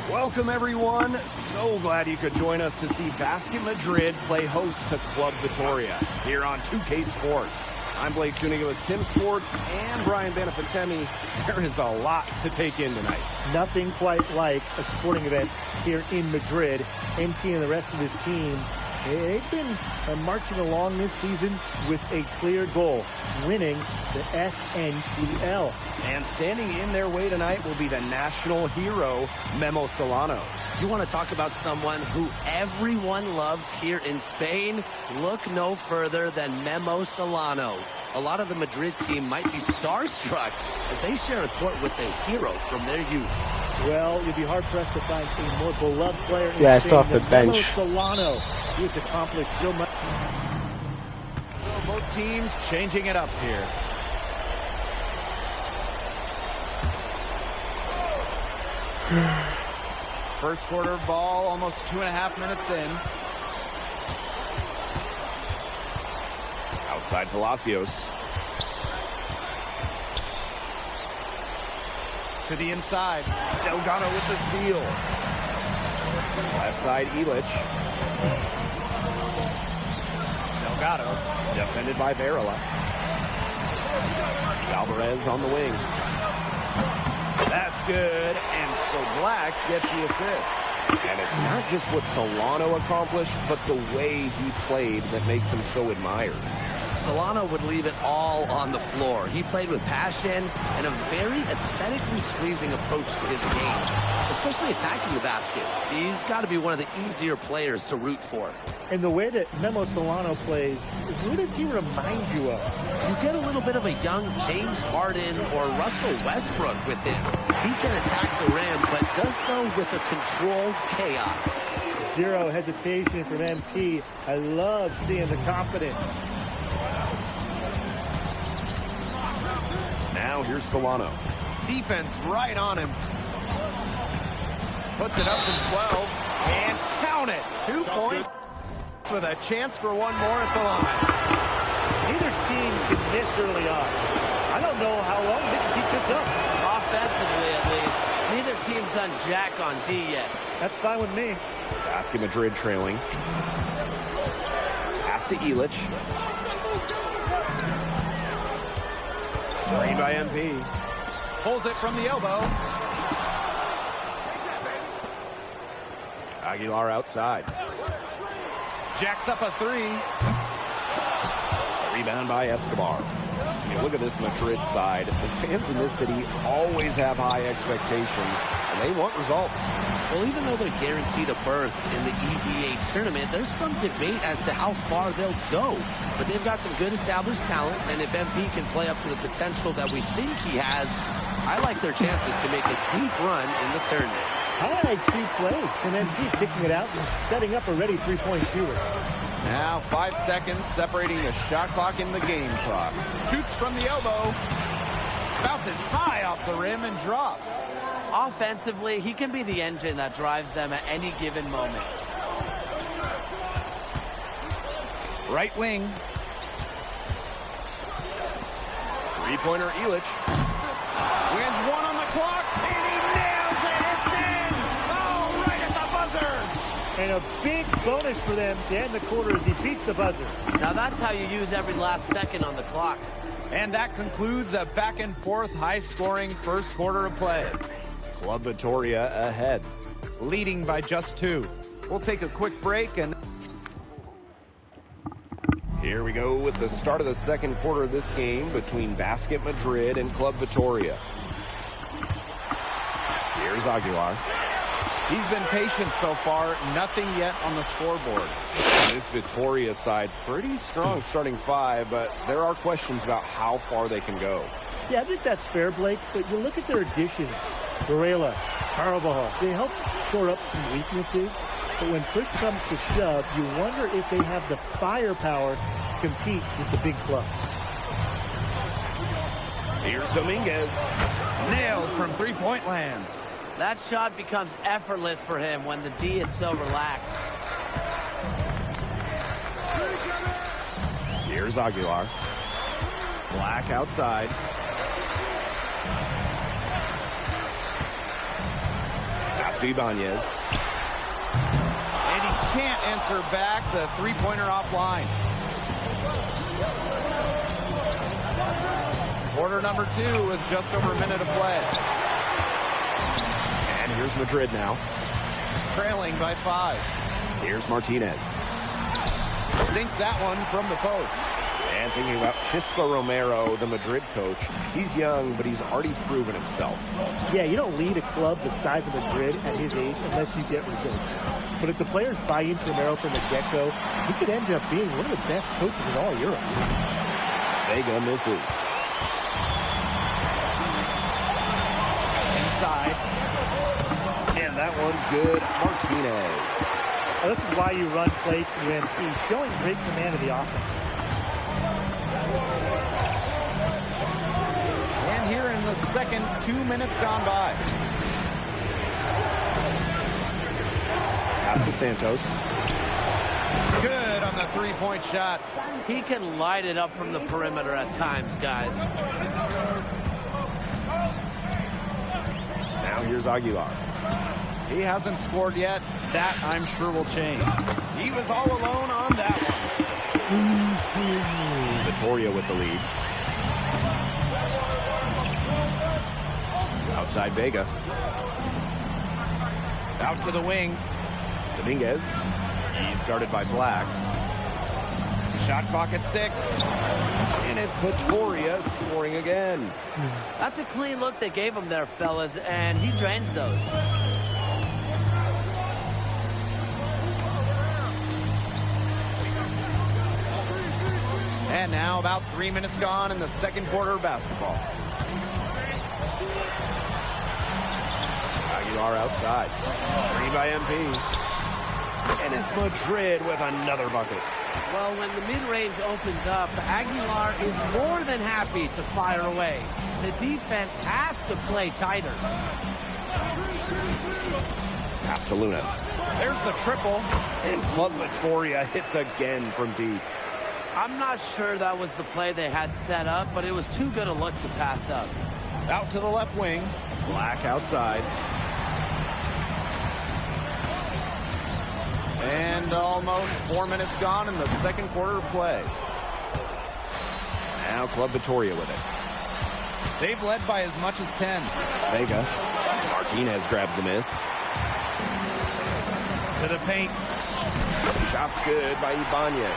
Welcome, everyone. So glad you could join us to see Basket Madrid play host to Club Vitoria here on 2K Sports. I'm Blake Suniga with Tim Sports and Brian Benefitemi. There is a lot to take in tonight. Nothing quite like a sporting event here in Madrid. MP and the rest of his team, they've been marching along this season with a clear goal, winning the SNCL. And standing in their way tonight will be the national hero, Memo Solano. You want to talk about someone who everyone loves here in Spain? Look no further than Memo Solano. A lot of the Madrid team might be starstruck as they share a court with a hero from their youth. Well, you'd be hard-pressed to find a more beloved player in Yeah, Spain it's off the than bench. Memo Solano. He's accomplished so much. So both teams changing it up here. First quarter ball, almost 2.5 minutes in. Outside Palacios. To the inside. Delgado with the steal. Left side, Illich. Delgado, defended by Varela. Alvarez on the wing. That's good, and so Black gets the assist. And it's not just what Solano accomplished, but the way he played that makes him so admired. Solano would leave it all on the floor. He played with passion and a very aesthetically pleasing approach to his game, especially attacking the basket. He's got to be one of the easier players to root for. And the way that Memo Solano plays, who does he remind you of? You get a little bit of a young James Harden or Russell Westbrook with him. He can attack the rim, but does so with a controlled chaos. Zero hesitation from MP. I love seeing the confidence. Now here's Solano. Defense right on him. Puts it up from 12 and count it. 2 points with a chance for one more at the line. Neither team can miss early on. I don't know how long they can keep this up. Offensively, at least. Neither team's done jack on D yet. That's fine with me. Basket Madrid trailing. Pass to Illich. Screen by MP. Pulls it from the elbow. Aguilar outside. Jacks up a three. Rebound by Escobar. I mean, look at this Madrid side. The fans in this city always have high expectations, and they want results. Well, even though they're guaranteed a berth in the EBA tournament, there's some debate as to how far they'll go. But they've got some good established talent, and if MP can play up to the potential that we think he has, I like their chances to make a deep run in the tournament. High IQ play from MP, kicking it out and setting up a ready three-point shooter. Now 5 seconds separating the shot clock and the game clock. Shoots from the elbow. Bounces high off the rim and drops. Offensively, he can be the engine that drives them at any given moment. Right wing. Three-pointer Illich. Wins one on the clock, and he nails it. It's in. Oh, right at the buzzer. And a big bonus for them to end the quarter as he beats the buzzer. Now that's how you use every last second on the clock. And that concludes a back-and-forth, high-scoring first quarter of play. Club Vitoria ahead, leading by just 2. We'll take a quick break and... Here we go with the start of the second quarter of this game between Basket Madrid and Club Vitoria. Here's Aguilar. He's been patient so far, nothing yet on the scoreboard. This Vitoria side, pretty strong starting 5, but there are questions about how far they can go. Yeah, I think that's fair, Blake, but you look at their additions. Varela, Carbajal, they help shore up some weaknesses, but when push comes to shove, you wonder if they have the firepower to compete with the big clubs. Here's Dominguez. Nailed from three-point land. That shot becomes effortless for him when the D is so relaxed. Here's Aguilar. Black outside. Pass to Ibanez. And he can't answer back the three-pointer offline. Quarter number 2 with just over a minute of play. And here's Madrid now. Trailing by 5. Here's Martinez. Sinks that one from the post. And thinking about Chispa Romero, the Madrid coach, he's young, but he's already proven himself. Yeah, you don't lead a club the size of Madrid at his age unless you get results. But if the players buy into Romero from the get-go, he could end up being one of the best coaches in all Europe. Vega misses. Inside. And that one's good. Martinez. Now, this is why you run plays through MP, showing great command of the offense. And here in the second, 2 minutes gone by. Pass to Santos. Good on the three-point shot. He can light it up from the perimeter at times, guys. Now here's Aguilar. He hasn't scored yet. That, I'm sure, will change. He was all alone on that one. Vitoria with the lead. Outside Vega. Out to the wing. Dominguez. He's guarded by Black. Shot clock at 6. And it's Vitoria scoring again. That's a clean look they gave him there, fellas, and he drains those. And now about 3 minutes gone in the second quarter of basketball. Aguilar outside. Screen by MP. And it's Madrid with another bucket. Well, when the mid-range opens up, Aguilar is more than happy to fire away. The defense has to play tighter. Pass to Luna. There's the triple. And Club Vitoria hits again from deep. I'm not sure that was the play they had set up, but it was too good a look to pass up. Out to the left wing. Black outside. And almost 4 minutes gone in the second quarter of play. Now Club Vitoria with it. They've led by as much as 10. Vega. Martinez grabs the miss. To the paint. Shot's good by Ibanez.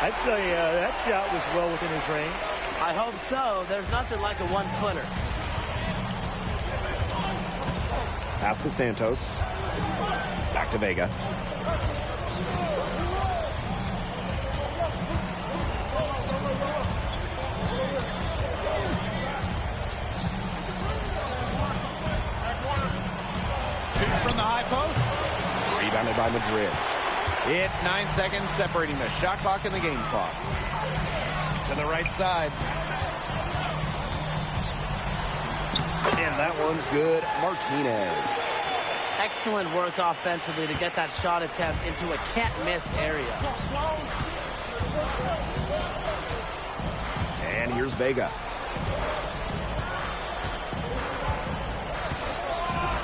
I'd say that shot was well within his range. I hope so. There's nothing like a one-footer. Pass to Santos. Back to Vega. Shoots from the high post. Rebounded by Madrid. It's 9 seconds separating the shot clock and the game clock. To the right side. And that one's good. Martinez. Excellent work offensively to get that shot attempt into a can't-miss area. And here's Vega.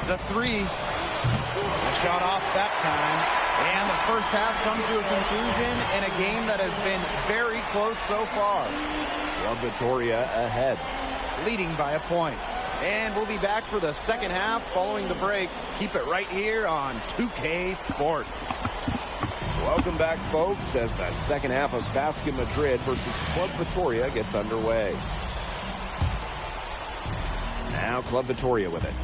The three. A shot off that time. And the first half comes to a conclusion in a game that has been very close so far. Club Victoria ahead. Leading by a point. And we'll be back for the second half following the break. Keep it right here on 2K Sports. Welcome back, folks, as the second half of Basket Madrid versus Club Victoria gets underway. Now Club Victoria with it.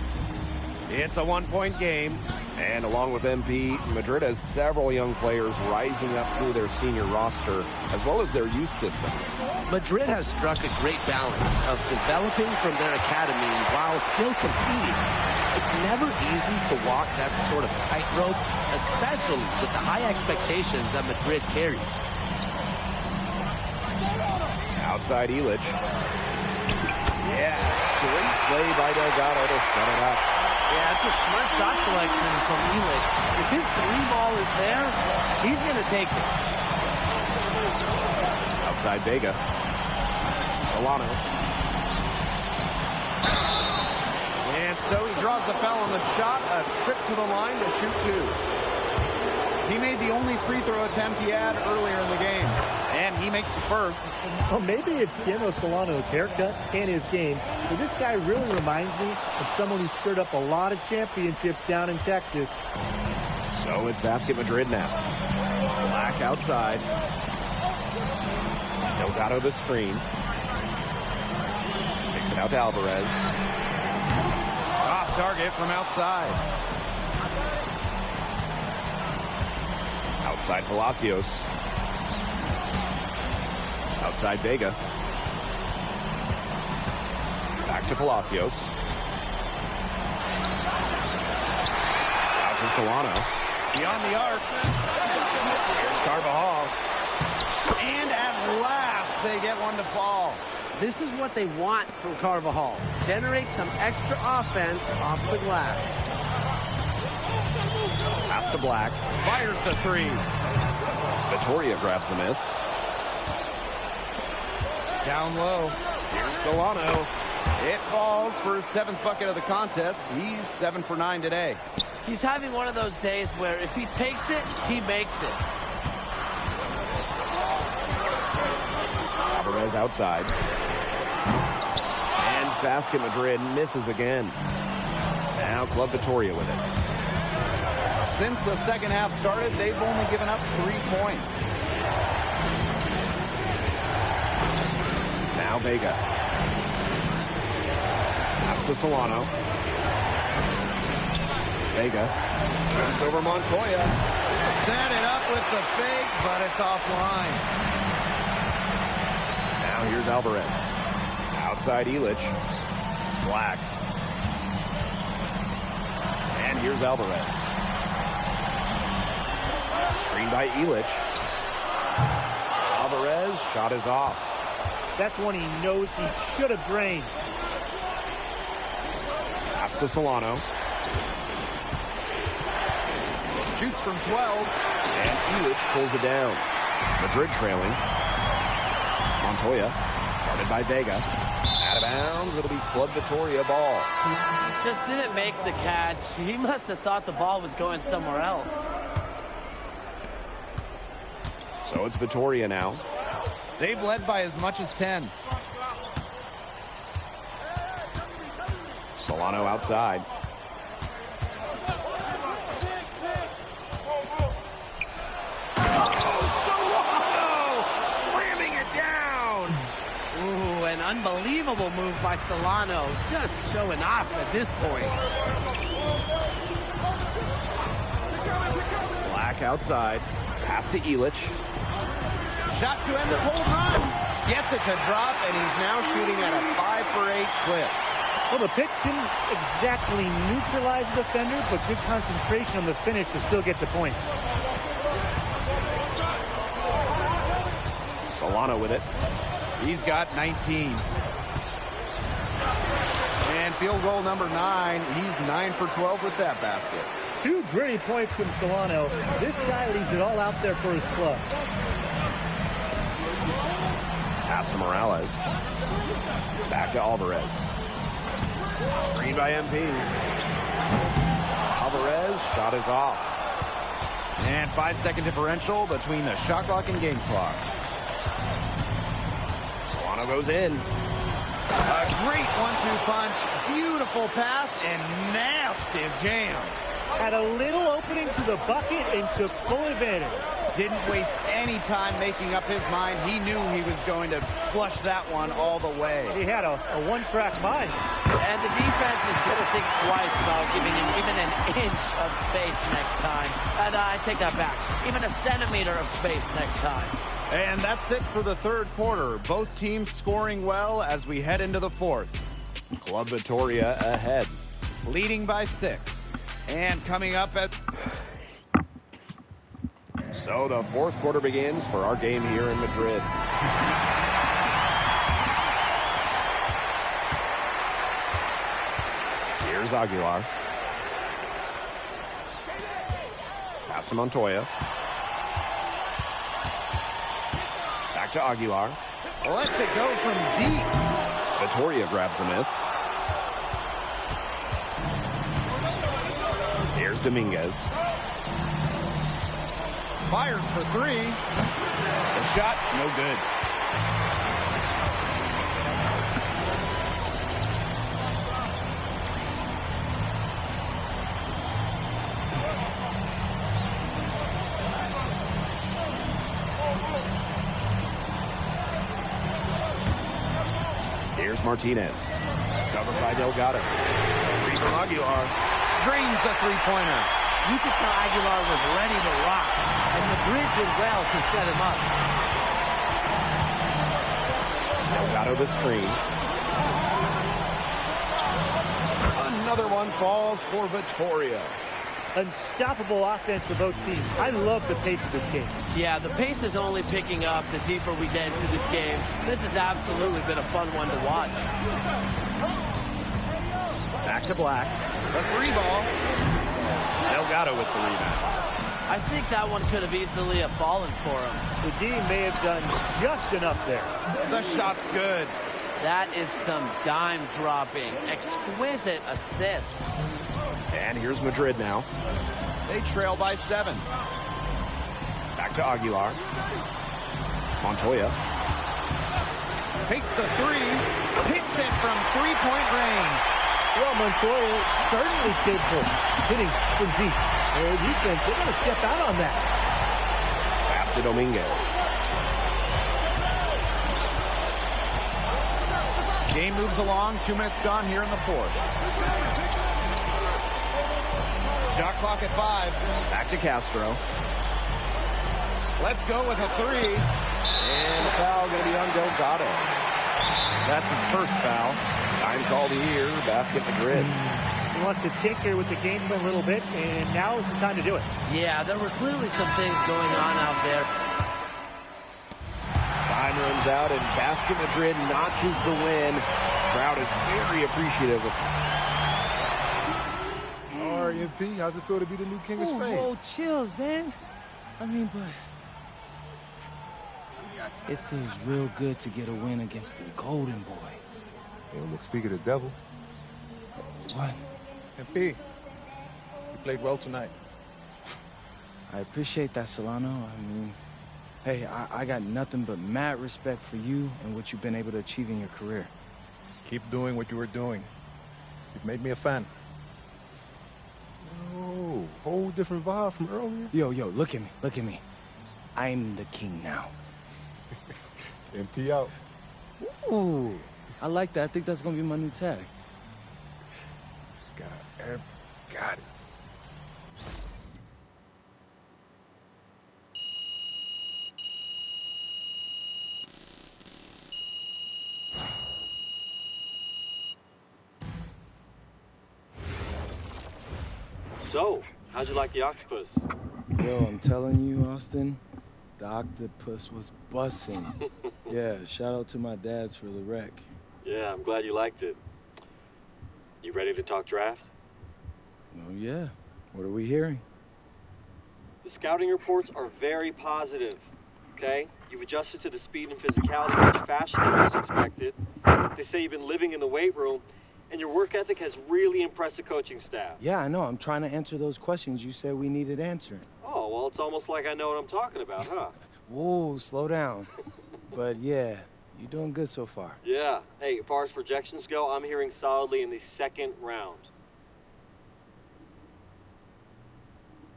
It's a one-point game. And along with MP, Madrid has several young players rising up through their senior roster, as well as their youth system. Madrid has struck a great balance of developing from their academy while still competing. It's never easy to walk that sort of tightrope, especially with the high expectations that Madrid carries. Outside Illich. Yes, great play by Delgado to set it up. Yeah, it's a smart shot selection from Illich. If his three ball is there, he's going to take it. Outside Vega. Solano. And so he draws the foul on the shot. A trip to the line to shoot two. He made the only free throw attempt he had earlier in the game. And he makes the first. Well, maybe it's Guillermo Solano's haircut and his game, but this guy really reminds me of someone who stirred up a lot of championships down in Texas. So it's Basket Madrid now. Black outside. Delgado the screen. Takes it out to Alvarez. Off target from outside. Outside Palacios. Outside Vega. Back to Palacios. Out to Solano. Beyond the arc. Here's Carvajal. And at last, they get one to fall. This is what they want from Carvajal. Generate some extra offense off the glass. Pass to Black. Fires the three. Victoria grabs the miss. Down low. Here's Solano. It falls for his 7th bucket of the contest. He's 7 for 9 today. He's having one of those days where if he takes it, he makes it. Alvarez outside. And Basket Madrid misses again. Now Club Victoria with it. Since the second half started, they've only given up 3 points. Now Vega. Pass to Solano. Vega. Turns over Montoya. Set it up with the fake, but it's offline. Now here's Alvarez. Outside Illich. Black. And here's Alvarez. Screen by Illich. Alvarez, shot is off. That's one he knows he should have drained. Pass to Solano. Shoots from 12. And Illich pulls it down. Madrid trailing. Montoya, guarded by Vega. Out of bounds, it'll be Club Victoria ball. Just didn't make the catch. He must have thought the ball was going somewhere else. So it's Victoria now. They've led by as much as 10. Solano outside. An unbelievable move by Solano, just showing off at this point. Black outside, pass to Elich. Shot to end the whole run. Gets it to drop, and he's now shooting at a 5-for-8 clip. Well, the pick didn't exactly neutralize the defender, but good concentration on the finish to still get the points. Solano with it. He's got 19. And field goal number 9. He's 9 for 12 with that basket. 2 gritty points from Solano. This guy leaves it all out there for his club. Pass to Morales. Back to Alvarez. Screen by MP. Alvarez, shot is off. And 5-second differential between the shot clock and game clock. Solano goes in. A great 1-2 punch. Beautiful pass and massive jam. Had a little opening to the bucket and took full advantage. Didn't waste any time making up his mind. He knew he was going to flush that one all the way. He had a one-track mind. And the defense is going to think twice about giving him even an inch of space next time. And I take that back. Even a centimeter of space next time. And that's it for the third quarter. Both teams scoring well as we head into the fourth. Club Victoria ahead. Leading by 6. And coming up at... So the fourth quarter begins for our game here in Madrid. Here's Aguilar. Pass to Montoya. Back to Aguilar. Lets it go from deep. Victoria grabs the miss. Here's Dominguez. Fires for 3. The shot, no good. Here's Martinez. Covered by Delgado. 3 from Aguilar. Drains the three-pointer. You could tell Aguilar was ready to rock, and Madrid did well to set him up. Delgado the screen. Another one falls for Victoria. Unstoppable offense for both teams. I love the pace of this game. Yeah, the pace is only picking up the deeper we get into this game. This has absolutely been a fun one to watch. Back to Black. The 3-ball. Delgado with the rebound. I think that one could have easily have fallen for him. The D may have done just enough there. The shot's good. That is some dime dropping. Exquisite assist. And here's Madrid now. They trail by 7. Back to Aguilar. Montoya. Takes the 3. Hits it from 3-point range. Well, Montoya is certainly capable of hitting from deep. Their defense, they're going to step out on that. Pass to Dominguez. Game moves along. 2 minutes gone here in the fourth. Shot clock at 5. Back to Castro. Let's go with a 3. And the foul going to be on Delgado. That's his first foul. Time called here. Basket Madrid. He wants to tinker with the game a little bit, and now is the time to do it. Yeah, there were clearly some things going on out there. Time runs out, and Basket Madrid notches the win. Crowd is very appreciative. All right, MP, how's it feel to be the new king of Spain? Whoa, chill, Zan. I mean, but... It feels real good to get a win against the Golden Boy. Hey, look, speak of the devil. What? MP, you played well tonight. I appreciate that, Solano. I mean, hey, I got nothing but mad respect for you and what you've been able to achieve in your career. Keep doing what you were doing. You've made me a fan. Oh, whole different vibe from earlier. Yo, look at me. I'm the king now. MP out. Ooh, I like that. I think that's gonna be my new tag. Got it. So, how'd you like the octopus? Yo, I'm telling you, Austin, the octopus was bussin'. Yeah, shout out to my dads for the wreck. Yeah, I'm glad you liked it. You ready to talk draft? Oh, yeah. What are we hearing? The scouting reports are very positive, okay? You've adjusted to the speed and physicality much faster than was expected. They say you've been living in the weight room, and your work ethic has really impressed the coaching staff. Yeah, I know. I'm trying to answer those questions you said we needed answering. Oh, well, it's almost like I know what I'm talking about, huh? Whoa, slow down. But yeah, you're doing good so far. Yeah. Hey, as far as projections go, I'm hearing solidly in the second round.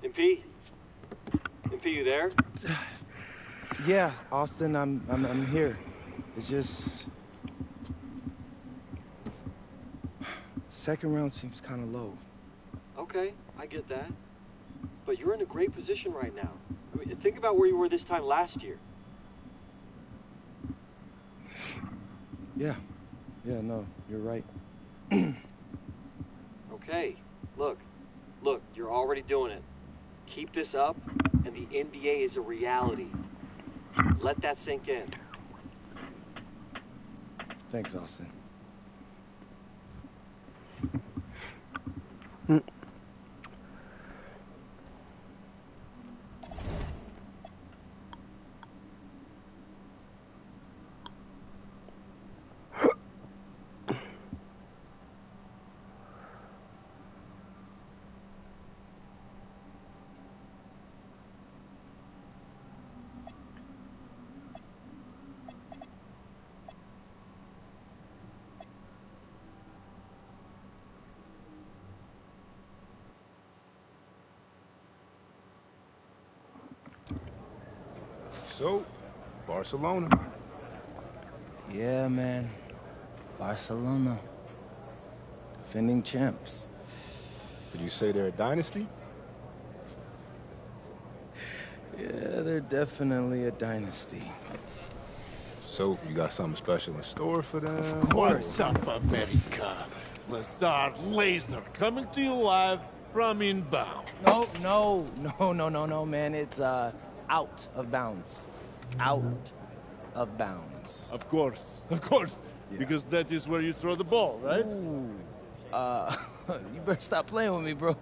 MP, you there? Yeah, Austin, I'm here. It's just... Second round seems kind of low. Okay, I get that. But you're in a great position right now. I mean, think about where you were this time last year. Yeah, no, you're right. Okay, look, you're already doing it. Keep this up, and the NBA is a reality. Let that sink in. Thanks, Austin. So, Barcelona. Yeah, man. Barcelona. Defending champs. Would you say they're a dynasty? Yeah, they're definitely a dynasty. So, you got something special in store for them? What's up, America? Lazard Laser coming to you live from inbound. No, man. It's, out of bounds. Out of bounds. Of course. Yeah. Because that is where you throw the ball, right? Ooh. You better stop playing with me, bro.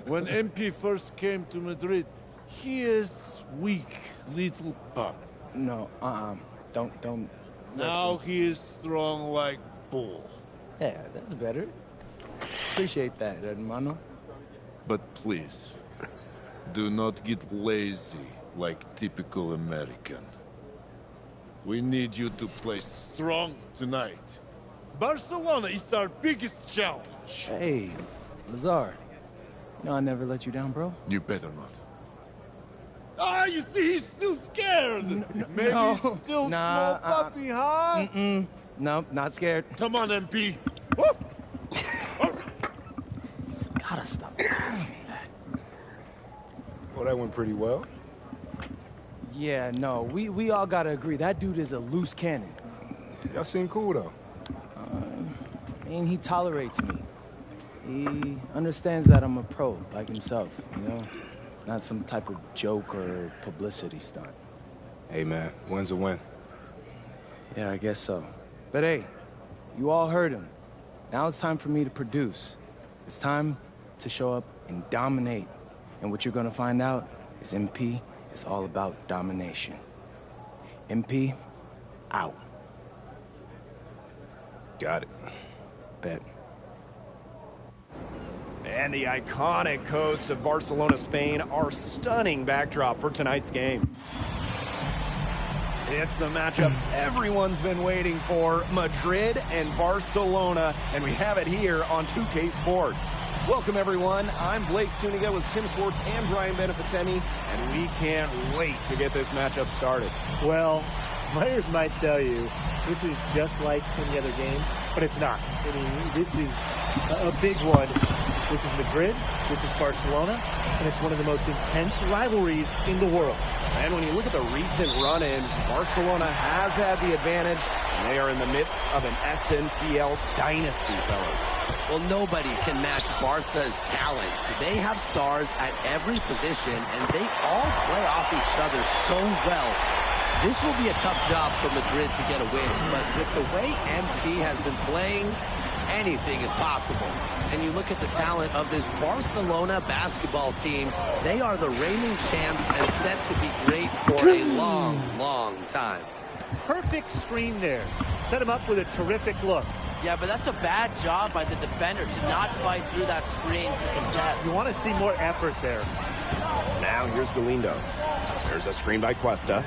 When MP first came to Madrid, he is weak little pup. No, don't. Now he is strong like bull. Yeah, that's better. Appreciate that, hermano. But please, do not get lazy like typical American. We need you to play strong tonight. Barcelona is our biggest challenge. Hey, Lazar. You know I never let you down, bro. You better not. Ah, you see, he's still scared. Maybe no, he's still nah, small puppy, huh? No, not scared. Come on, MP. Just gotta stop doing that. Well, that went pretty well. Yeah, no, we all gotta agree. That dude is a loose cannon. Y'all seem cool, though. And he tolerates me. He understands that I'm a pro, like himself, you know? Not some type of joke or publicity stunt. Hey, man, win's a win. Yeah, I guess so. But hey, you all heard him. Now it's time for me to produce. It's time to show up and dominate. And what you're gonna find out is MP is all about domination. MP, out. Got it. Bet. And the iconic coast of Barcelona, Spain, our stunning backdrop for tonight's game. It's the matchup everyone's been waiting for, Madrid and Barcelona, and we have it here on 2K Sports. Welcome, everyone. I'm Blake Suniga with Tim Swartz and Brian Benefitemi, and we can't wait to get this matchup started. Well, players might tell you this is just like any other game, but it's not. I mean, this is a big one. This is Madrid, this is Barcelona, and it's one of the most intense rivalries in the world. And when you look at the recent run-ins, Barcelona has had the advantage, and they are in the midst of an SNCL dynasty, fellas. Well, nobody can match Barca's talent. They have stars at every position, and they all play off each other so well. This will be a tough job for Madrid to get a win, but with the way MP has been playing, anything is possible. And you look at the talent of this Barcelona basketball team, they are the reigning champs and set to be great for a long, long time. Perfect screen there. Set him up with a terrific look. Yeah, but that's a bad job by the defender to not fight through that screen to contest. You want to see more effort there. Now here's Galindo. There's a screen by Cuesta.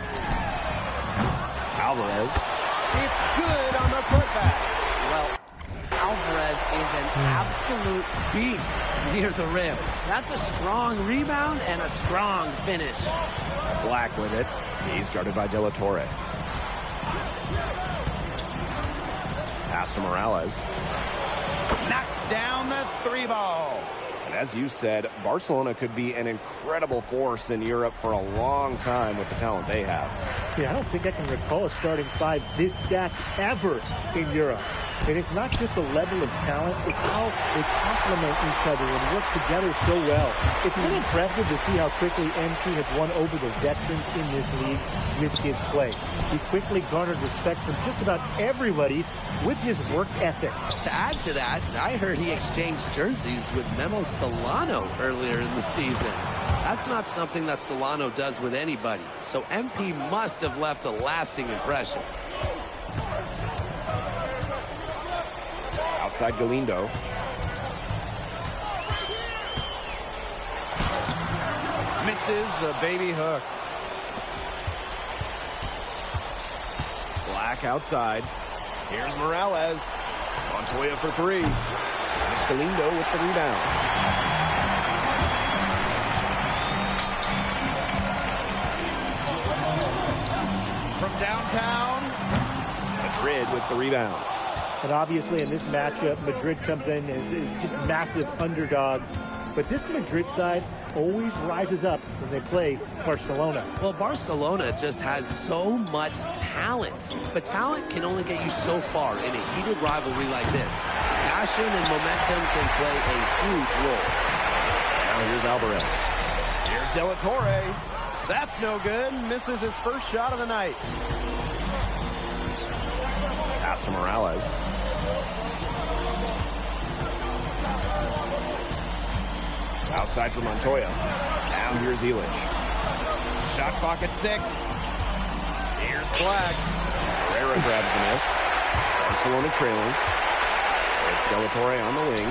Alvarez. It's good on the putback. Well, Alvarez is an absolute beast near the rim. That's a strong rebound and a strong finish. Black with it. He's guarded by De La Torre. Pass to Morales. Knocks down the three ball. And as you said, Barcelona could be an incredible force in Europe for a long time with the talent they have. Yeah, I don't think I can recall a starting five this stacked ever in Europe. And it's not just the level of talent, it's how they complement each other and work together so well. It's been impressive to see how quickly MP has won over the veterans in this league with his play. He quickly garnered respect from just about everybody with his work ethic. To add to that, I heard he exchanged jerseys with Memo Solano earlier in the season. That's not something that Solano does with anybody, so MP must have left a lasting impression. Outside Galindo. Misses the baby hook. Black outside. Here's Morales. Montoya for three. It's Galindo with the rebound. From downtown, Madrid with the rebound. And obviously in this matchup, Madrid comes in as just massive underdogs. But this Madrid side always rises up when they play Barcelona. Well, Barcelona just has so much talent. But talent can only get you so far in a heated rivalry like this. Passion and momentum can play a huge role. Now here's Alvarez. Here's De La Torre. That's no good. Misses his first shot of the night. Pass to Morales. Outside for Montoya. Now here's Illich. Shot clock at 6. Here's Black. Herrera grabs the miss. Barcelona trailing. It's De La Torre on the wing.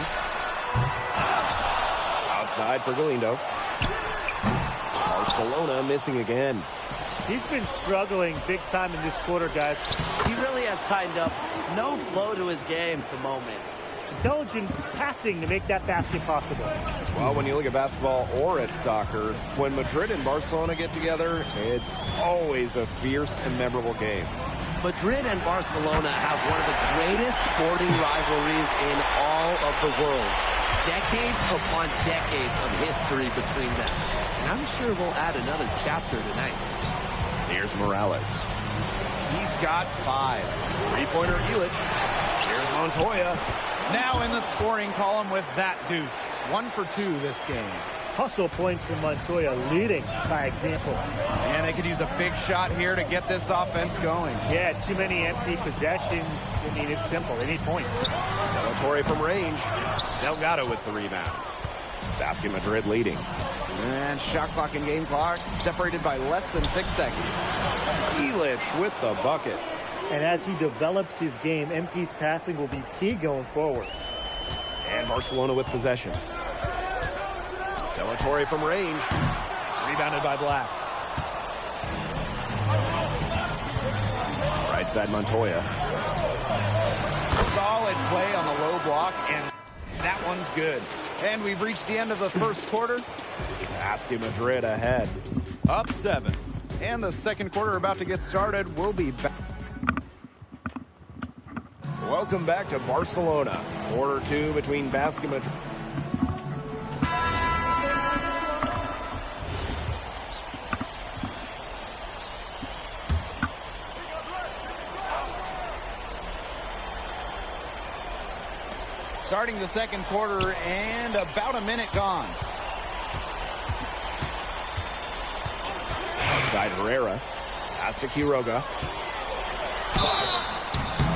Outside for Galindo. Barcelona missing again. He's been struggling big time in this quarter, guys. He really has tightened up. No flow to his game at the moment. Intelligent passing to make that basket possible. Well, when you look at basketball or at soccer, when Madrid and Barcelona get together, it's always a fierce and memorable game. Madrid and Barcelona have one of the greatest sporting rivalries in all of the world. Decades upon decades of history between them. And I'm sure we'll add another chapter tonight. Here's Morales. He's got 5. Three-pointer Illich. Here's Montoya. Now in the scoring column with that deuce. 1 for 2 this game. Hustle points from Montoya, leading by example. And they could use a big shot here to get this offense going. Yeah, too many empty possessions. I mean, it's simple. They need points. De La Torre from range. Delgado with the rebound. Basket Madrid leading. And shot clock and game clock separated by less than 6 seconds. Elic with the bucket. And as he develops his game, MP's passing will be key going forward. And Barcelona with possession. Del Torre from range. Rebounded by Black. Right side Montoya. Solid play on the low block, and that one's good. And we've reached the end of the first quarter. Basket Madrid ahead. Up 7. And the second quarter about to get started. We'll be back. Welcome back to Barcelona. Quarter 2 between Basket Madrid. Starting the second quarter and about a minute gone. Outside Herrera. Pass to Quiroga.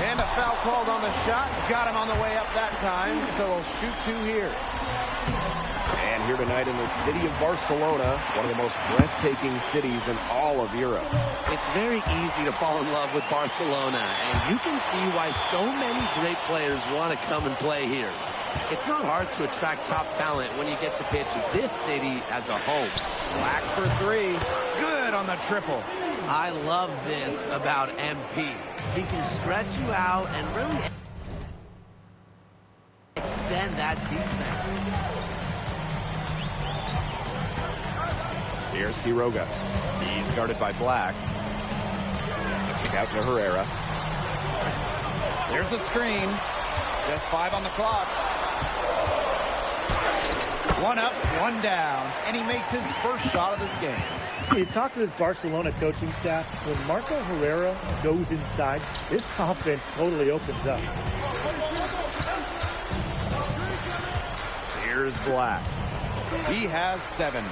And a foul called on the shot. Got him on the way up that time, so he'll shoot 2 here. And here tonight in the city of Barcelona, one of the most breathtaking cities in all of Europe. It's very easy to fall in love with Barcelona, and you can see why so many great players want to come and play here. It's not hard to attract top talent when you get to pitch this city as a home. Black for 3. Good on the triple. I love this about MP. He can stretch you out and really extend that defense. Here's Quiroga. He's guarded by Black. Kick out to Herrera. There's a screen. Just 5 on the clock. 1 up, 1 down. And he makes his first shot of this game. You talk to this Barcelona coaching staff, when Marco Herrera goes inside, this offense totally opens up. Here's Black. He has 7.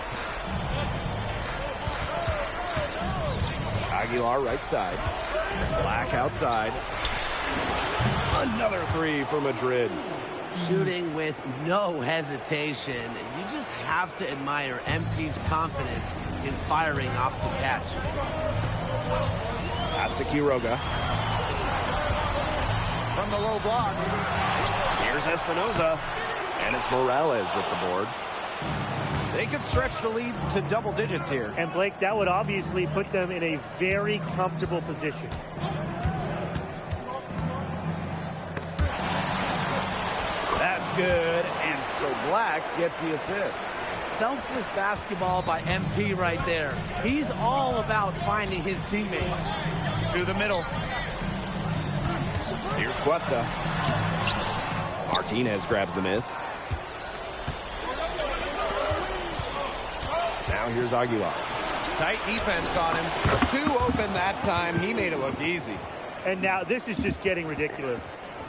Aguilar right side. Black outside. Another 3 for Madrid. Shooting with no hesitation. You just have to admire MP's confidence in firing off the catch. Pass to Quiroga. From the low block. Here's Espinoza. And it's Morales with the board. They could stretch the lead to double digits here. And Blake, that would obviously put them in a very comfortable position. That's good, and so Black gets the assist. Selfless basketball by MP right there. He's all about finding his teammates. To the middle. Here's Cuesta. Martinez grabs the miss. Now here's Aguilar. Tight defense on him. 2 open that time. He made it look easy. And now this is just getting ridiculous.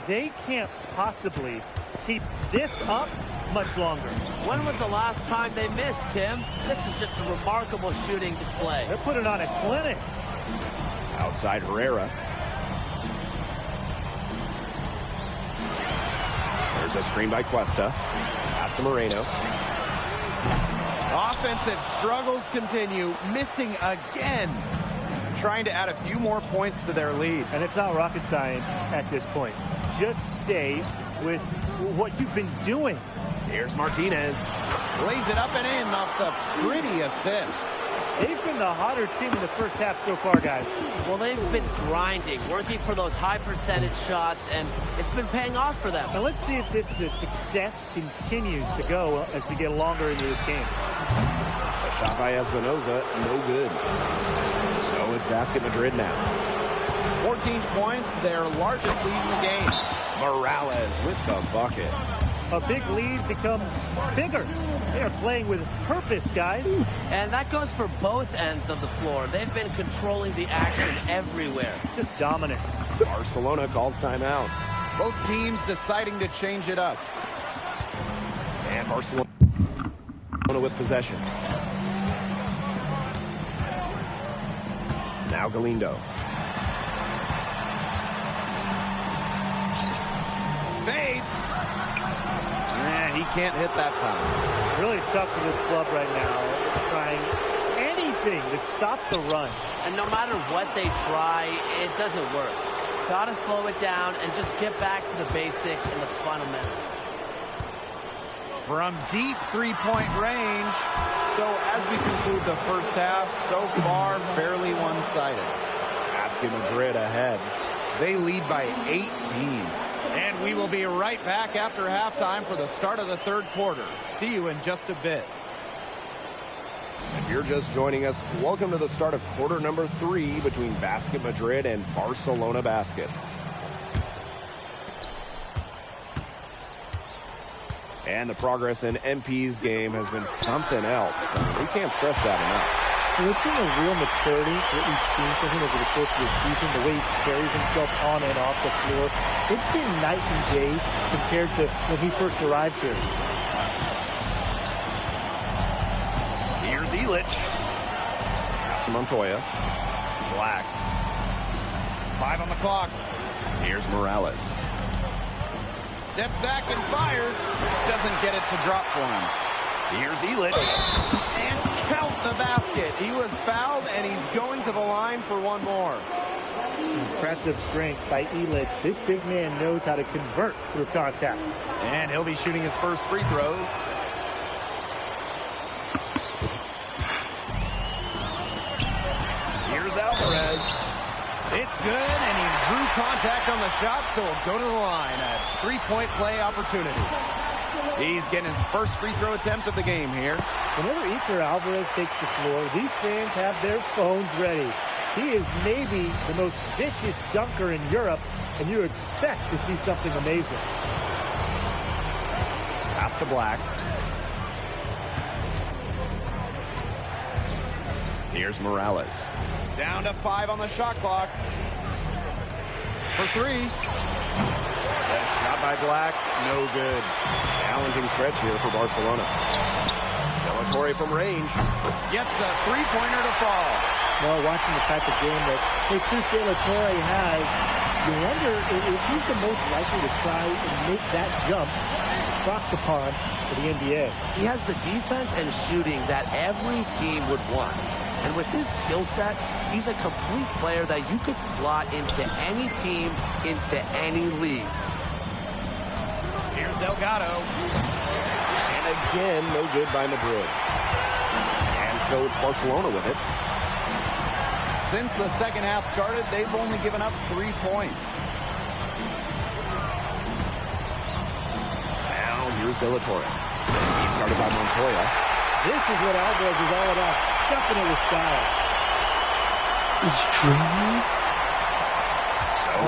They can't possibly keep this up much longer. When was the last time they missed, Tim? This is just a remarkable shooting display. They're putting on a clinic. Outside Herrera. There's a screen by Cuesta. Pass to Moreno. Offensive struggles continue. Missing again. Trying to add a few more points to their lead. And it's not rocket science at this point. Just stay with what you've been doing. Here's Martinez. Lays it up and in off the pretty assist. They've been the hotter team in the first half so far, guys. Well, they've been grinding, working for those high percentage shots, and it's been paying off for them. Now let's see if this success continues to go as we get longer into this game. A shot by Espinoza, no good. So it's Basket Madrid now. 14 points, their largest lead in the game. Morales with the bucket. A big lead becomes bigger. They are playing with purpose, guys. And that goes for both ends of the floor. They've been controlling the action everywhere. Just dominant. Barcelona calls timeout. Both teams deciding to change it up. And Barcelona with possession. Now Galindo. Fades. And he can't hit that time. Really tough for this club right now. Trying anything to stop the run. And no matter what they try, it doesn't work. Gotta slow it down and just get back to the basics and the fundamentals. From deep three-point range. So as we conclude the first half, so far fairly one-sided. Basket Madrid ahead. They lead by 18. And we will be right back after halftime for the start of the third quarter. See you in just a bit. If you're just joining us, welcome to the start of quarter number 3 between Basket Madrid and Barcelona Basket. And the progress in MP's game has been something else. We can't stress that enough. There's been a real maturity that we've seen from him over the course of the season, the way he carries himself on and off the floor. It's been night and day compared to when he first arrived here. Here's Illich. Pass to Montoya. Black. 5 on the clock. Here's Morales. Steps back and fires. Doesn't get it to drop for him. Here's Illich. And count the basket. He was fouled, and he's going to the line for one more. Impressive strength by Illich. This big man knows how to convert through contact. And he'll be shooting his first free throws. Here's Alvarez. It's good, and he drew contact on the shot, so he'll go to the line. A three-point play opportunity. He's getting his first free throw attempt of the game here. Whenever Iker Alvarez takes the floor, these fans have their phones ready. He is maybe the most vicious dunker in Europe, and you expect to see something amazing. Pass to Black. Here's Morales. Down to 5 on the shot clock. For 3. Shot by Black, no good. Challenging stretch here for Barcelona. De La Torre from range. Gets a three-pointer to fall. Well, watching the type of game that Jesus De La Torre has, you wonder if he's the most likely to try and make that jump across the pond for the NBA. He has the defense and shooting that every team would want. And with his skill set, he's a complete player that you could slot into any team, into any league. Here's Delgado. And again, no good by Madrid. And so it's Barcelona with it. Since the second half started, they've only given up 3 points. Now here's De La Torre. Started by Montoya. This is what Alvarez is all about. Stuffing it with style. It's dreamy. Oh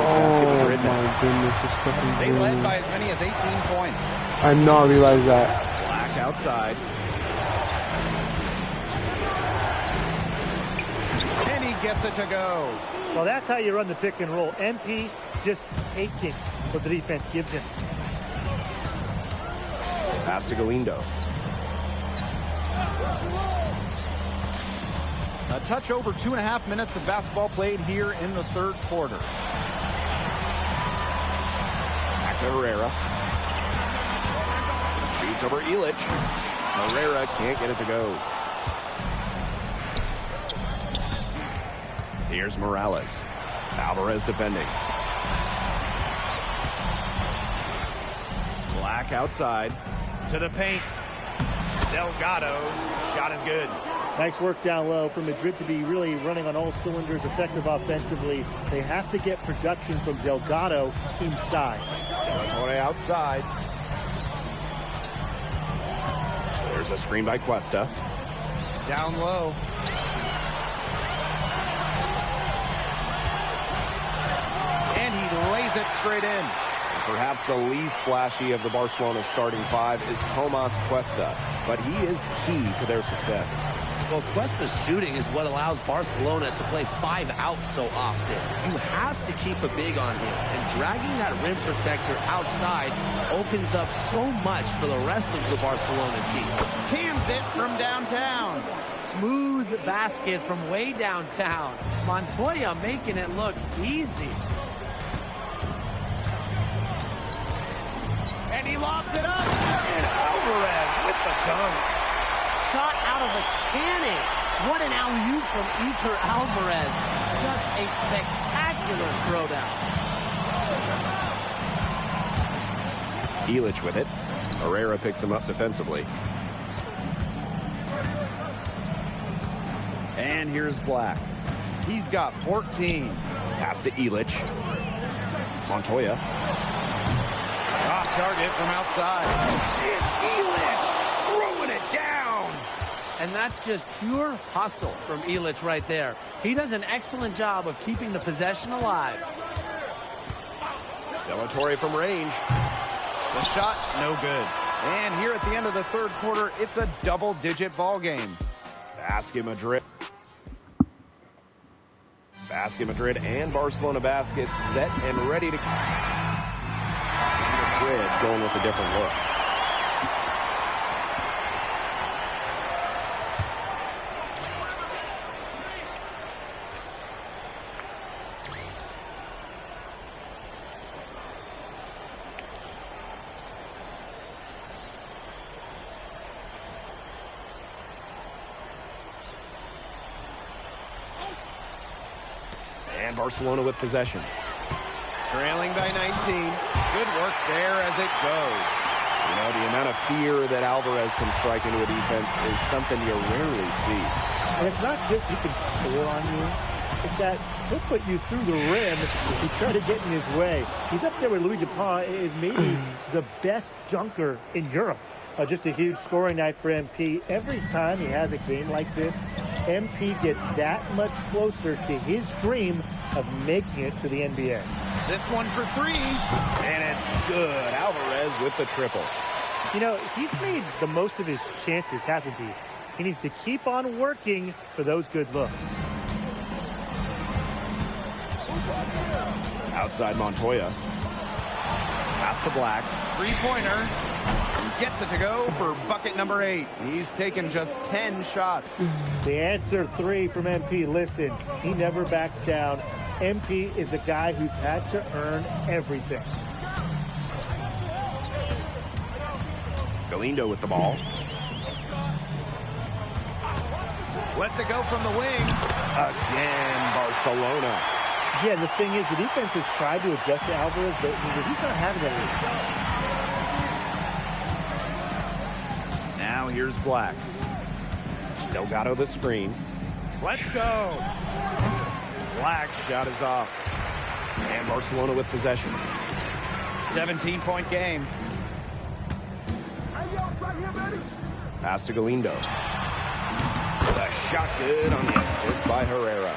my goodness, it's fucking They led by as many as 18 points. I did not realize that. Black outside. And he gets it to go. Well, that's how you run the pick and roll. MP just taking what the defense gives him. Pass to Galindo. A touch over 2.5 minutes of basketball played here in the third quarter. Back to Herrera. Shoots over Illich. Herrera can't get it to go. Here's Morales. Alvarez defending. Black outside. To the paint. Delgado's shot is good. Nice work down low for Madrid to be really running on all cylinders, effective offensively. They have to get production from Delgado inside. De La Torre outside. There's a screen by Cuesta. Down low. And he lays it straight in. Perhaps the least flashy of the Barcelona starting 5 is Tomas Cuesta, but he is key to their success. Well, Cuesta's shooting is what allows Barcelona to play 5 out so often. You have to keep a big on him, and dragging that rim protector outside opens up so much for the rest of the Barcelona team. Cans it from downtown. Smooth basket from way downtown. Montoya making it look easy. And he lobs it up. And Alvarez with the dunk. Shot out of a cannon. What an alley-oop from Iker Alvarez. Just a spectacular throwdown. Illich with it. Herrera picks him up defensively. And here's Black. He's got 14. Pass to Illich. Montoya. Off target from outside. And Illich throwing it down. And that's just pure hustle from Illich right there. He does an excellent job of keeping the possession alive. De La Torre from range. The shot, no good. And here at the end of the third quarter, it's a double-digit ball game. Basket Madrid. Basket Madrid and Barcelona baskets set and ready to... Madrid going with a different look. And Barcelona with possession. Trailing by 19. Good work there as it goes. You know, the amount of fear that Alvarez can strike into a defense is something you rarely see. And it's not just he can score on you. It's that he'll put you through the rim if you try to get in his way. He's up there with Louis Dupont, is maybe the best dunker in Europe. Just a huge scoring night for MP. Every time he has a game like this, MP gets that much closer to his dream of making it to the NBA. This one for three. And it's good. Alvarez with the triple. You know, he's made the most of his chances, hasn't he? He needs to keep on working for those good looks. Outside Montoya. Pass to Black. Three-pointer. Gets it to go for bucket number 8. He's taken just 10 shots. The answer 3 from MP. Listen, he never backs down. MP is a guy who's had to earn everything. Galindo with the ball. Lets it go from the wing. Again, Barcelona. Yeah, the thing is, the defense has tried to adjust to Alvarez, but he's not having that. Now here's Black. Delgado the screen. Let's go. Black shot is off. And Barcelona with possession. 17-point game. Pass to Galindo. The shot good on the assist by Herrera.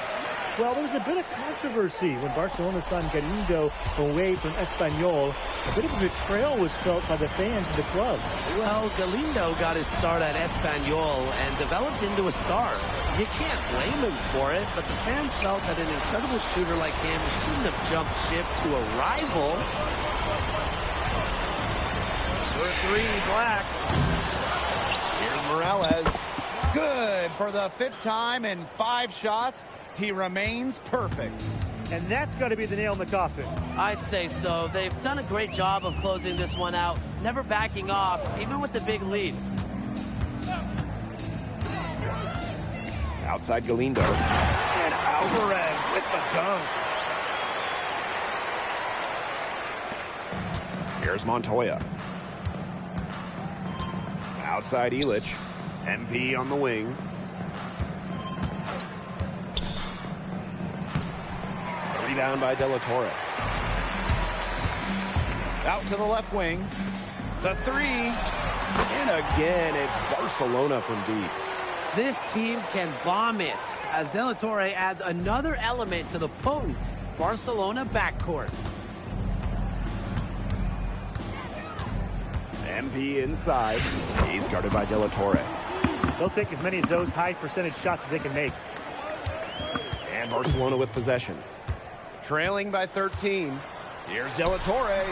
Well, there was a bit of controversy when Barcelona signed Galindo away from Espanyol. A bit of a betrayal was felt by the fans of the club. Well, Galindo got his start at Espanyol and developed into a star. You can't blame him for it, but the fans felt that an incredible shooter like him shouldn't have jumped ship to a rival. For three, Black. Here's Morales. Good for the 5th time in 5 shots. He remains perfect. And that's got to be the nail in the coffin. I'd say so. They've done a great job of closing this one out, never backing off, even with the big lead. Outside Galindo. And Alvarez with the dunk. Here's Montoya. Outside Illich. MP on the wing. Rebound by De La Torre. Out to the left wing. The 3. And again, it's Barcelona from deep. This team can bomb it as De La Torre adds another element to the potent Barcelona backcourt. MP inside. He's guarded by De La Torre. They'll take as many of those high percentage shots as they can make. And Barcelona with possession. Trailing by 13. Here's De La Torre.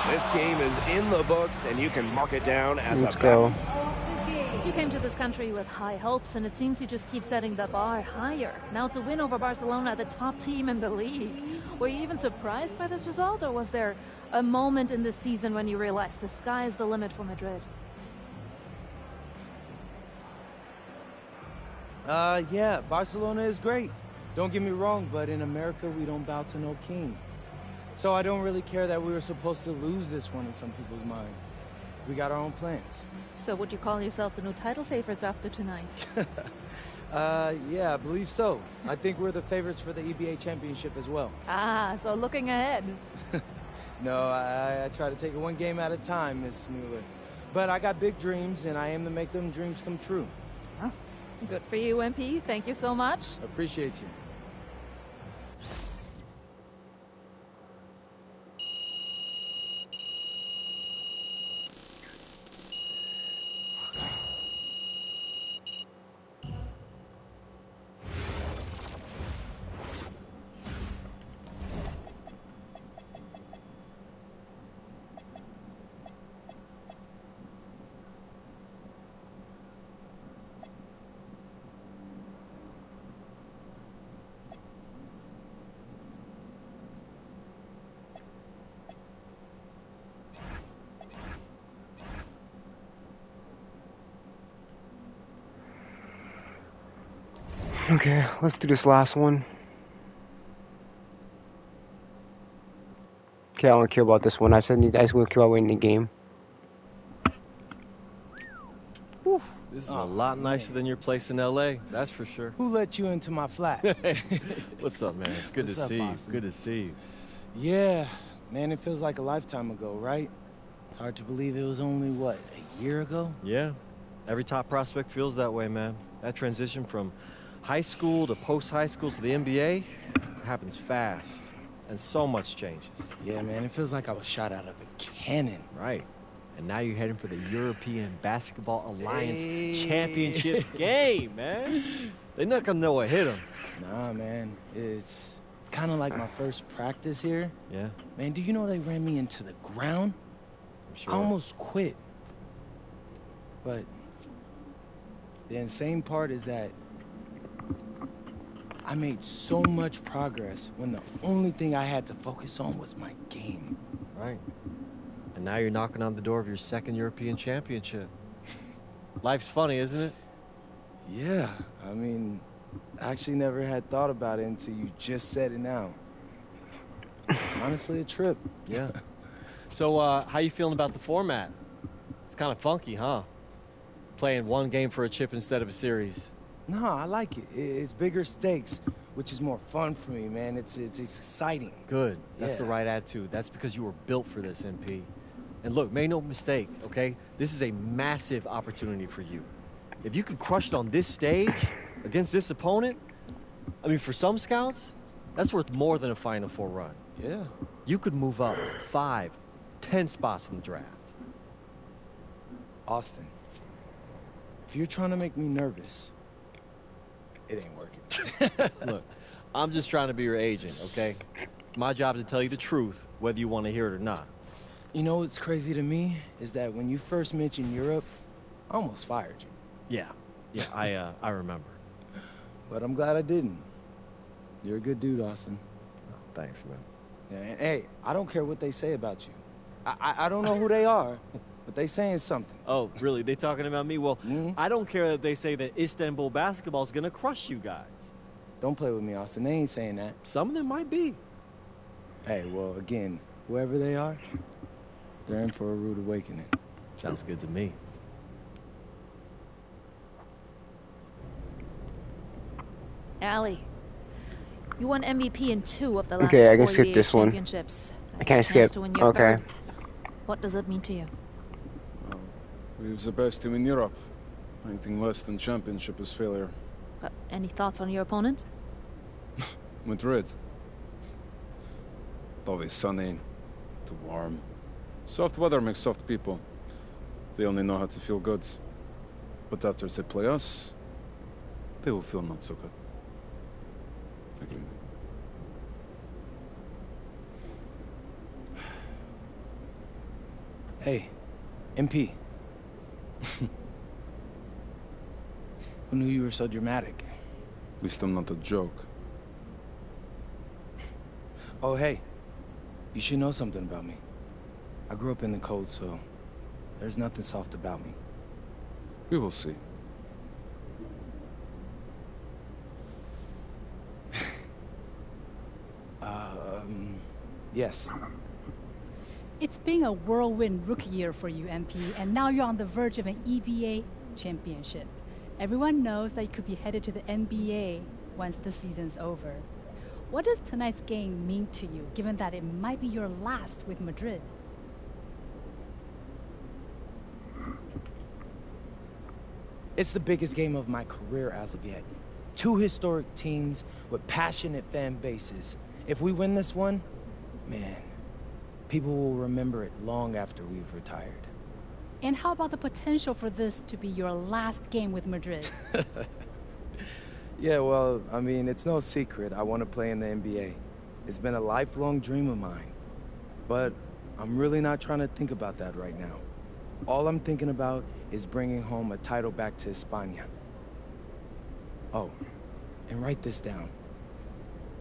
This game is in the books, and you can mark it down as Let's a go. You came to this country with high hopes, and it seems you just keep setting the bar higher. Now to win over Barcelona, the top team in the league. Were you even surprised by this result, or was there a moment in this season when you realized the sky is the limit for Madrid? Yeah, Barcelona is great. Don't get me wrong, but in America, we don't bow to no king. So I don't really care that we were supposed to lose this one in some people's mind. We got our own plans. So would you call yourselves the new title favorites after tonight? Yeah, I believe so. I think we're the favorites for the EBA championship as well. Ah, so looking ahead. No, I try to take it one game at a time, Miss Mueller. But I got big dreams, and I aim to make them dreams come true. Huh? Good for you, MP. Thank you so much. Appreciate you. Okay, let's do this last one. Okay, I don't care about this one. I just want to care about winning the game. Whew, this is a lot nicer than your place in LA, that's for sure. Who let you into my flat? What's up, man? It's good to see you. Good to see you. Yeah, man, it feels like a lifetime ago, right? It's hard to believe it was only, what, a year ago? Yeah, every top prospect feels that way, man. That transition from high school to post-high school to the NBA happens fast, and so much changes. Yeah, man, it feels like I was shot out of a cannon. Right. And now you're heading for the European Basketball Alliance Championship game, man. They're not gonna know what hit them. Nah, man, it's kind of like my first practice here. Yeah. Man, do you know they ran me into the ground? I'm sure. I almost quit. But the insane part is that I made so much progress when the only thing I had to focus on was my game. Right. And now you're knocking on the door of your second European championship. Life's funny, isn't it? Yeah, I mean, I actually never had thought about it until you just said it now. It's honestly a trip. Yeah. So, how you feeling about the format? It's kind of funky, huh? Playing one game for a chip instead of a series. No, I like it. It's bigger stakes, which is more fun for me, man. It's exciting. Good. That's Yeah. the right attitude. That's because you were built for this, MP. And look, make no mistake, okay? This is a massive opportunity for you. If you can crush it on this stage against this opponent, I mean, for some scouts, that's worth more than a Final Four run. Yeah. You could move up 5, 10 spots in the draft. Austin, if you're trying to make me nervous, it ain't working. Look, I'm just trying to be your agent, okay? It's my job to tell you the truth, whether you want to hear it or not. You know what's crazy to me is that when you first mentioned Europe, I almost fired you. Yeah, I remember. But I'm glad I didn't. You're a good dude, Austin. Oh, thanks, man. Yeah, and hey, I don't care what they say about you. I don't know who they are, but they saying something. Oh, really? They talking about me? Well, I don't care that they say that Istanbul basketball is going to crush you guys. Don't play with me, Austin. They ain't saying that. Some of them might be. Hey, well, again, whoever they are, they're in for a rude awakening. Sounds good to me. Allie, you won MVP in 2 of the last Okay, I can 4 skip EBA this one. championships. I can't Chance skip. to win your Okay. third. What does it mean to you? We're the best team in Europe. Anything less than championship is failure. Any thoughts on your opponent? Madrid. Always sunny, too warm. Soft weather makes soft people. They only know how to feel good. But after they play us, they will feel not so good. Agree. Hey, MP. Who knew you were so dramatic? At least I'm not a joke. Oh, hey. You should know something about me. I grew up in the cold, so there's nothing soft about me. We will see. Yes. It's been a whirlwind rookie year for you, MP, and now you're on the verge of an EVA championship. Everyone knows that you could be headed to the NBA once the season's over. What does tonight's game mean to you, given that it might be your last with Madrid? It's the biggest game of my career as of yet. Two historic teams with passionate fan bases. If we win this one, man, people will remember it long after we've retired. And how about the potential for this to be your last game with Madrid? Yeah, well, I mean, it's no secret I want to play in the NBA. It's been a lifelong dream of mine. But I'm really not trying to think about that right now. All I'm thinking about is bringing home a title back to España. Oh, and write this down.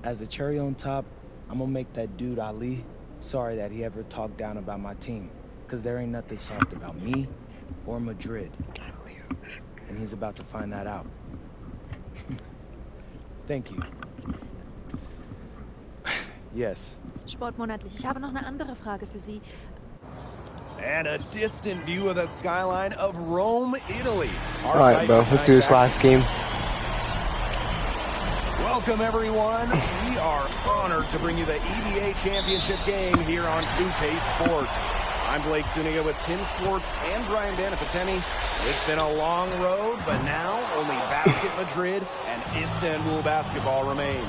As a cherry on top, I'm gonna make that dude Ali sorry that he ever talked down about my team, because there ain't nothing soft about me or Madrid. And he's about to find that out. Thank you. Yes. Sportmonatlich, ich habe noch eine andere Frage für Sie. And a distant view of the skyline of Rome, Italy. All right, bro. Let's do this last game. Welcome, everyone. We are honored to bring you the EVA Championship game here on 2K Sports. I'm Blake Zuniga with Tim Swartz and Brian Banafiteni. It's been a long road, but now only Basket Madrid and Istanbul basketball remain.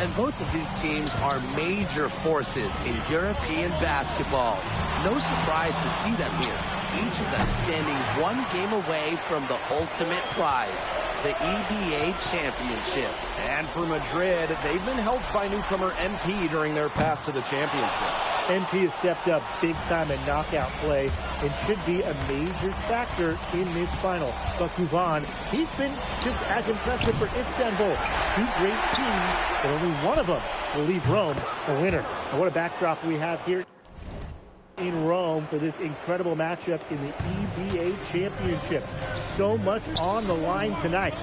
And both of these teams are major forces in European basketball. No surprise to see them here. Each of them standing one game away from the ultimate prize, the EVA Championship. And for Madrid, they've been helped by newcomer MP during their path to the championship. MP has stepped up big time in knockout play and should be a major factor in this final. But Guvan, he's been just as impressive for Istanbul. Two great teams, but only one of them will leave Rome a winner. And what a backdrop we have here in Rome for this incredible matchup in the EVA Championship. So much on the line tonight.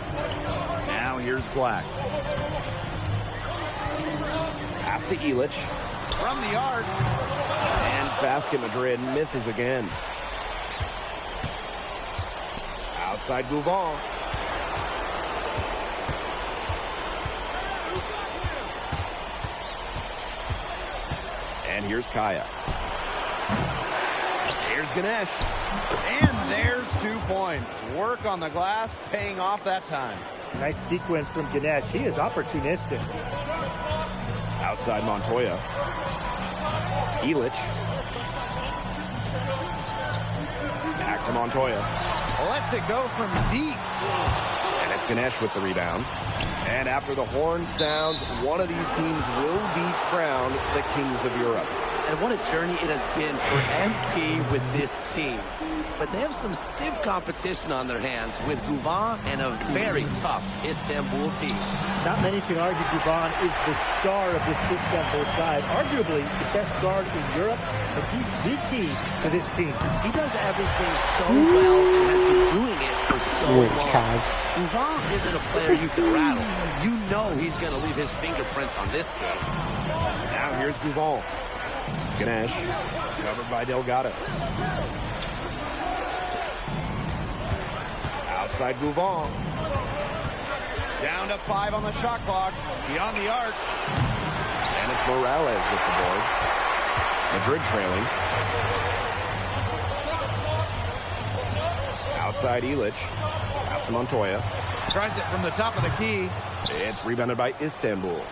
Now here's Black. Pass to Illich. From the arc. And Basket Madrid misses again. Outside Gouvan. And here's Kaya. Here's Ganesh. And there's 2 points. Work on the glass, paying off that time. Nice sequence from Ganesh. He is opportunistic. Outside Montoya. Illich. Back to Montoya. Lets it go from deep. And it's Ganesh with the rebound. And after the horn sounds, one of these teams will be crowned the Kings of Europe. And what a journey it has been for MP with this team. But they have some stiff competition on their hands with Gouvan and a very tough Istanbul team. Not many can argue Gouvan is the star of this Istanbul side. Arguably the best guard in Europe, and he's the key to this team. He does everything so well and has been doing it for so long. Gouvan isn't a player you can rattle. You know he's going to leave his fingerprints on this game. Now here's Gouvan. Ganesh, covered by Delgado. Outside Gouvan. Down to 5 on the shot clock. Beyond the arc. And it's Morales with the board. Madrid trailing. Outside Illich. Pass to Montoya. Tries it from the top of the key. It's rebounded by Istanbul.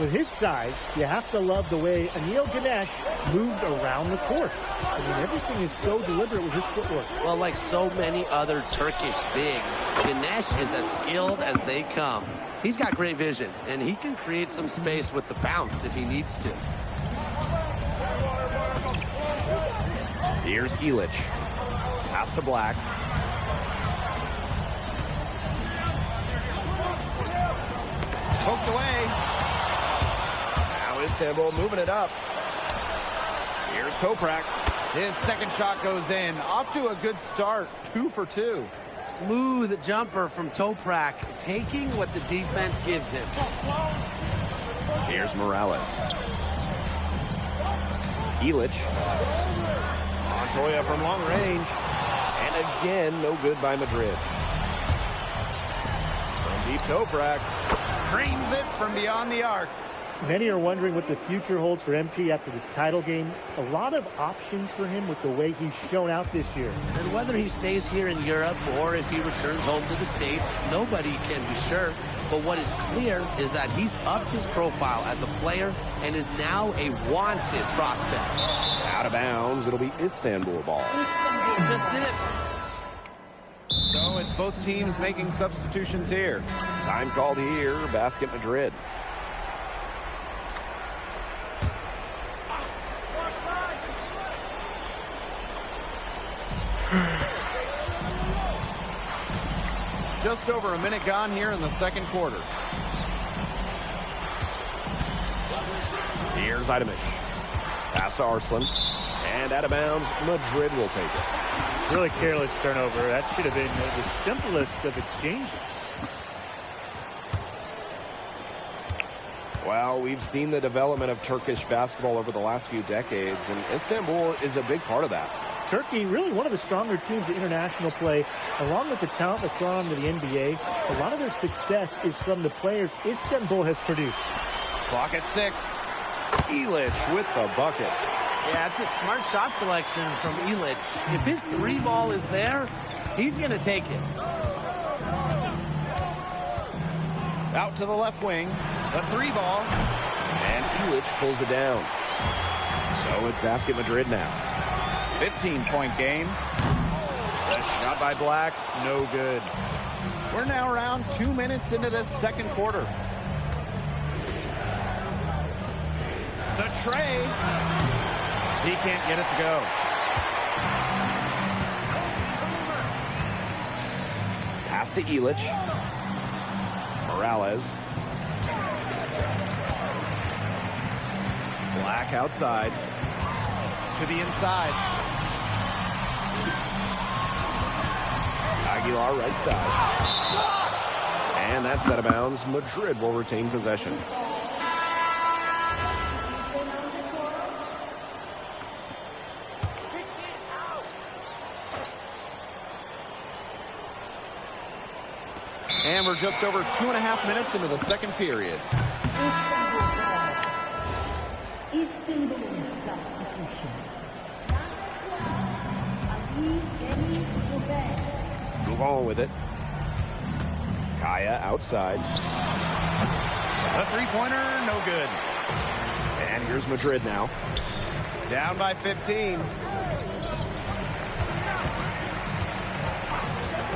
With his size, you have to love the way Anil Ganesh moves around the court. I mean, everything is so deliberate with his footwork. Well, like so many other Turkish bigs, Ganesh is as skilled as they come. He's got great vision, and he can create some space with the bounce if he needs to. Here's Illich. Pass to Black. Poked away. Now Istanbul moving it up. Here's Toprak. His second shot goes in. Off to a good start. 2 for 2. Smooth jumper from Toprak, taking what the defense gives him. Here's Morales. Illich. Montoya from long range. And again, no good by Madrid. From deep, Toprak. Drains it from beyond the arc. Many are wondering what the future holds for MP after this title game. A lot of options for him with the way he's shown out this year. And whether he stays here in Europe or if he returns home to the States, nobody can be sure. But what is clear is that he's upped his profile as a player and is now a wanted prospect. Out of bounds, it'll be Istanbul ball. Just did it. So it's both teams making substitutions here. Time called here, basket Madrid. Just over a minute gone here in the second quarter. Here's Idamish. Pass to Arslan. And out of bounds, Madrid will take it. Really careless turnover. That should have been the simplest of exchanges. Well, we've seen the development of Turkish basketball over the last few decades, and Istanbul is a big part of that. Turkey, really one of the stronger teams in international play, along with the talent that's gone on to the NBA. A lot of their success is from the players Istanbul has produced. Clock at 6. Illich with the bucket. Yeah, it's a smart shot selection from Illich. If his 3 ball is there, he's going to take it. Out to the left wing. The 3 ball. And Illich pulls it down. So it's basket Madrid now. 15-point game. The shot by Black, no good. We're now around 2 minutes into this second quarter. The tray. He can't get it to go. Pass to Illich. Morales. Black outside. To the inside. Aguilar right side. And that's out of bounds. Madrid will retain possession. And we're just over 2.5 minutes into the second period. Gougon with it. Kaya outside. A three-pointer, no good. And here's Madrid now. Down by 15.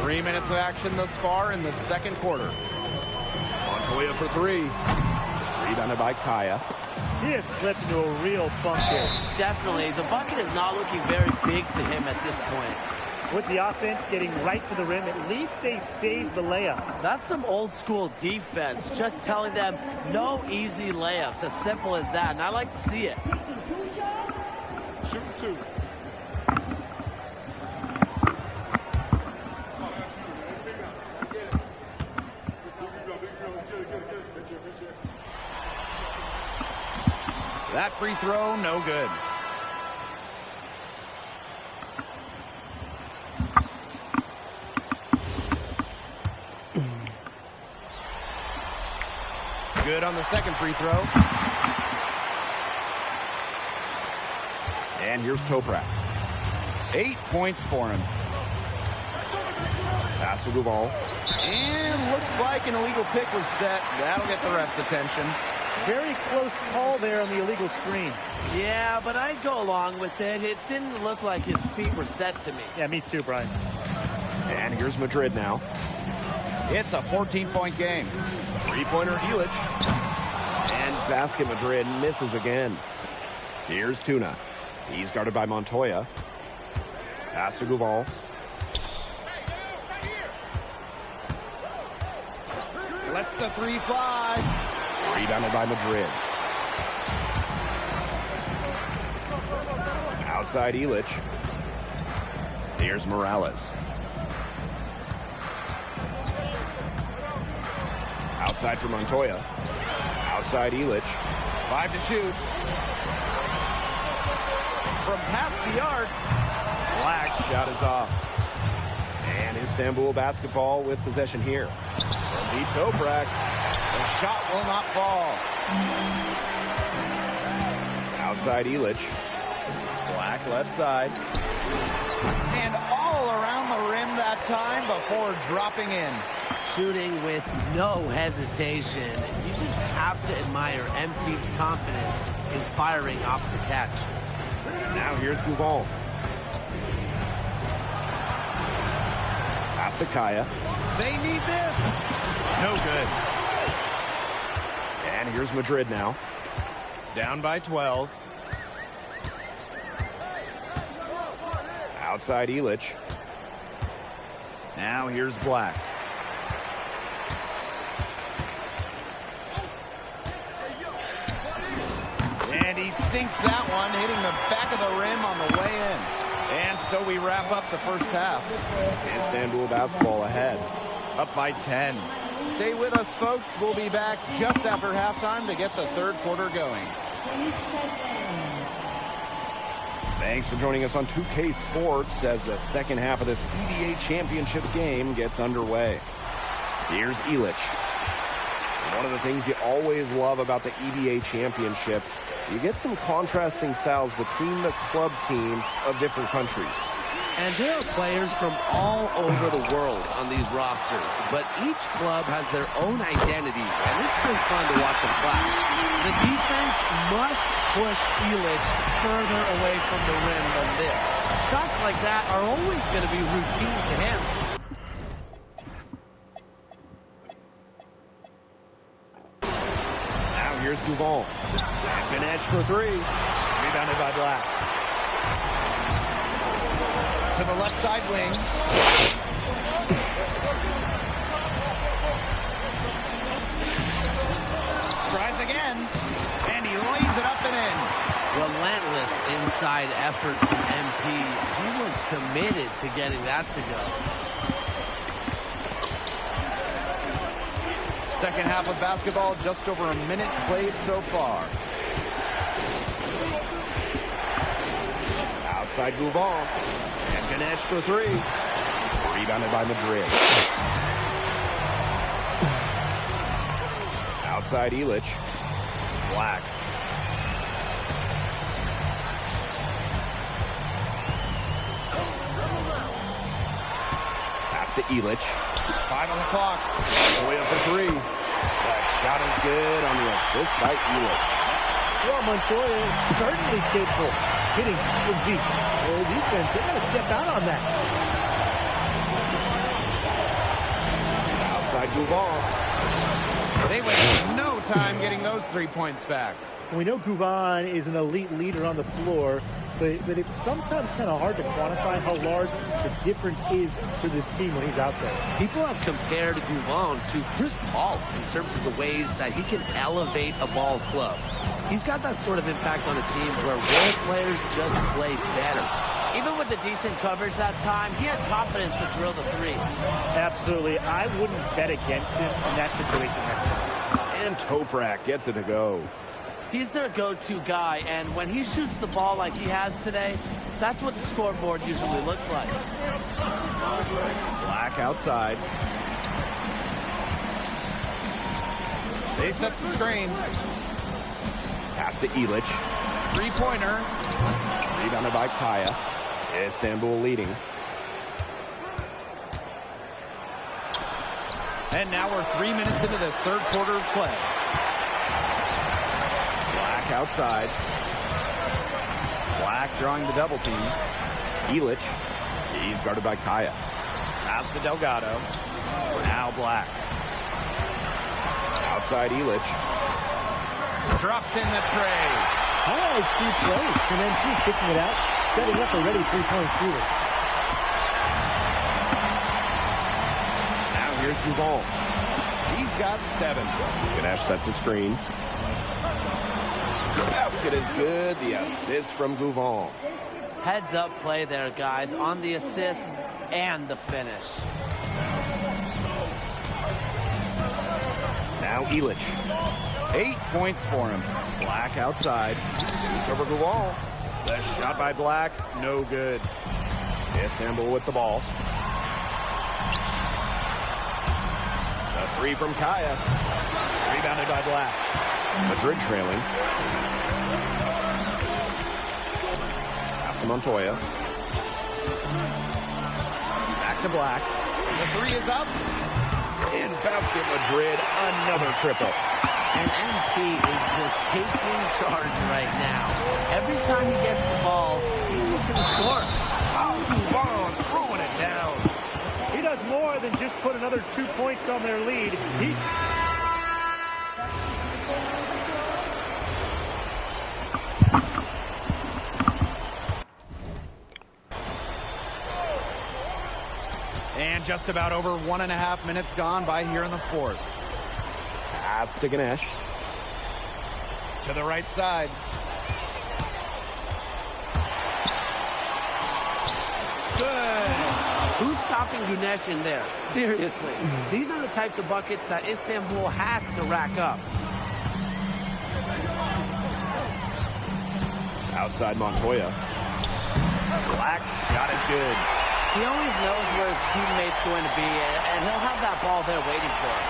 3 minutes of action thus far in the second quarter. Montoya for 3. Rebounded by Kaya. He has slipped into a real funk here. Definitely. The bucket is not looking very big to him at this point. With the offense getting right to the rim, at least they saved the layup. That's some old school defense, just telling them no easy layups, as simple as that, and I like to see it. Shoot 2. That free throw, no good. Good on the second free throw. And here's Toprak. 8 points for him. Pass to Gougon. And looks like an illegal pick was set. That'll get the ref's attention. Very close call there on the illegal screen. Yeah, but I'd go along with it. It didn't look like his feet were set to me. Yeah, me too, Brian. And here's Madrid now. It's a 14-point game. Three-pointer Illich. And basket Madrid misses again. Here's Tuna. He's guarded by Montoya. Pass to Gougon. Lets the three fly. Rebounded by Madrid. Outside Illich. Here's Morales. Outside for Montoya. Outside Illich. 5 to shoot. From past the arc. Black shot is off. And Istanbul basketball with possession here. From Pete Toprak. The shot will not fall. Outside Illich. Black left side. And all around the rim that time before dropping in. Shooting with no hesitation. You just have to admire MP's confidence in firing off the catch. Now here's Gougon. Pass to Kaya. They need this. No good. And here's Madrid now. Down by 12. Outside Illich. Now here's Black. And he sinks that one, hitting the back of the rim on the way in. And so we wrap up the first half. Istanbul basketball ahead. Up by 10. Stay with us, folks. We'll be back just after halftime to get the third quarter going. Thanks for joining us on 2K Sports as the second half of this EVA championship game gets underway. Here's Illich. One of the things you always love about the EVA championship, you get some contrasting styles between the club teams of different countries. And there are players from all over the world on these rosters, but each club has their own identity, and it's been fun to watch them clash. The defense must push Illich further away from the rim than this. Shots like that are always going to be routine to him. Now here's Gougon. Finish for three. Rebounded by Black. To the left side wing. Tries again. And he lays it up and in. Relentless inside effort from MP. He was committed to getting that to go. Second half of basketball, just over a minute played so far. Outside Gougon. And Ganesh for three. Rebounded by Madrid. Outside Illich. Black. Pass to Illich. 5 on the clock. Montoya for three. That shot is good on the assist by Illich. Well, Montoya is certainly capable of hitting from deep. The defense, they got to step out on that. Outside Gougon. They wasted no time getting those 3 points back. We know Gougon is an elite leader on the floor, but it's sometimes kind of hard to quantify how large the difference is for this team when he's out there. People have compared Gougon to Chris Paul in terms of the ways that he can elevate a ball club. He's got that sort of impact on a team where role players just play better. Even with the decent coverage that time, he has confidence to drill the three. Absolutely. I wouldn't bet against him in that situation next time. And Toprak gets it to go. He's their go-to guy, and when he shoots the ball like he has today, that's what the scoreboard usually looks like. Black outside. They set the screen. Pass to Illich. Three-pointer. Rebounded by Kaya. Istanbul leading. And now we're 3 minutes into this third quarter of play. Black outside. Black drawing the double team. Illich. He's guarded by Kaya. Pass to Delgado. Now Black. Outside Illich. Drops in the tray. Highlight 2 plays from MP kicking it out, setting up a ready three-point shooter. Now here's Gougon. He's got 7. Ganesh sets a screen. The basket is good. The assist from Gouvon. Heads up play there, guys, on the assist and the finish. Now Elich. 8 points for him. Black outside. It's over Gouvon. The shot by Black, no good. Istanbul with the ball. The 3 from Kaya. Rebounded by Black. Madrid trailing. Pass to Montoya. Back to Black. The 3 is up. In basket Madrid, another triple. And MP is just taking charge right now. Every time he gets the ball, he's looking to score. Gouvon throwing it down. He does more than just put another 2 points on their lead. And just about over 1.5 minutes gone by here in the 4th. Pass to Ganesh. To the right side. Good. Who's stopping Ganesh in there? Seriously. These are the types of buckets that Istanbul has to rack up. Outside Montoya. Black shot is good. He always knows where his teammate's going to be, and he'll have that ball there waiting for him.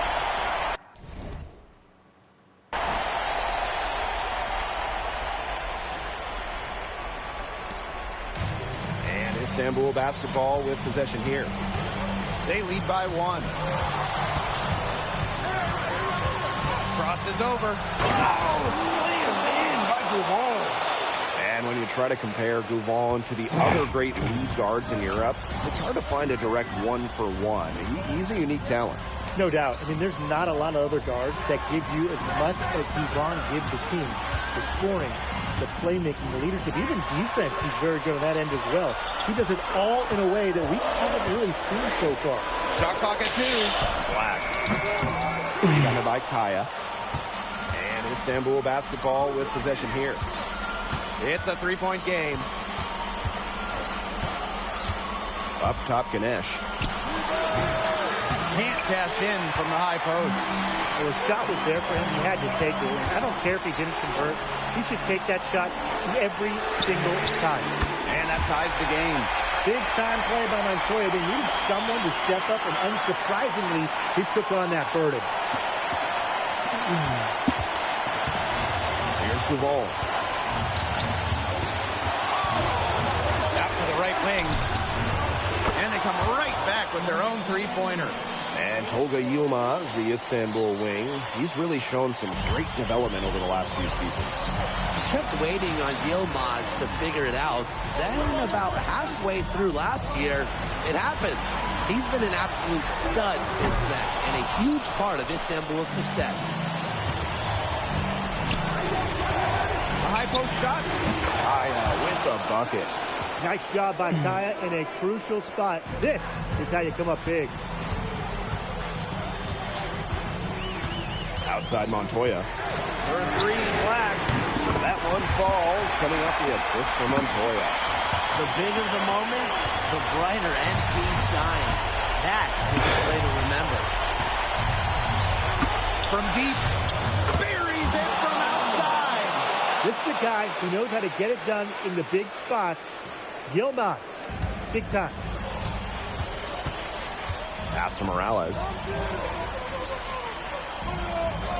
And Istanbul basketball with possession here. They lead by 1. Cross is over. Oh, slammed in by Gouvon. And when you try to compare Gouvon to the other great lead guards in Europe, it's hard to find a direct 1-for-1. He's a unique talent. No doubt. I mean, there's not a lot of other guards that give you as much as Gouvon gives the team. The scoring, the playmaking, the leadership, even defense, he's very good on that end as well. He does it all in a way that we haven't really seen so far. Shot clock at 2. Black. Rebounded by Kaya. And Istanbul basketball with possession here. It's a 3-point game. Up top, Ganesh. Can't cash in from the high post. Well, the shot was there for him. He had to take it. And I don't care if he didn't convert. He should take that shot every single time. And that ties the game. Big time play by Montoya. They needed someone to step up, and unsurprisingly, he took on that burden. Here's Gouvon. Right wing. And they come right back with their own 3-pointer. And Tolga Yilmaz, the Istanbul wing, he's really shown some great development over the last few seasons. He kept waiting on Yilmaz to figure it out. Then about halfway through last year, it happened. He's been an absolute stud since then, and a huge part of Istanbul's success. A high post shot. Kaya with a bucket. Nice job by Kaya in a crucial spot. This is how you come up big. Outside Montoya. For 3, Black. That one falls, coming off the assist from Montoya. The bigger the moment, the brighter MP shines. That is a play to remember. From deep. Buries it from outside. This is a guy who knows how to get it done in the big spots. Yilmaz, big time. Pass to Morales.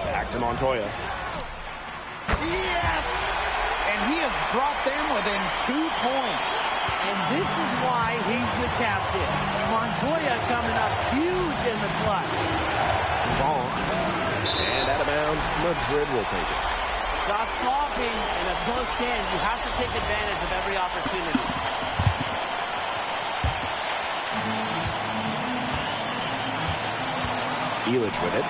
Back to Montoya. Yes! And he has brought them within 2 points. And this is why he's the captain. Montoya coming up huge in the clutch. Ball. And out of bounds, Madrid will take it. Got sloppy in a close game. You have to take advantage of every opportunity. Elich with it.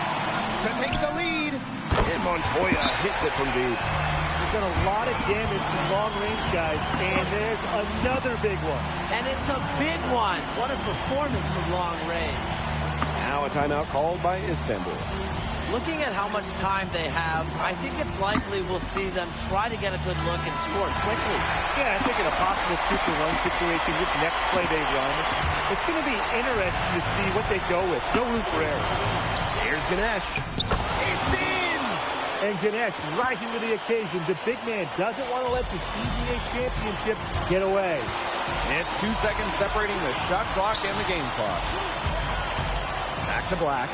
To take the lead. And Montoya hits it from deep. He's done a lot of damage from long range, guys, and there's another big one. And it's a big one. What a performance from long range. Now a timeout called by Istanbul. Looking at how much time they have, I think it's likely we'll see them try to get a good look and score quickly. Yeah, I think in a possible 2-for-1 situation, this next play they run, it's going to be interesting to see what they go with. No room for error. Here's Ganesh. It's in! And Ganesh rising to the occasion. The big man doesn't want to let this EVA championship get away. It's 2 seconds separating the shot clock and the game clock. Back to Black.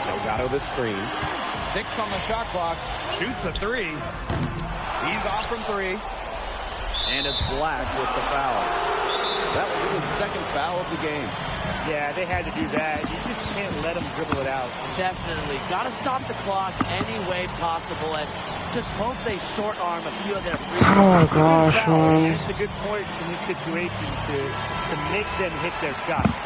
Delgado the screen. 6 on the shot clock. Shoots a 3. He's off from 3. And it's Black with the foul. That will be the second foul of the game. Yeah, they had to do that. You just can't let them dribble it out. Definitely. Got to stop the clock any way possible and just hope they short arm a few of their free throws. Oh my gosh, man. It's a good point in this situation to make them hit their shots.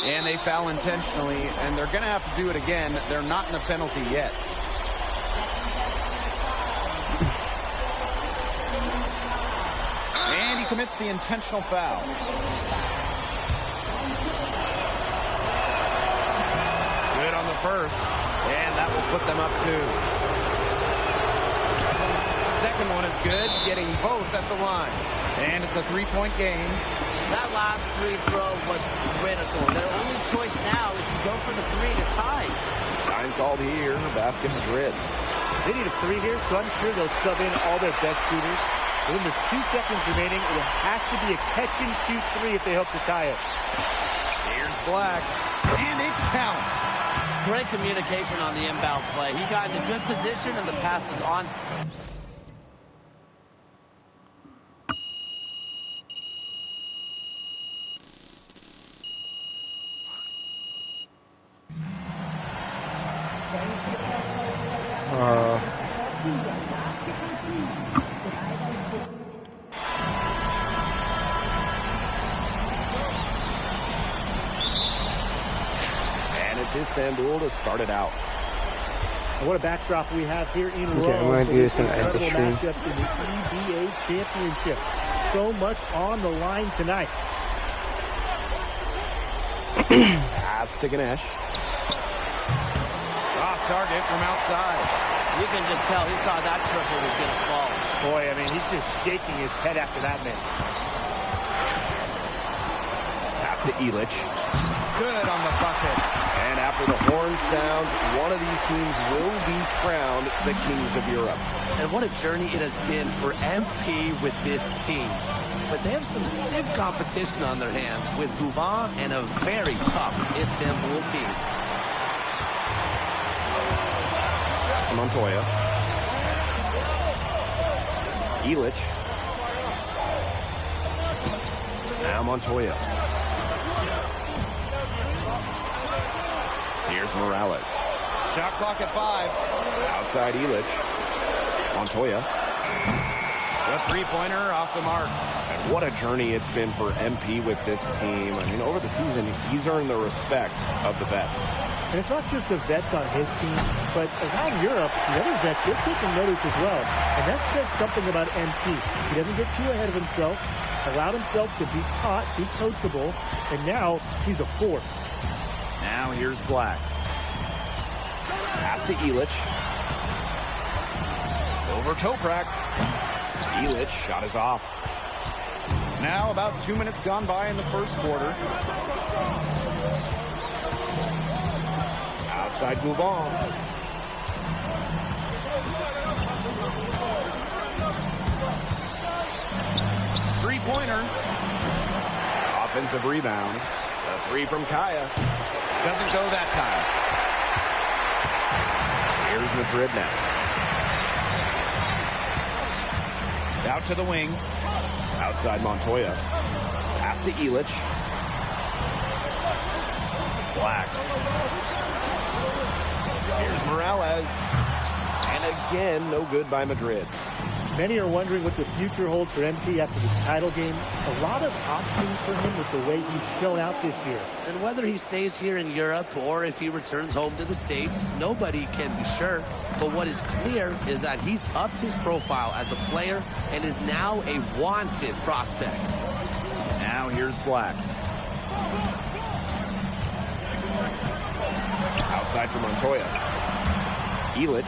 And they foul intentionally, and they're going to have to do it again. They're not in the penalty yet. And he commits the intentional foul. Good on the first, and that will put them up 2. Second one is good, getting both at the line. And it's a 3-point game. That last free throw was critical. Their only choice now is to go for the 3 to tie. Time called here, Basket Madrid. They need a 3 here, so I'm sure they'll sub in all their best shooters. Within the 2 seconds remaining, it has to be a catch-and-shoot 3 if they hope to tie it. Here's Black, and it counts. Great communication on the inbound play. He got in a good position, and the pass was on. And it's Istanbul to start it out. And what a backdrop we have here in Okay, I'm Rome gonna for do this this in the incredible stream. matchup in the EBA Championship. So much on the line tonight. Pass to Ganesh. Off target from outside. You can just tell he thought that triple was going to fall. Boy, I mean, he's just shaking his head after that miss. Pass to Illich. Good on the bucket. And after the horn sounds, one of these teams will be crowned the Kings of Europe. And what a journey it has been for MP with this team. But they have some stiff competition on their hands with Guban and a very tough Istanbul team. Montoya. Illich. Now Montoya. Here's Morales. Shot clock at 5. Outside Illich. Montoya. The three-pointer off the mark. And what a journey it's been for MP with this team. I mean, over the season, he's earned the respect of the vets. And it's not just the vets on his team, but around Europe, the other vets, they're taking notice as well. And that says something about MP. He doesn't get too ahead of himself, allowed himself to be taught, be coachable, and now he's a force. Now here's Black. Pass to Illich. Over Toprak. Illich shot is off. Now about 2 minutes gone by in the first quarter. Outside Guban. Three-pointer. Offensive rebound. A 3 from Kaya. Doesn't go that time. Here's Madrid now. Out to the wing. Outside Montoya. Pass to Illich. Black. Here's Morales. And again, no good by Madrid. Many are wondering what the future holds for MP after this title game. A lot of options for him with the way he's shown out this year. And whether he stays here in Europe or if he returns home to the States, nobody can be sure. But what is clear is that he's upped his profile as a player and is now a wanted prospect. Now here's Black. Outside for Montoya. Elich.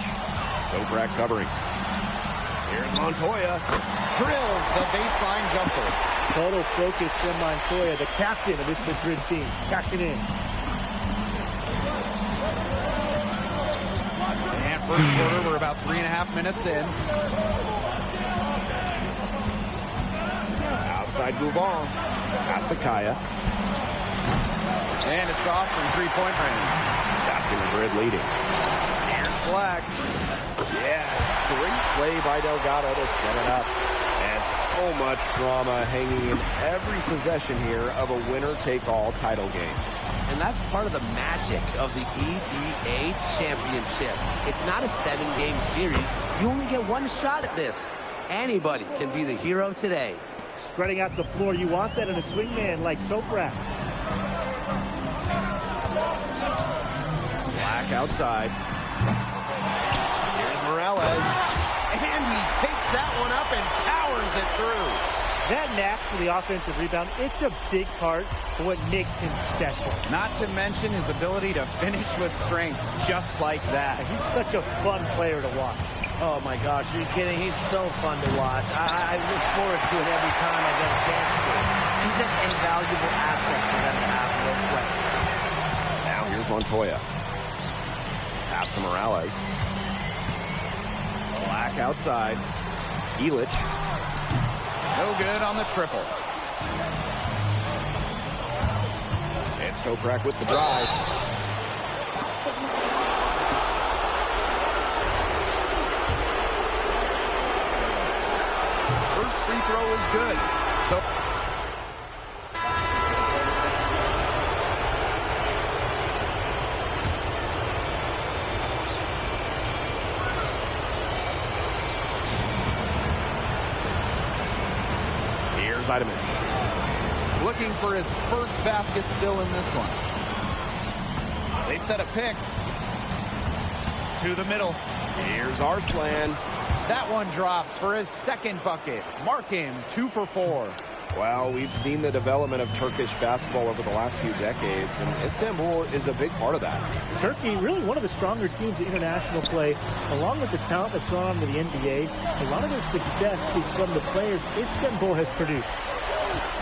Toprak covering. Here's Montoya. Drills the baseline jumper. Total focus from Montoya, the captain of this Madrid team, cashing in. And first quarter, we're about 3.5 minutes in. Outside Bouvon. Pass to Kaya. And it's off from three-point range. Basket Madrid leading. Here's Black. Yes, great play by Delgado to set it up. And so much drama hanging in every possession here of a winner-take-all title game. And that's part of the magic of the EBA Championship. It's not a 7-game series. You only get one shot at this. Anybody can be the hero today. Spreading out the floor, you want that in a swingman like Toprak. Black outside. Here's Morales. And he takes that one up and powers it through. That knack for the offensive rebound, it's a big part of what makes him special. Not to mention his ability to finish with strength, just like that. He's such a fun player to watch. Oh my gosh, are you kidding? He's so fun to watch. I look forward to it every time I get a chance to. He's an invaluable asset for them to have real quick. Now here's Montoya. Pass to Morales. Black outside. Elich. No good on the triple. It's Toprak with the drive. First free throw is good. So here's Idemans. Looking for his first basket still in this one. They set a pick. To the middle. Here's Arslan. That one drops for his second bucket. Mark him 2 for 4. Well, we've seen the development of Turkish basketball over the last few decades, and Istanbul is a big part of that. Turkey, really one of the stronger teams in international play, along with the talent that's gone on to the NBA. A lot of their success is from the players Istanbul has produced.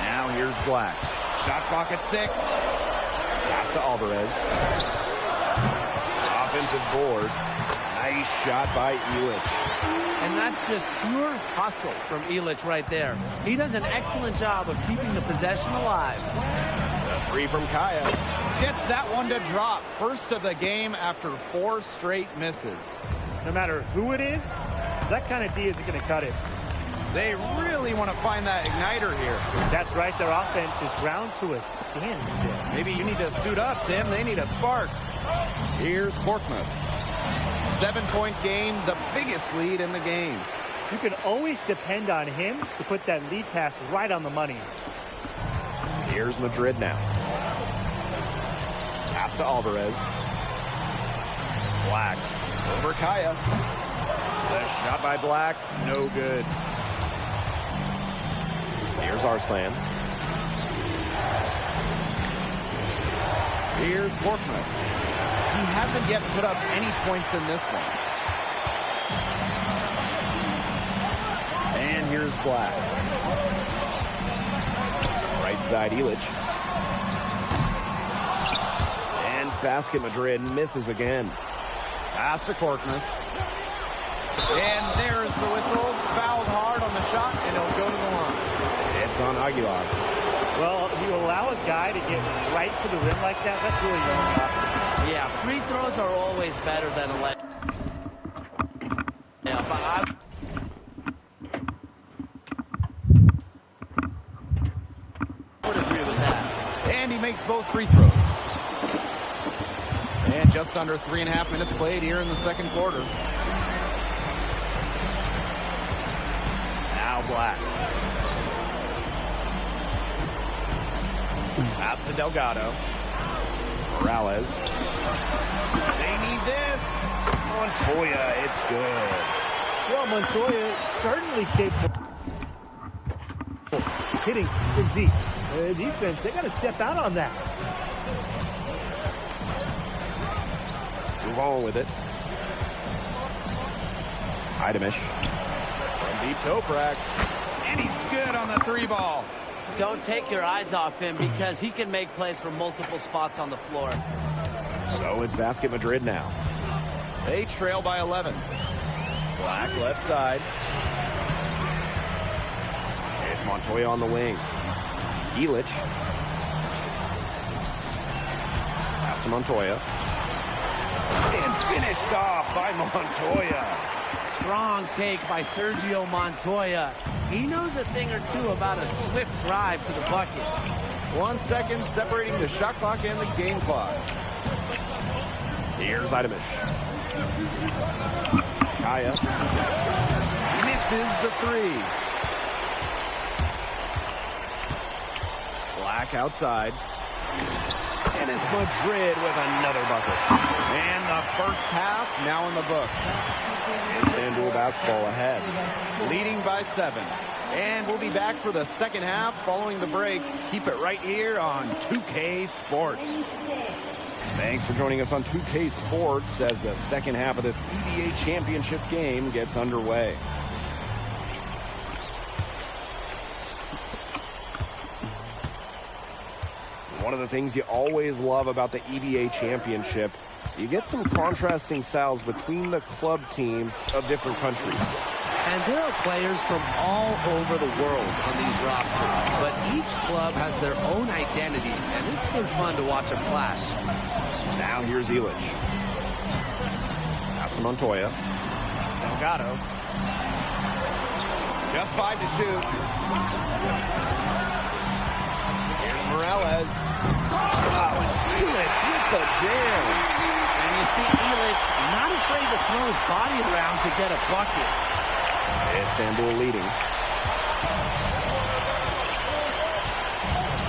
Now here's Black. Shot clock at 6. Pass to Alvarez. Offensive board. Nice shot by Elich. And that's just pure hustle from Elich right there. He does an excellent job of keeping the possession alive. The three from Kaya. Gets that one to drop. First of the game after 4 straight misses. No matter who it is, that kind of D isn't going to cut it. They really want to find that igniter here. That's right. Their offense is ground to a standstill. Maybe you need to suit up, Tim. They need a spark. Here's Korkmaz. 7-point game, the biggest lead in the game. You can always depend on him to put that lead pass right on the money. Here's Madrid now. Pass to Alvarez. Black over Kaya. The shot by Black, no good. Here's Arslan. Here's Korkmaz. He hasn't yet put up any points in this one. And here's Black. Right side, Elich. And basket Madrid misses again. Pass to Korkmaz. And there's the whistle. Fouled hard on the shot, and it'll go to the line. It's on Aguilar. Well, if you allow a guy to get right to the rim like that, that's really tough. Yeah, free throws are always better than a let. Yeah, but I would agree with that. And he makes both free throws. And just under 3.5 minutes played here in the second quarter. Now Black. Pass to Delgado. Morales. They need this. Montoya, it's good. Well, Montoya certainly capable hitting from deep. The defense, they got to step out on that. Move on with it. Idemish. From deep Toprak. And he's good on the 3-ball. Don't take your eyes off him because he can make plays from multiple spots on the floor. So it's Basket Madrid now. They trail by 11. Black left side. It's Montoya on the wing. Elich. Pass to Montoya. And finished off by Montoya. Strong take by Sergio Montoya. He knows a thing or two about a swift drive to the bucket. 1 second separating the shot clock and the game clock. Here's Idemish. Kaya. Misses the 3. Black outside. And it's Madrid with another bucket. And the first half now in the books. Istanbul basketball ahead, leading by 7. And we'll be back for the second half following the break. Keep it right here on 2K Sports. Thanks for joining us on 2K Sports as the second half of this EBA championship game gets underway. One of the things you always love about the EBA championship, you get some contrasting styles between the club teams of different countries. And there are players from all over the world on these rosters, but each club has their own identity, and it's been fun to watch them clash. Now here's Elich. Pass to Montoya. Delgado. Just 5 to shoot. Here's Morales. Oh, and Elich with the jam. And you see Elich not afraid to throw his body around to get a bucket. Istanbul leading.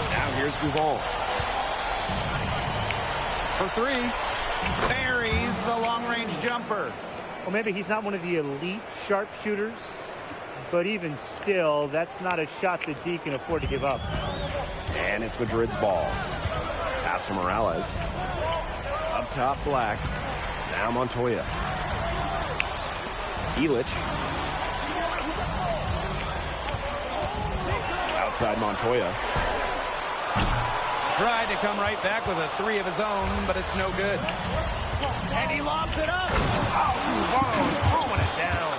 Now here's Gouval. For 3. Buries the long-range jumper. Well, maybe he's not one of the elite sharpshooters, but even still, that's not a shot that D can afford to give up. And it's Madrid's ball. Pass to Morales. Up top, Black. Now Montoya. Elich. Outside Montoya. Tried to come right back with a 3 of his own, but it's no good. And he lobs it up. Oh, Gouval throwing it down.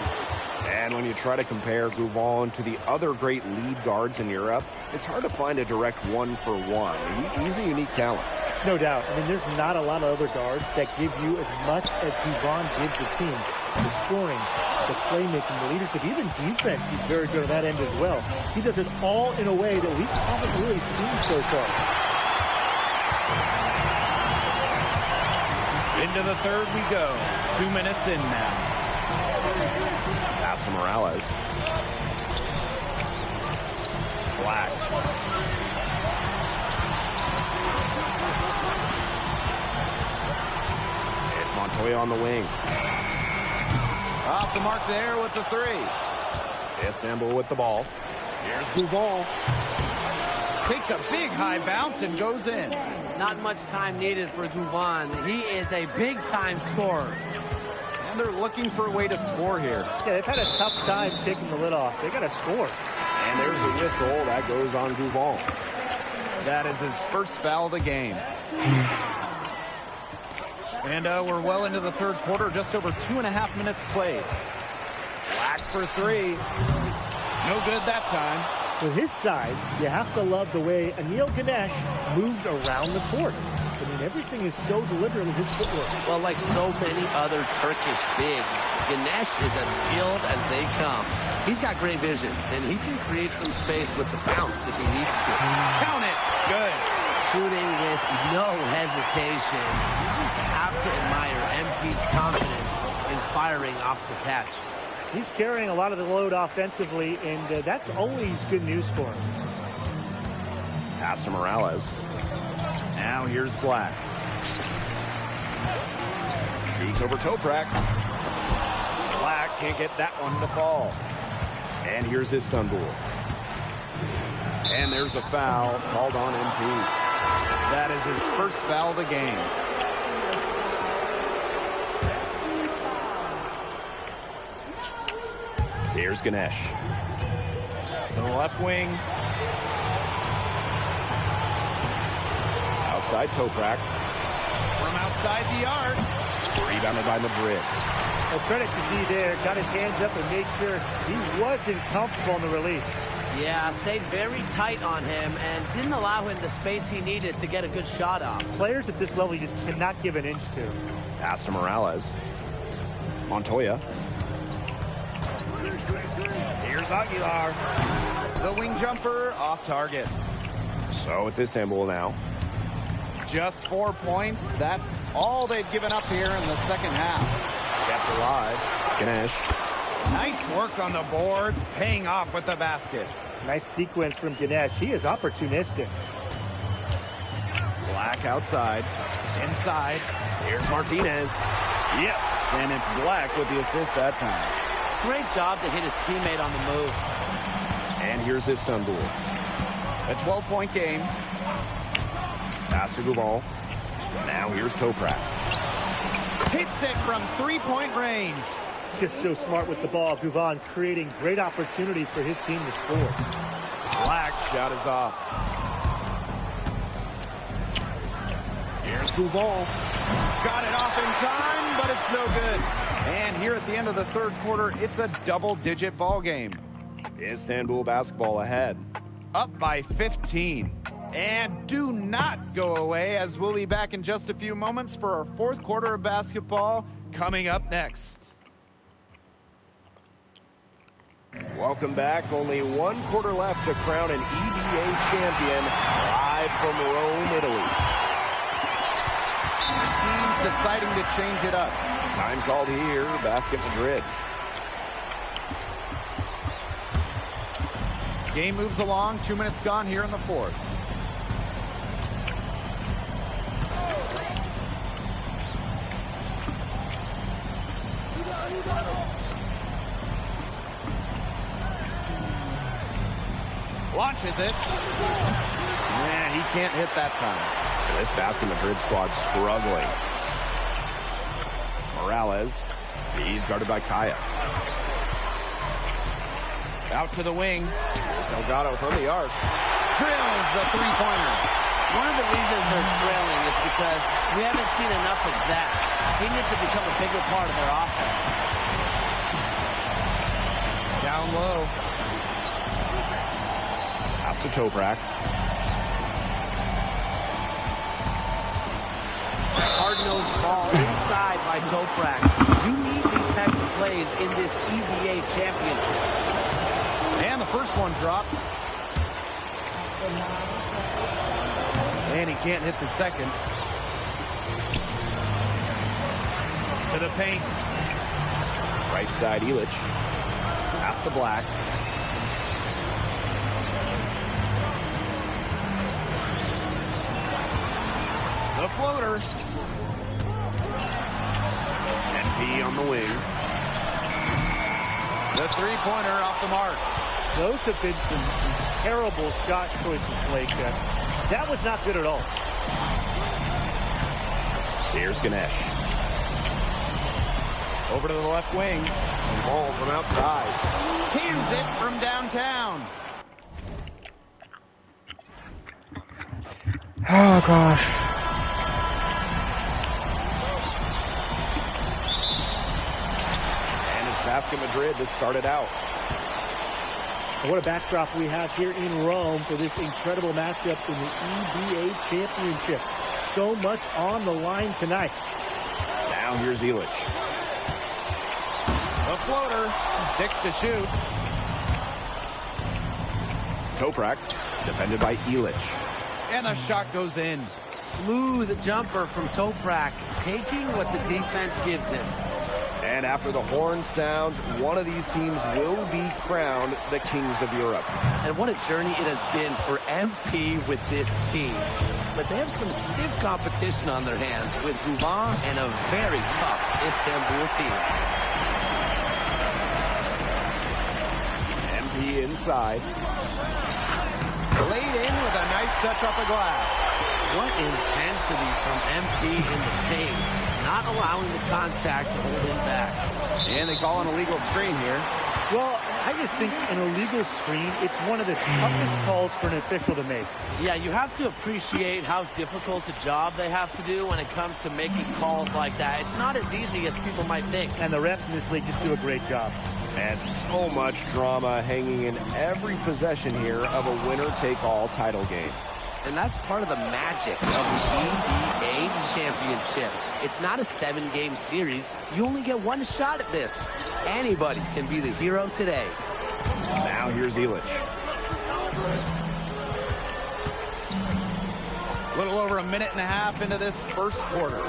And when you try to compare Gouval to the other great lead guards in Europe, it's hard to find a direct one-for-one. He's a unique talent. No doubt. I mean, there's not a lot of other guards that give you as much as Gouval gives the team. The scoring, the playmaking, the leadership, even defense, he's very good on that end as well. He does it all in a way that we haven't really seen so far. Into the third we go. 2 minutes in now. Pass to Morales. Black. It's Montoya on the wing. Off the mark there with the 3. Istanbul with the ball. Here's Gouval. Takes a big high bounce and goes in. Not much time needed for Gouval. He is a big-time scorer. And they're looking for a way to score here. Yeah, they've had a tough time taking the lid off. They got to score. And there's a whistle that goes on Gouval. That is his first foul of the game. And we're well into the third quarter, just over 2.5 minutes played. Black for 3. No good that time. With his size, you have to love the way Anil Ganesh moves around the court. I mean, everything is so deliberate in his footwork. Well, like so many other Turkish bigs, Ganesh is as skilled as they come. He's got great vision, and he can create some space with the bounce if he needs to. Count it. Good. Shooting with no hesitation. You just have to admire MP's confidence in firing off the catch. He's carrying a lot of the load offensively, and that's always good news for him. Pass to Morales. Now here's Black. Shoots over Toprak. Black can't get that one to fall. And here's Istanbul. And there's a foul called on MP. That is his first foul of the game. Here's Ganesh. To the left wing. Outside Toprak. From outside the arc. Rebounded by Madrid. Well, credit to D there. Got his hands up and made sure he wasn't comfortable on the release. Yeah, stayed very tight on him and didn't allow him the space he needed to get a good shot off. Players at this level you just cannot give an inch to. Pass to Morales. Montoya. Here's Aguilar. The wing jumper off target. So it's Istanbul now. Just 4 points. That's all they've given up here in the second half. Kept alive. Ganesh. Nice work on the boards, paying off with the basket. Nice sequence from Ganesh. He is opportunistic. Black outside. Inside. Here's Martinez. Yes, and it's Black with the assist that time. Great job to hit his teammate on the move. And here's Istanbul. A 12-point game. Pass to Guval. Now here's Toprak. Hits it from three-point range. Just so smart with the ball. Guvan creating great opportunities for his team to score. Black shot is off. Here's Guval. Got it off in time, but it's no good. And here at the end of the third quarter, it's a double-digit ball game. Istanbul basketball ahead. Up by 15. And do not go away, as we'll be back in just a few moments for our fourth quarter of basketball coming up next. Welcome back. Only 1 quarter left to crown an EBA champion live from Rome, Italy. Teams deciding to change it up. Time called here, Basket Madrid. Game moves along. 2 minutes gone here in the fourth. Launches it. Yeah, he can't hit that time. This Basket Madrid squad struggling. Morales. He's guarded by Kaya. Out to the wing. Delgado from the arc. Drills the three-pointer. One of the reasons they're trailing is because we haven't seen enough of that. He needs to become a bigger part of their offense. Down low. Pass to Toprak. Hard-nosed ball inside by Toprak. You need these types of plays in this EBA championship. And the first one drops. And he can't hit the second. To the paint. Right side, Illich. Pass to Black. The floater. NP on the wing. The three-pointer off the mark. Those have been some terrible shot choices, Blake. That was not good at all. Here's Ganesh. Over to the left wing. Ball from outside. Cans it from downtown. Oh, gosh. And it's Basket Madrid to start it out. What a backdrop we have here in Rome for this incredible matchup in the EBA Championship. So much on the line tonight. Now here's Illich. The floater. 6 to shoot. Toprak, defended by Illich. And a shot goes in. Smooth jumper from Toprak, taking what the defense gives him. And after the horn sounds, one of these teams will be crowned the Kings of Europe. And what a journey it has been for MP with this team. But they have some stiff competition on their hands with Guvan and a very tough Istanbul team. MP inside. Laid in with a nice touch off the glass. What intensity from MP in the paint. Not allowing the contact to hold him back. And they call an illegal screen here. Well, I just think an illegal screen, it's one of the toughest calls for an official to make. Yeah, you have to appreciate how difficult a job they have to do when it comes to making calls like that. It's not as easy as people might think. And the refs in this league just do a great job. And so much drama hanging in every possession here of a winner-take-all title game. And that's part of the magic of the EBA championship. It's not a 7-game series. You only get one shot at this. Anybody can be the hero today. Now here's Illich. A little over a minute and a half into this first quarter.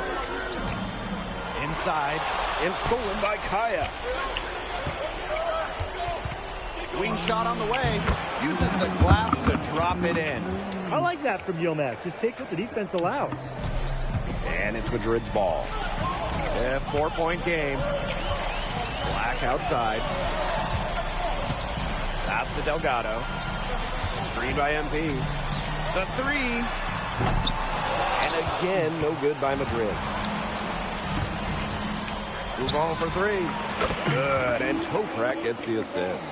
Inside. And stolen by Kaya. Wing shot on the way. Uses the glass to drop it in. I like that from Yilmaz. Just take what the defense allows. And it's Madrid's ball. A 4-point game. Black outside. Pass to Delgado. Screen by MP. The three. And again, no good by Madrid. Move on for three. Good. And Toprak gets the assist.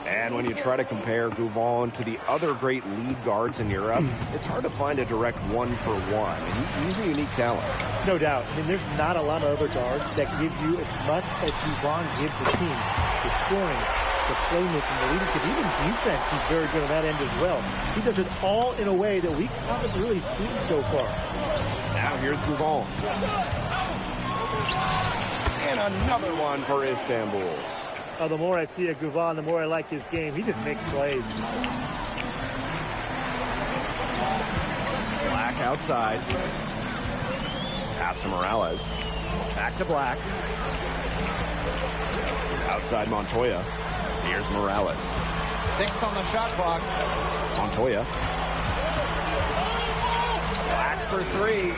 And when you try to compare Guvan to the other great lead guards in Europe, it's hard to find a direct one-for-one. And he's a unique talent. No doubt. I mean, there's not a lot of other guards that give you as much as Guvan gives the team. The scoring, the playmaking, the leadership, even defense, he's very good on that end as well. He does it all in a way that we haven't really seen so far. Now here's Guvan. And another one for Istanbul. The more I see of Guvan, the more I like his game. He just makes plays. Black outside. Pass to Morales. Back to Black. Outside Montoya. Here's Morales. 6 on the shot clock. Montoya. Black for three.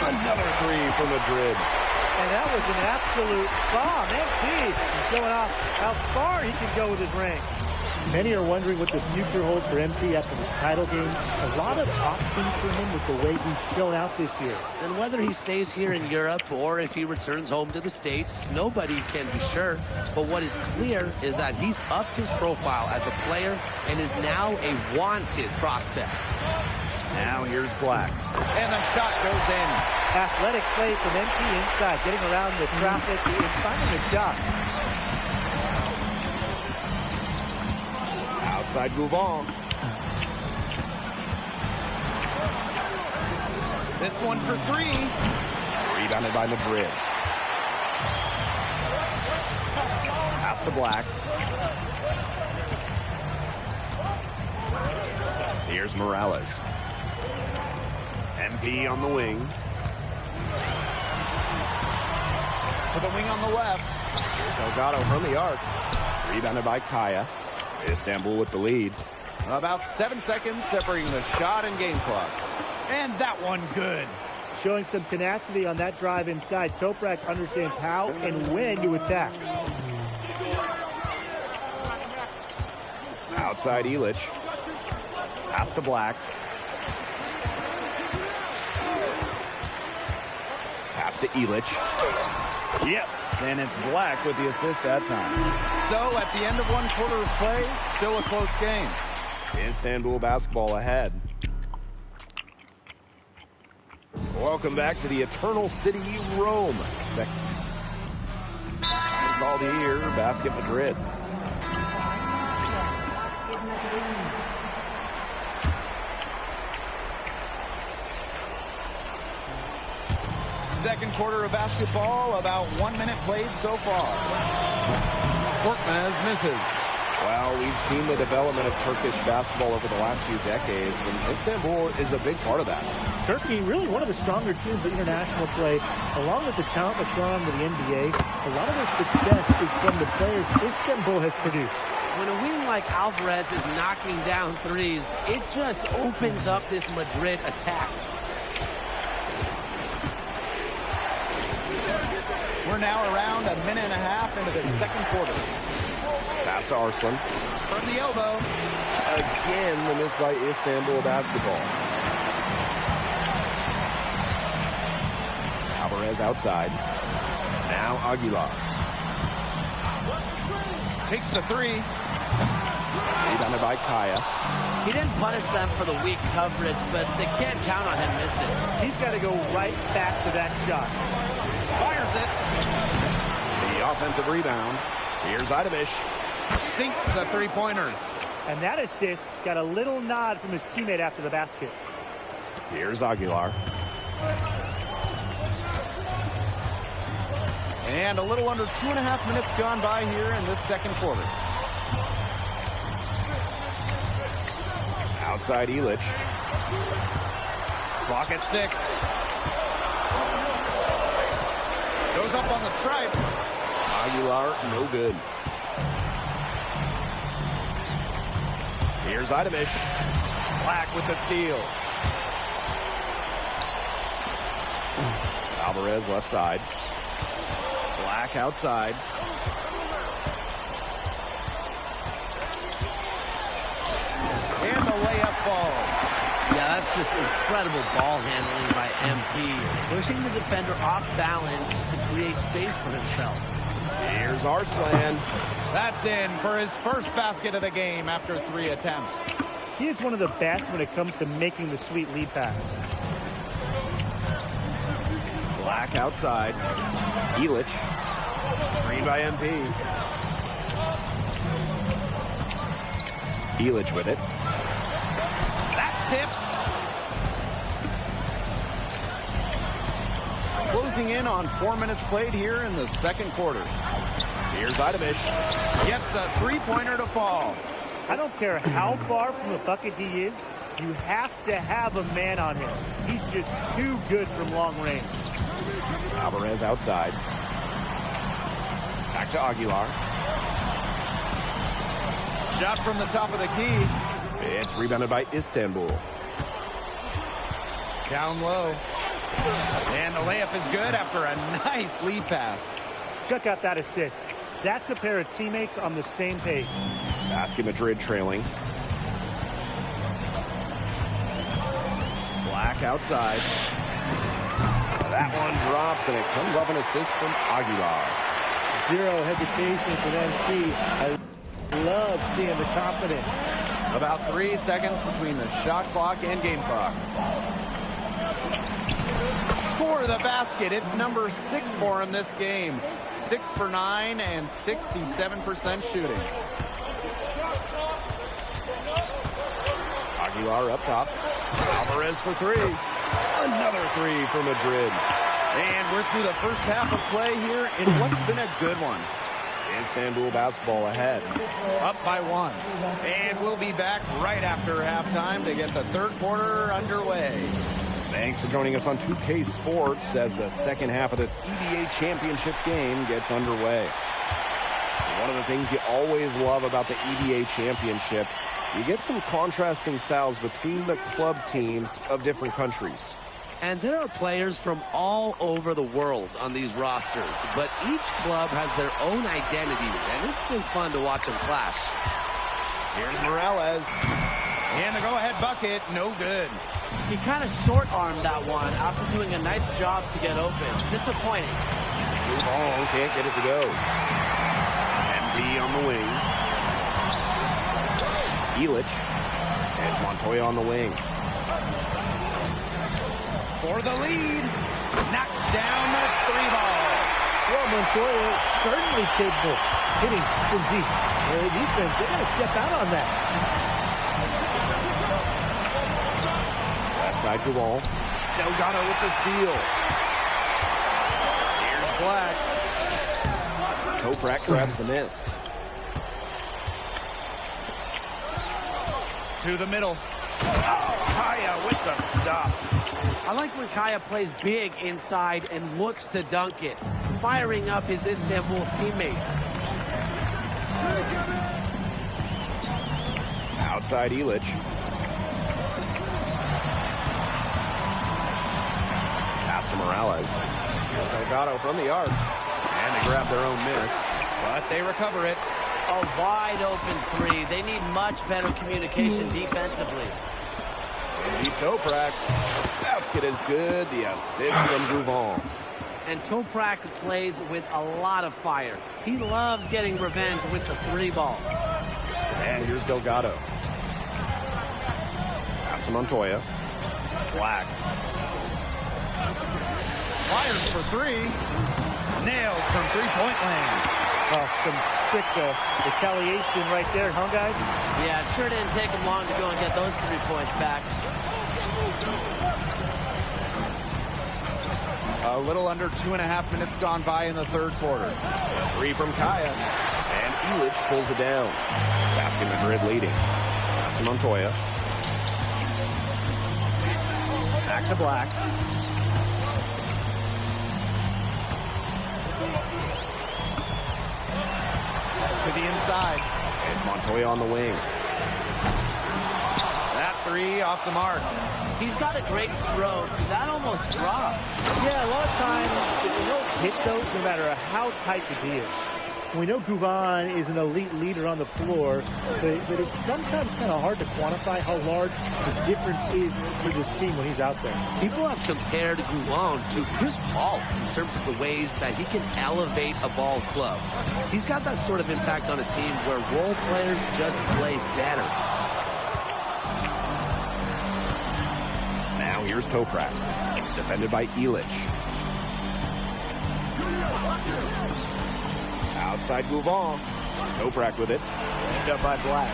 Another three for Madrid. And that was an absolute bomb. MP showing off how far he can go with his range. Many are wondering what the future holds for MP after this title game. A lot of options for him with the way he's shown out this year. And whether he stays here in Europe or if he returns home to the States, nobody can be sure. But what is clear is that he's upped his profile as a player and is now a wanted prospect. Now here's Black. And the shot goes in. Athletic play from MP inside, getting around the traffic and finding the shot. Outside Guvan. This one for three. Rebounded by Madrid. Pass to Black. Here's Morales. MP on the wing. To the wing on the left. Here's Delgado from the arc. Rebounded by Kaya. Istanbul with the lead. About 7 seconds separating the shot and game clocks. And that one good. Showing some tenacity on that drive inside. Toprak understands how and when to attack. Outside Illich. Pass to Black. Pass to Illich. Yes, and it's Black with the assist that time. So at the end of one quarter of play, still a close game. Istanbul basketball ahead. Welcome back to the Eternal City, Rome. Second called here, Basket Madrid. Second quarter of basketball, about 1 minute played so far. Korkmaz misses. Well, we've seen the development of Turkish basketball over the last few decades, and Istanbul is a big part of that. Turkey, really one of the stronger teams in international play, along with the talent that's gone on to the NBA. A lot of their success is from the players Istanbul has produced. When a wing like Alvarez is knocking down threes, it just opens up this Madrid attack. We're now around a minute and a half into the second quarter. Pass to Arslan. From the elbow. Again, the miss by Istanbul basketball. Alvarez outside. Now Aguilar. Takes the three. Rebounded by Kaya. He didn't punish them for the weak coverage, but they can't count on him missing. He's got to go right back to that shot. Fires it. The offensive rebound. Here's Idamish. Sinks the three-pointer. And that assist got a little nod from his teammate after the basket. Here's Aguilar. And a little under 2.5 minutes gone by here in this second quarter. Outside Illich. Clock at 6. Goes up on the stripe. Aguilar, no good. Here's Idamish. Black with the steal. Alvarez left side. Black outside. And the layup falls. Yeah, that's just incredible ball handling by MP. Pushing the defender off balance to create space for himself. Here's Arslan. That's in for his first basket of the game after 3 attempts. He is one of the best when it comes to making the sweet lead pass. Black outside. Illich. Screen by MP. Illich with it. That's tipped. Closing in on 4 minutes played here in the second quarter. Here's Idamish. Gets the three-pointer to fall. I don't care how far from the bucket he is, you have to have a man on him. He's just too good from long range. Alvarez outside. Back to Aguilar. Shot from the top of the key. It's rebounded by Istanbul. Down low. And the layup is good after a nice lead pass. Check out that assist. That's a pair of teammates on the same page. Basket Madrid trailing. Black outside. That one drops, and it comes off an assist from Aguilar. Zero hesitation for MP. I love seeing the confidence. About 3 seconds between the shot clock and game clock. Score the basket. It's number 6 for him this game. 6 for 9 and 67% shooting. Aguilar up top. Alvarez for 3. Another 3 for Madrid. And we're through the first half of play here in what's been a good one. Istanbul basketball ahead. Up by 1. And we'll be back right after halftime to get the third quarter underway. Thanks for joining us on 2K Sports as the second half of this EBA championship game gets underway. One of the things you always love about the EBA championship, you get some contrasting styles between the club teams of different countries. And there are players from all over the world on these rosters, but each club has their own identity, and it's been fun to watch them clash. Here's Morales. And the go-ahead bucket, no good. He kind of short-armed that one after doing a nice job to get open. Disappointing. Move on, can't get it to go. MD on the wing. Illich. It's Montoya on the wing. For the lead. Knocks down the 3-ball. Well, Montoya is certainly capable hitting from deep. The defense, they got to step out on that. Side to wall. Delgado with the steal. Here's Black. Toprak grabs the miss. To the middle. Kaya with the stuff. I like when Kaya plays big inside and looks to dunk it, firing up his Istanbul teammates. Outside Illich. Pass to Morales. Here's Delgado from the arc. And they grab their own miss, but they recover it. A wide open three. They need much better communication defensively. Deep Toprak. Basket is good. The assist from Gouvan. And Toprak plays with a lot of fire. He loves getting revenge with the three ball. And here's Delgado. Pass to Montoya. Black. Fires for three. Nailed from three-point land. Oh, some quick retaliation right there, huh, guys? Yeah, it sure didn't take him long to go and get those 3 points back. A little under 2.5 minutes gone by in the third quarter. Three from Kaya. And Illich pulls it down. Basket Madrid leading. Pass to Montoya. Back to Black. To the inside. There's Montoya on the wing. That three off the mark. He's got a great stroke. That almost dropped. Yeah, a lot of times he'll hit those no matter how tight the D is. We know Gouvan is an elite leader on the floor, but it's sometimes kind of hard to quantify how large the difference is for this team when he's out there. People have compared Gouvan to Chris Paul in terms of the ways that he can elevate a ball club. He's got that sort of impact on a team where role players just play better. Now here's Toprak. Defended by Illich. Outside Gouvan. Toprak with it. Picked up by Black.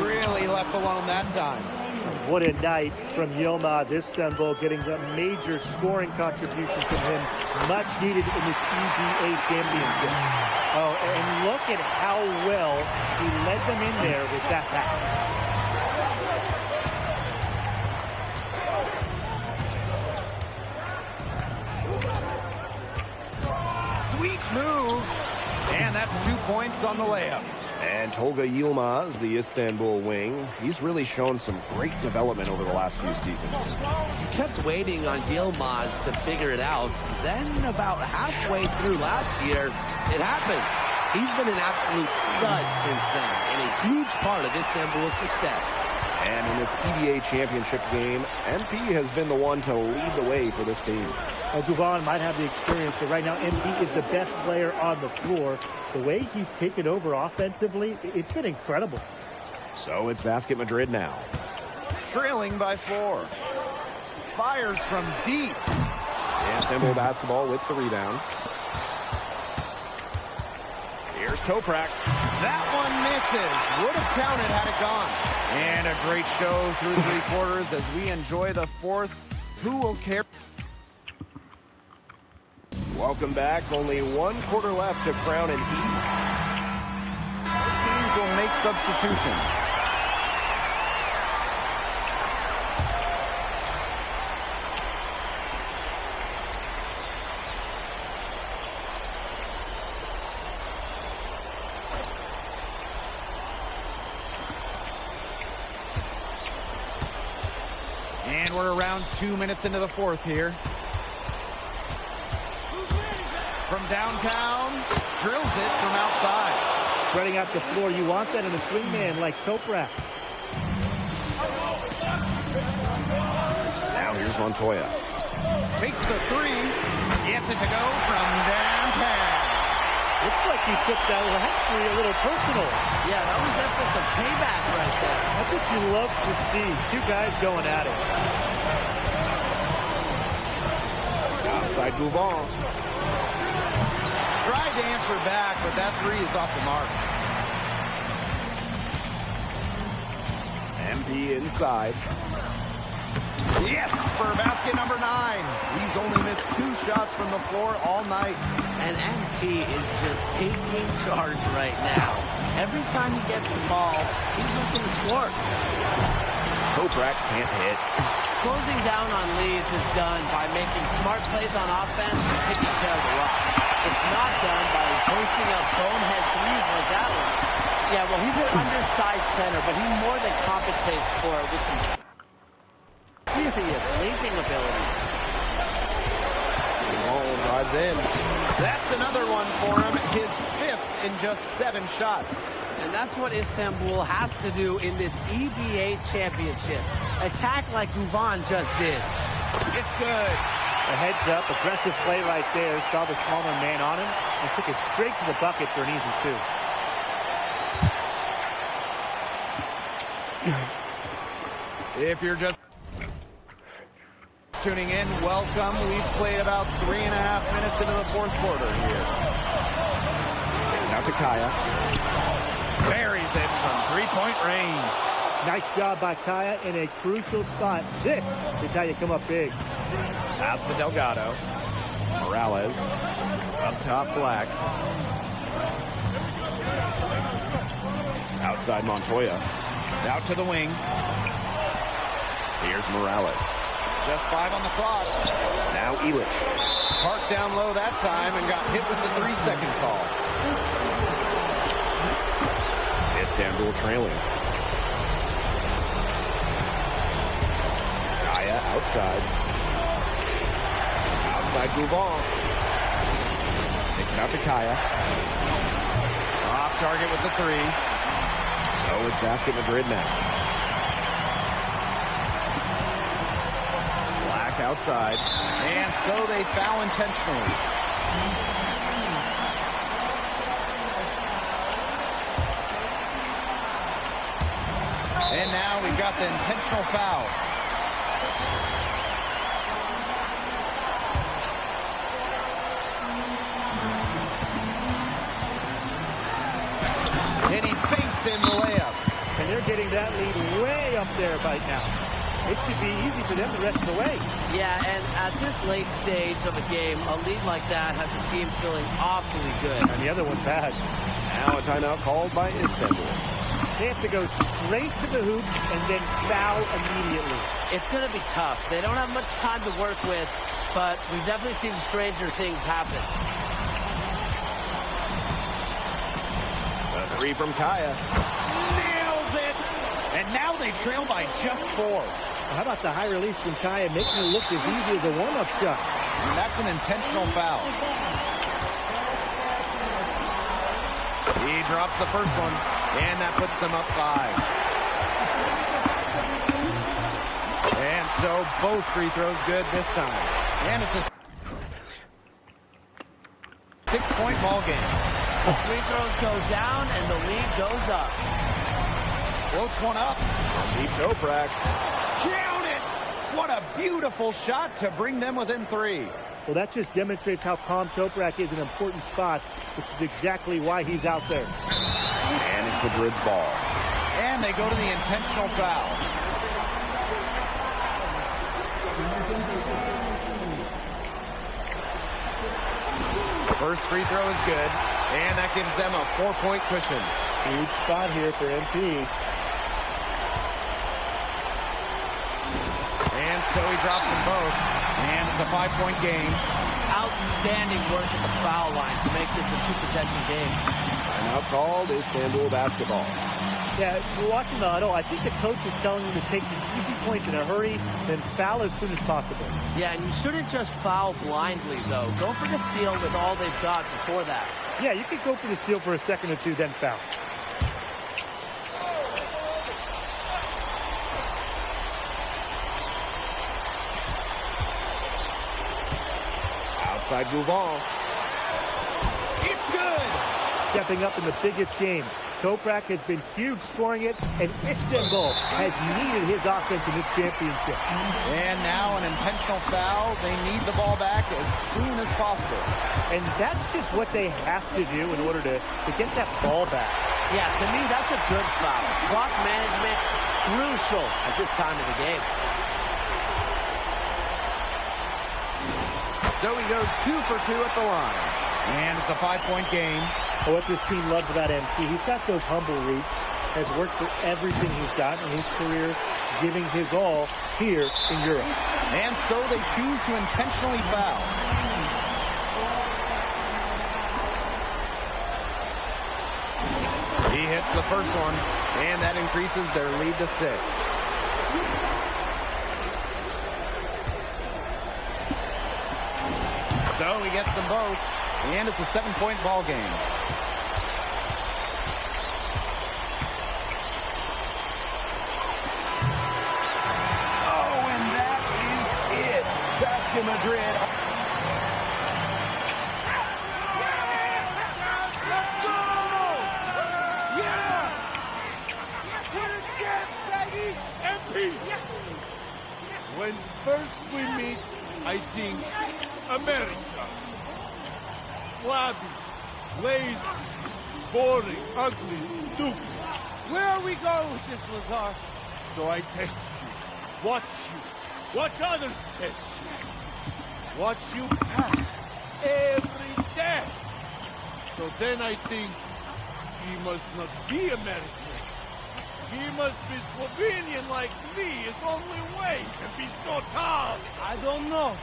Really left alone that time. What a night from Yilmaz Istanbul, getting the major scoring contribution from him. Much needed in this EBA championship. Oh, and look at how well he led them in there with that pass. Sweet move. And that's 2 points on the layup. And Tolga Yilmaz, the Istanbul wing, he's really shown some great development over the last few seasons. You kept waiting on Yilmaz to figure it out. Then about halfway through last year, it happened. He's been an absolute stud since then, and a huge part of Istanbul's success. And in this EBA championship game, MP has been the one to lead the way for this team. Gouvan might have the experience, but right now MP is the best player on the floor. The way he's taken over offensively, it's been incredible. So it's Basket Madrid now. Trailing by 4. Fires from deep. Istanbul basketball with the rebound. Here's Toprak. That one misses. Would have counted had it gone. And a great show through 3 quarters as we enjoy the fourth. Who will care? Welcome back. Only 1 quarter left to Crown and Heat. Teams will make substitutions. And we're around 2 minutes into the fourth here. From downtown, drills it from outside. Spreading out the floor, you want that in a swing man like Toprak. Now here's Montoya. Takes the three, gets it to go from downtown. Looks like he took that last three a little personal. Yeah, that was definitely some payback right there. That's what you love to see. 2 guys going at it. Outside Gouvan. Tried to answer back, but that three is off the mark. MP inside. Yes, for basket number 9. He's only missed 2 shots from the floor all night. And MP is just taking charge right now. Every time he gets the ball, he's looking to score. Toprak can't hit. Closing down on leads is done by making smart plays on offense and taking care of the rock. It's not done by posting up bonehead threes like that one. Yeah, well, he's an undersized center, but he more than compensates for it with some serious leaping ability. Ball drives in. That's another one for him, his 5th in just 7 shots. And that's what Istanbul has to do in this EBA championship. Attack like Guvan just did. It's good. A heads up, aggressive play right there. Saw the smaller man on him and took it straight to the bucket for an easy 2. If you're just tuning in, welcome. We've played about 3.5 minutes into the 4th quarter here. It's now to Kaya. Buries it from 3-point range. Nice job by Kaya in a crucial spot. This is how you come up big. Pass to Delgado. Morales. Up top, Black. Outside Montoya. Out to the wing. Here's Morales. Just 5 on the clock. Now Elich. Parked down low that time and got hit with the 3-second call. Istanbul trailing. Kaya outside. Outside Guvan. Takes it out to Kaya. Off target with the 3. So is Basket Madrid now. Black outside. And so they foul intentionally. And now we've got the intentional foul. And he fakes in the layup. And they're getting that lead way up there right now. It should be easy for them the rest of the way. Yeah, and at this late stage of a game, a lead like that has a team feeling awfully good. And the other one bad. Now a timeout called by Istanbul. They have to go straight to the hoop and then foul immediately. It's going to be tough. They don't have much time to work with, but we've definitely seen stranger things happen. The 3 from Kaya. Nails it! And now they trail by just 4. Well, how about the high release from Kaya making it look as easy as a warm-up shot? And that's an intentional foul. He drops the first one, and that puts them up 5. And so both free throws good this time. And it's a 6-point ball game. The free throws go down, and the lead goes up. Floats one up. Deep Toprak. Count it! What a beautiful shot to bring them within 3. Well, that just demonstrates how calm Toprak is in important spots, which is exactly why he's out there. And it's Madrid's ball. And they go to the intentional foul. First free throw is good, and that gives them a 4-point cushion. Huge spot here for MP. And so he drops them both, and it's a 5-point game. Outstanding work at the foul line to make this a 2-possession game. Timeout called, Istanbul basketball. Yeah, we're watching the huddle. I think the coach is telling them to take the easy points in a hurry, then foul as soon as possible. Yeah, and you shouldn't just foul blindly, though. Go for the steal with all they've got before that. Yeah, you could go for the steal for a second or two, then foul. Outside Guvan. It's good! Stepping up in the biggest game. Toprak has been huge scoring it, and Istanbul has needed his offense in this championship. And now an intentional foul. They need the ball back as soon as possible. And that's just what they have to do in order to get that ball back. Yeah, to me, that's a good foul. Clock management, crucial at this time of the game. So he goes 2 for 2 at the line. And it's a 5-point game. What this team loves about MP, he's got those humble roots, has worked for everything he's got in his career, giving his all here in Europe. And so they choose to intentionally foul. He hits the first one, and that increases their lead to 6. So he gets them both, and it's a 7-point ball game. Oh, and that is it. Basket Madrid. Let's go! Yeah! We're the champs, baby! MP! When first we meet, I think America. Flabby, lazy, boring, ugly, stupid. Where are we going with this, Lazar? So I test you. Watch you. Watch others test you. Watch you pass every test. So then I think he must not be American. He must be Slovenian like me. It's only way he can be so tough. I don't know.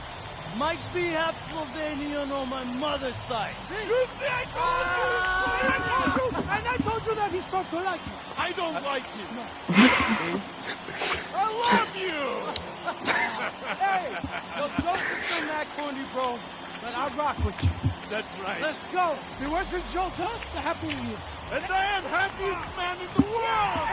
Might be half Slovenian on my mother's side. You see, I told you! And I told you that he started to like you. I don't like him. No. I love you! Hey, well, jokes is still not corny, bro, but I rock with you. That's right. Let's go. The worse his jokes, huh? The happier he is. And I am happiest man in the world!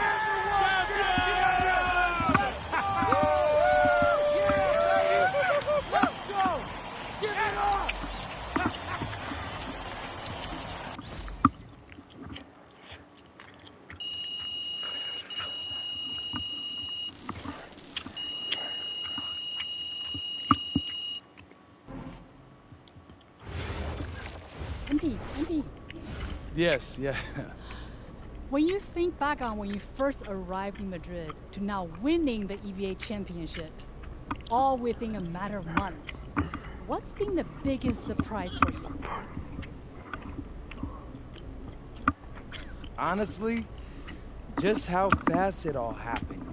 Give it up! MP. Yes, yeah. When you think back on when you first arrived in Madrid to now winning the EVA championship, all within a matter of months, what's been the biggest surprise for you? Honestly, just how fast it all happened.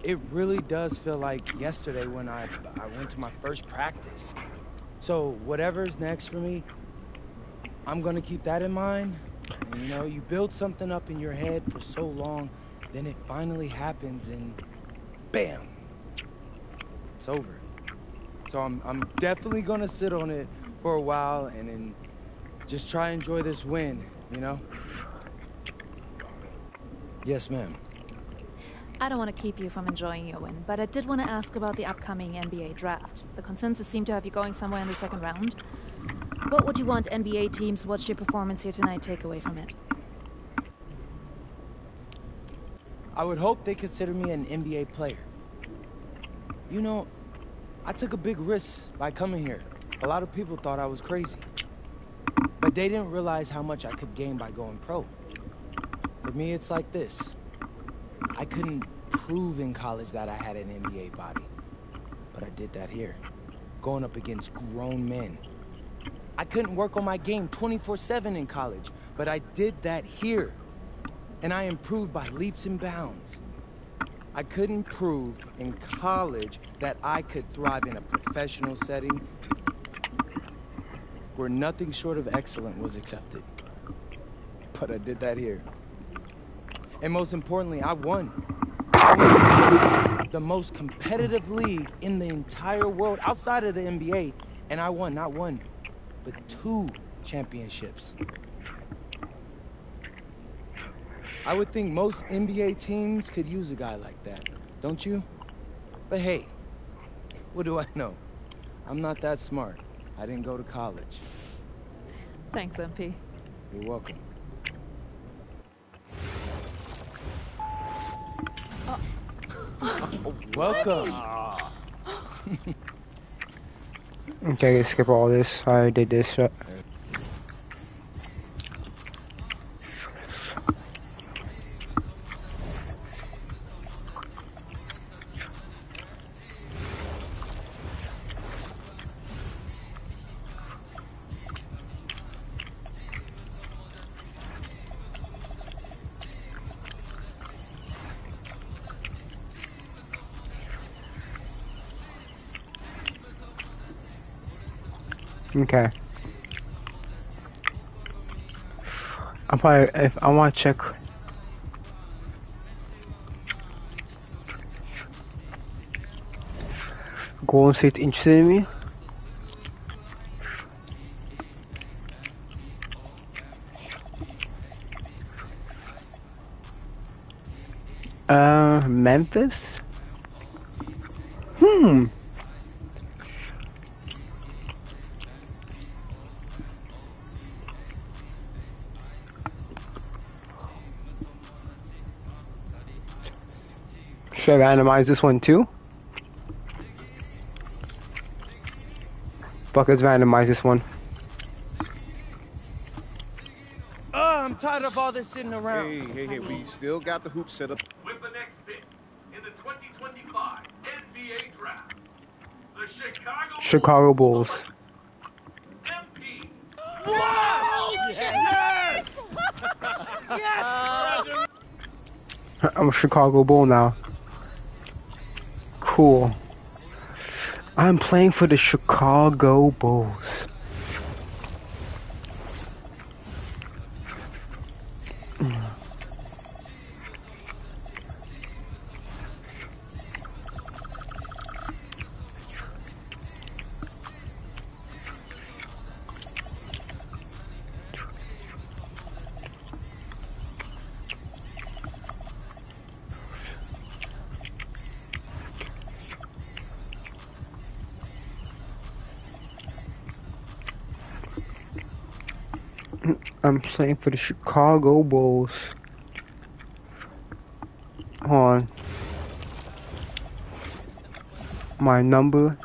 It really does feel like yesterday when I went to my first practice. So whatever's next for me, I'm gonna keep that in mind. And, you know, you build something up in your head for so long, then it finally happens and bam, it's over. So I'm definitely gonna sit on it for a while and then just try and enjoy this win, you know? Yes, ma'am. I don't want to keep you from enjoying your win, but I did want to ask about the upcoming NBA draft. The consensus seemed to have you going somewhere in the second round. What would you want NBA teams who watched your performance here tonight take away from it? I would hope they consider me an NBA player. You know, I took a big risk by coming here. A lot of people thought I was crazy. But they didn't realize how much I could gain by going pro. For me, it's like this. I couldn't prove in college that I had an NBA body. But I did that here, going up against grown men. I couldn't work on my game 24/7 in college, but I did that here. And I improved by leaps and bounds. I couldn't prove in college that I could thrive in a professional setting where nothing short of excellent was accepted. But I did that here. And most importantly, I won. I won against the most competitive league in the entire world outside of the NBA, and I won not one, but 2 championships. I would think most NBA teams could use a guy like that, don't you? But hey, what do I know? I'm not that smart. I didn't go to college. Thanks, MP. You're welcome. Welcome. Okay, skip all this. I did this. Okay. I'm probably, if I want to check. Golden State interested in me? Memphis? Should I randomize this one too? Buckets randomize this one. I'm tired of all this sitting around. Hey, we still got the hoop set up. With the next pick in the 2025 NBA Draft, the Chicago Bulls. MP. Yes! Yes! I'm a Chicago Bull now. Cool. I'm playing for the Chicago Bulls. I'm playing for the Chicago Bulls. Hold on. My number.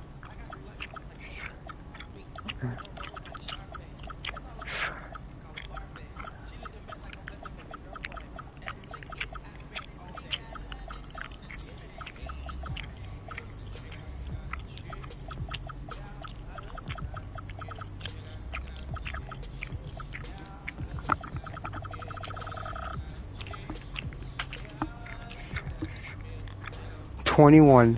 $21.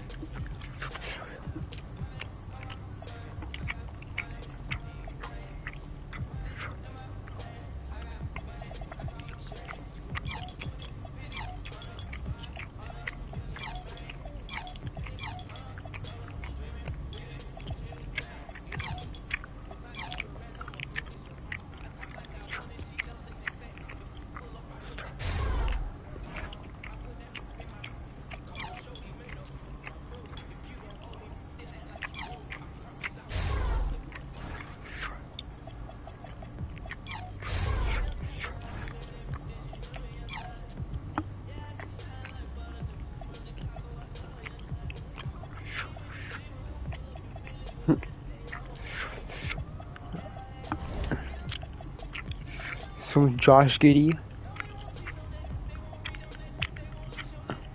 So Josh Giddey.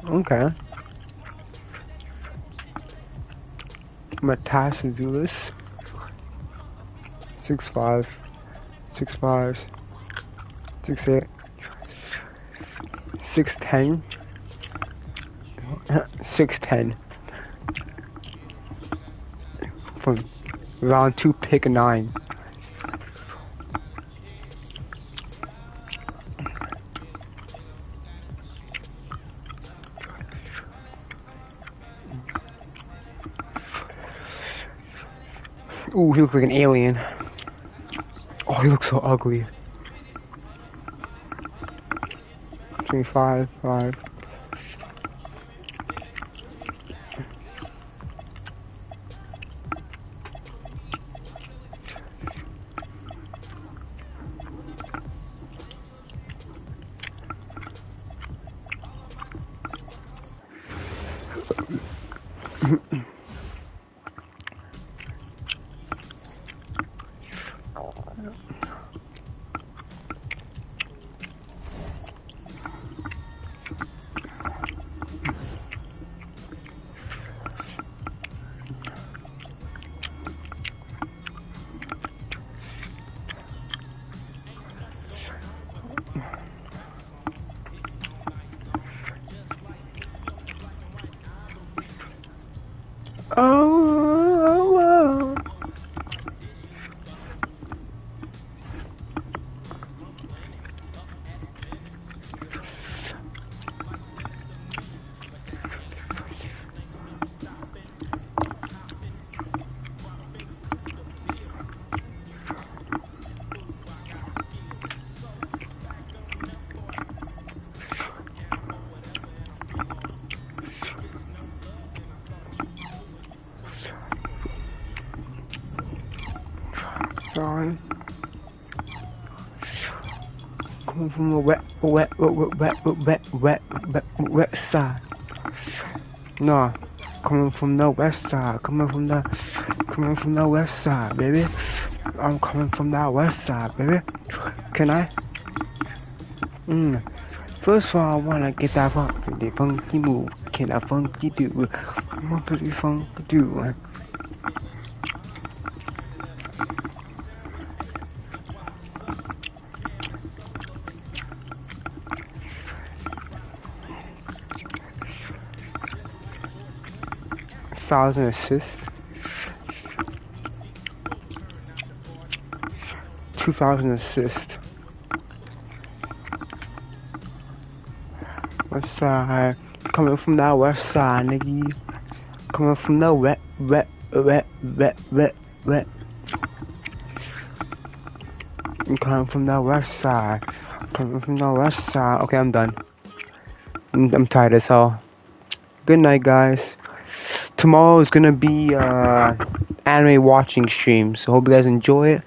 Okay. Matas Azulis. 6'5", 6'5", 6'8", 6'10", 6'10". From round 2, pick 9. Ooh, he looks like an alien. Oh, he looks so ugly. 25, 5. son. Coming from the west side. No, coming from the west side. Coming from the west side, baby. I'm coming from that west side, baby. Can I? First of all, I wanna get that funky move. Can I funky do? I'm a pretty funky do. Thousand assists, 2,000 assists. West side, coming from that west side, nigga. Coming from the wet. I'm coming from the west side. Coming from the west side. Okay, I'm done. I'm tired as hell. Good night, guys. Tomorrow is gonna be anime watching stream, so hope you guys enjoy it.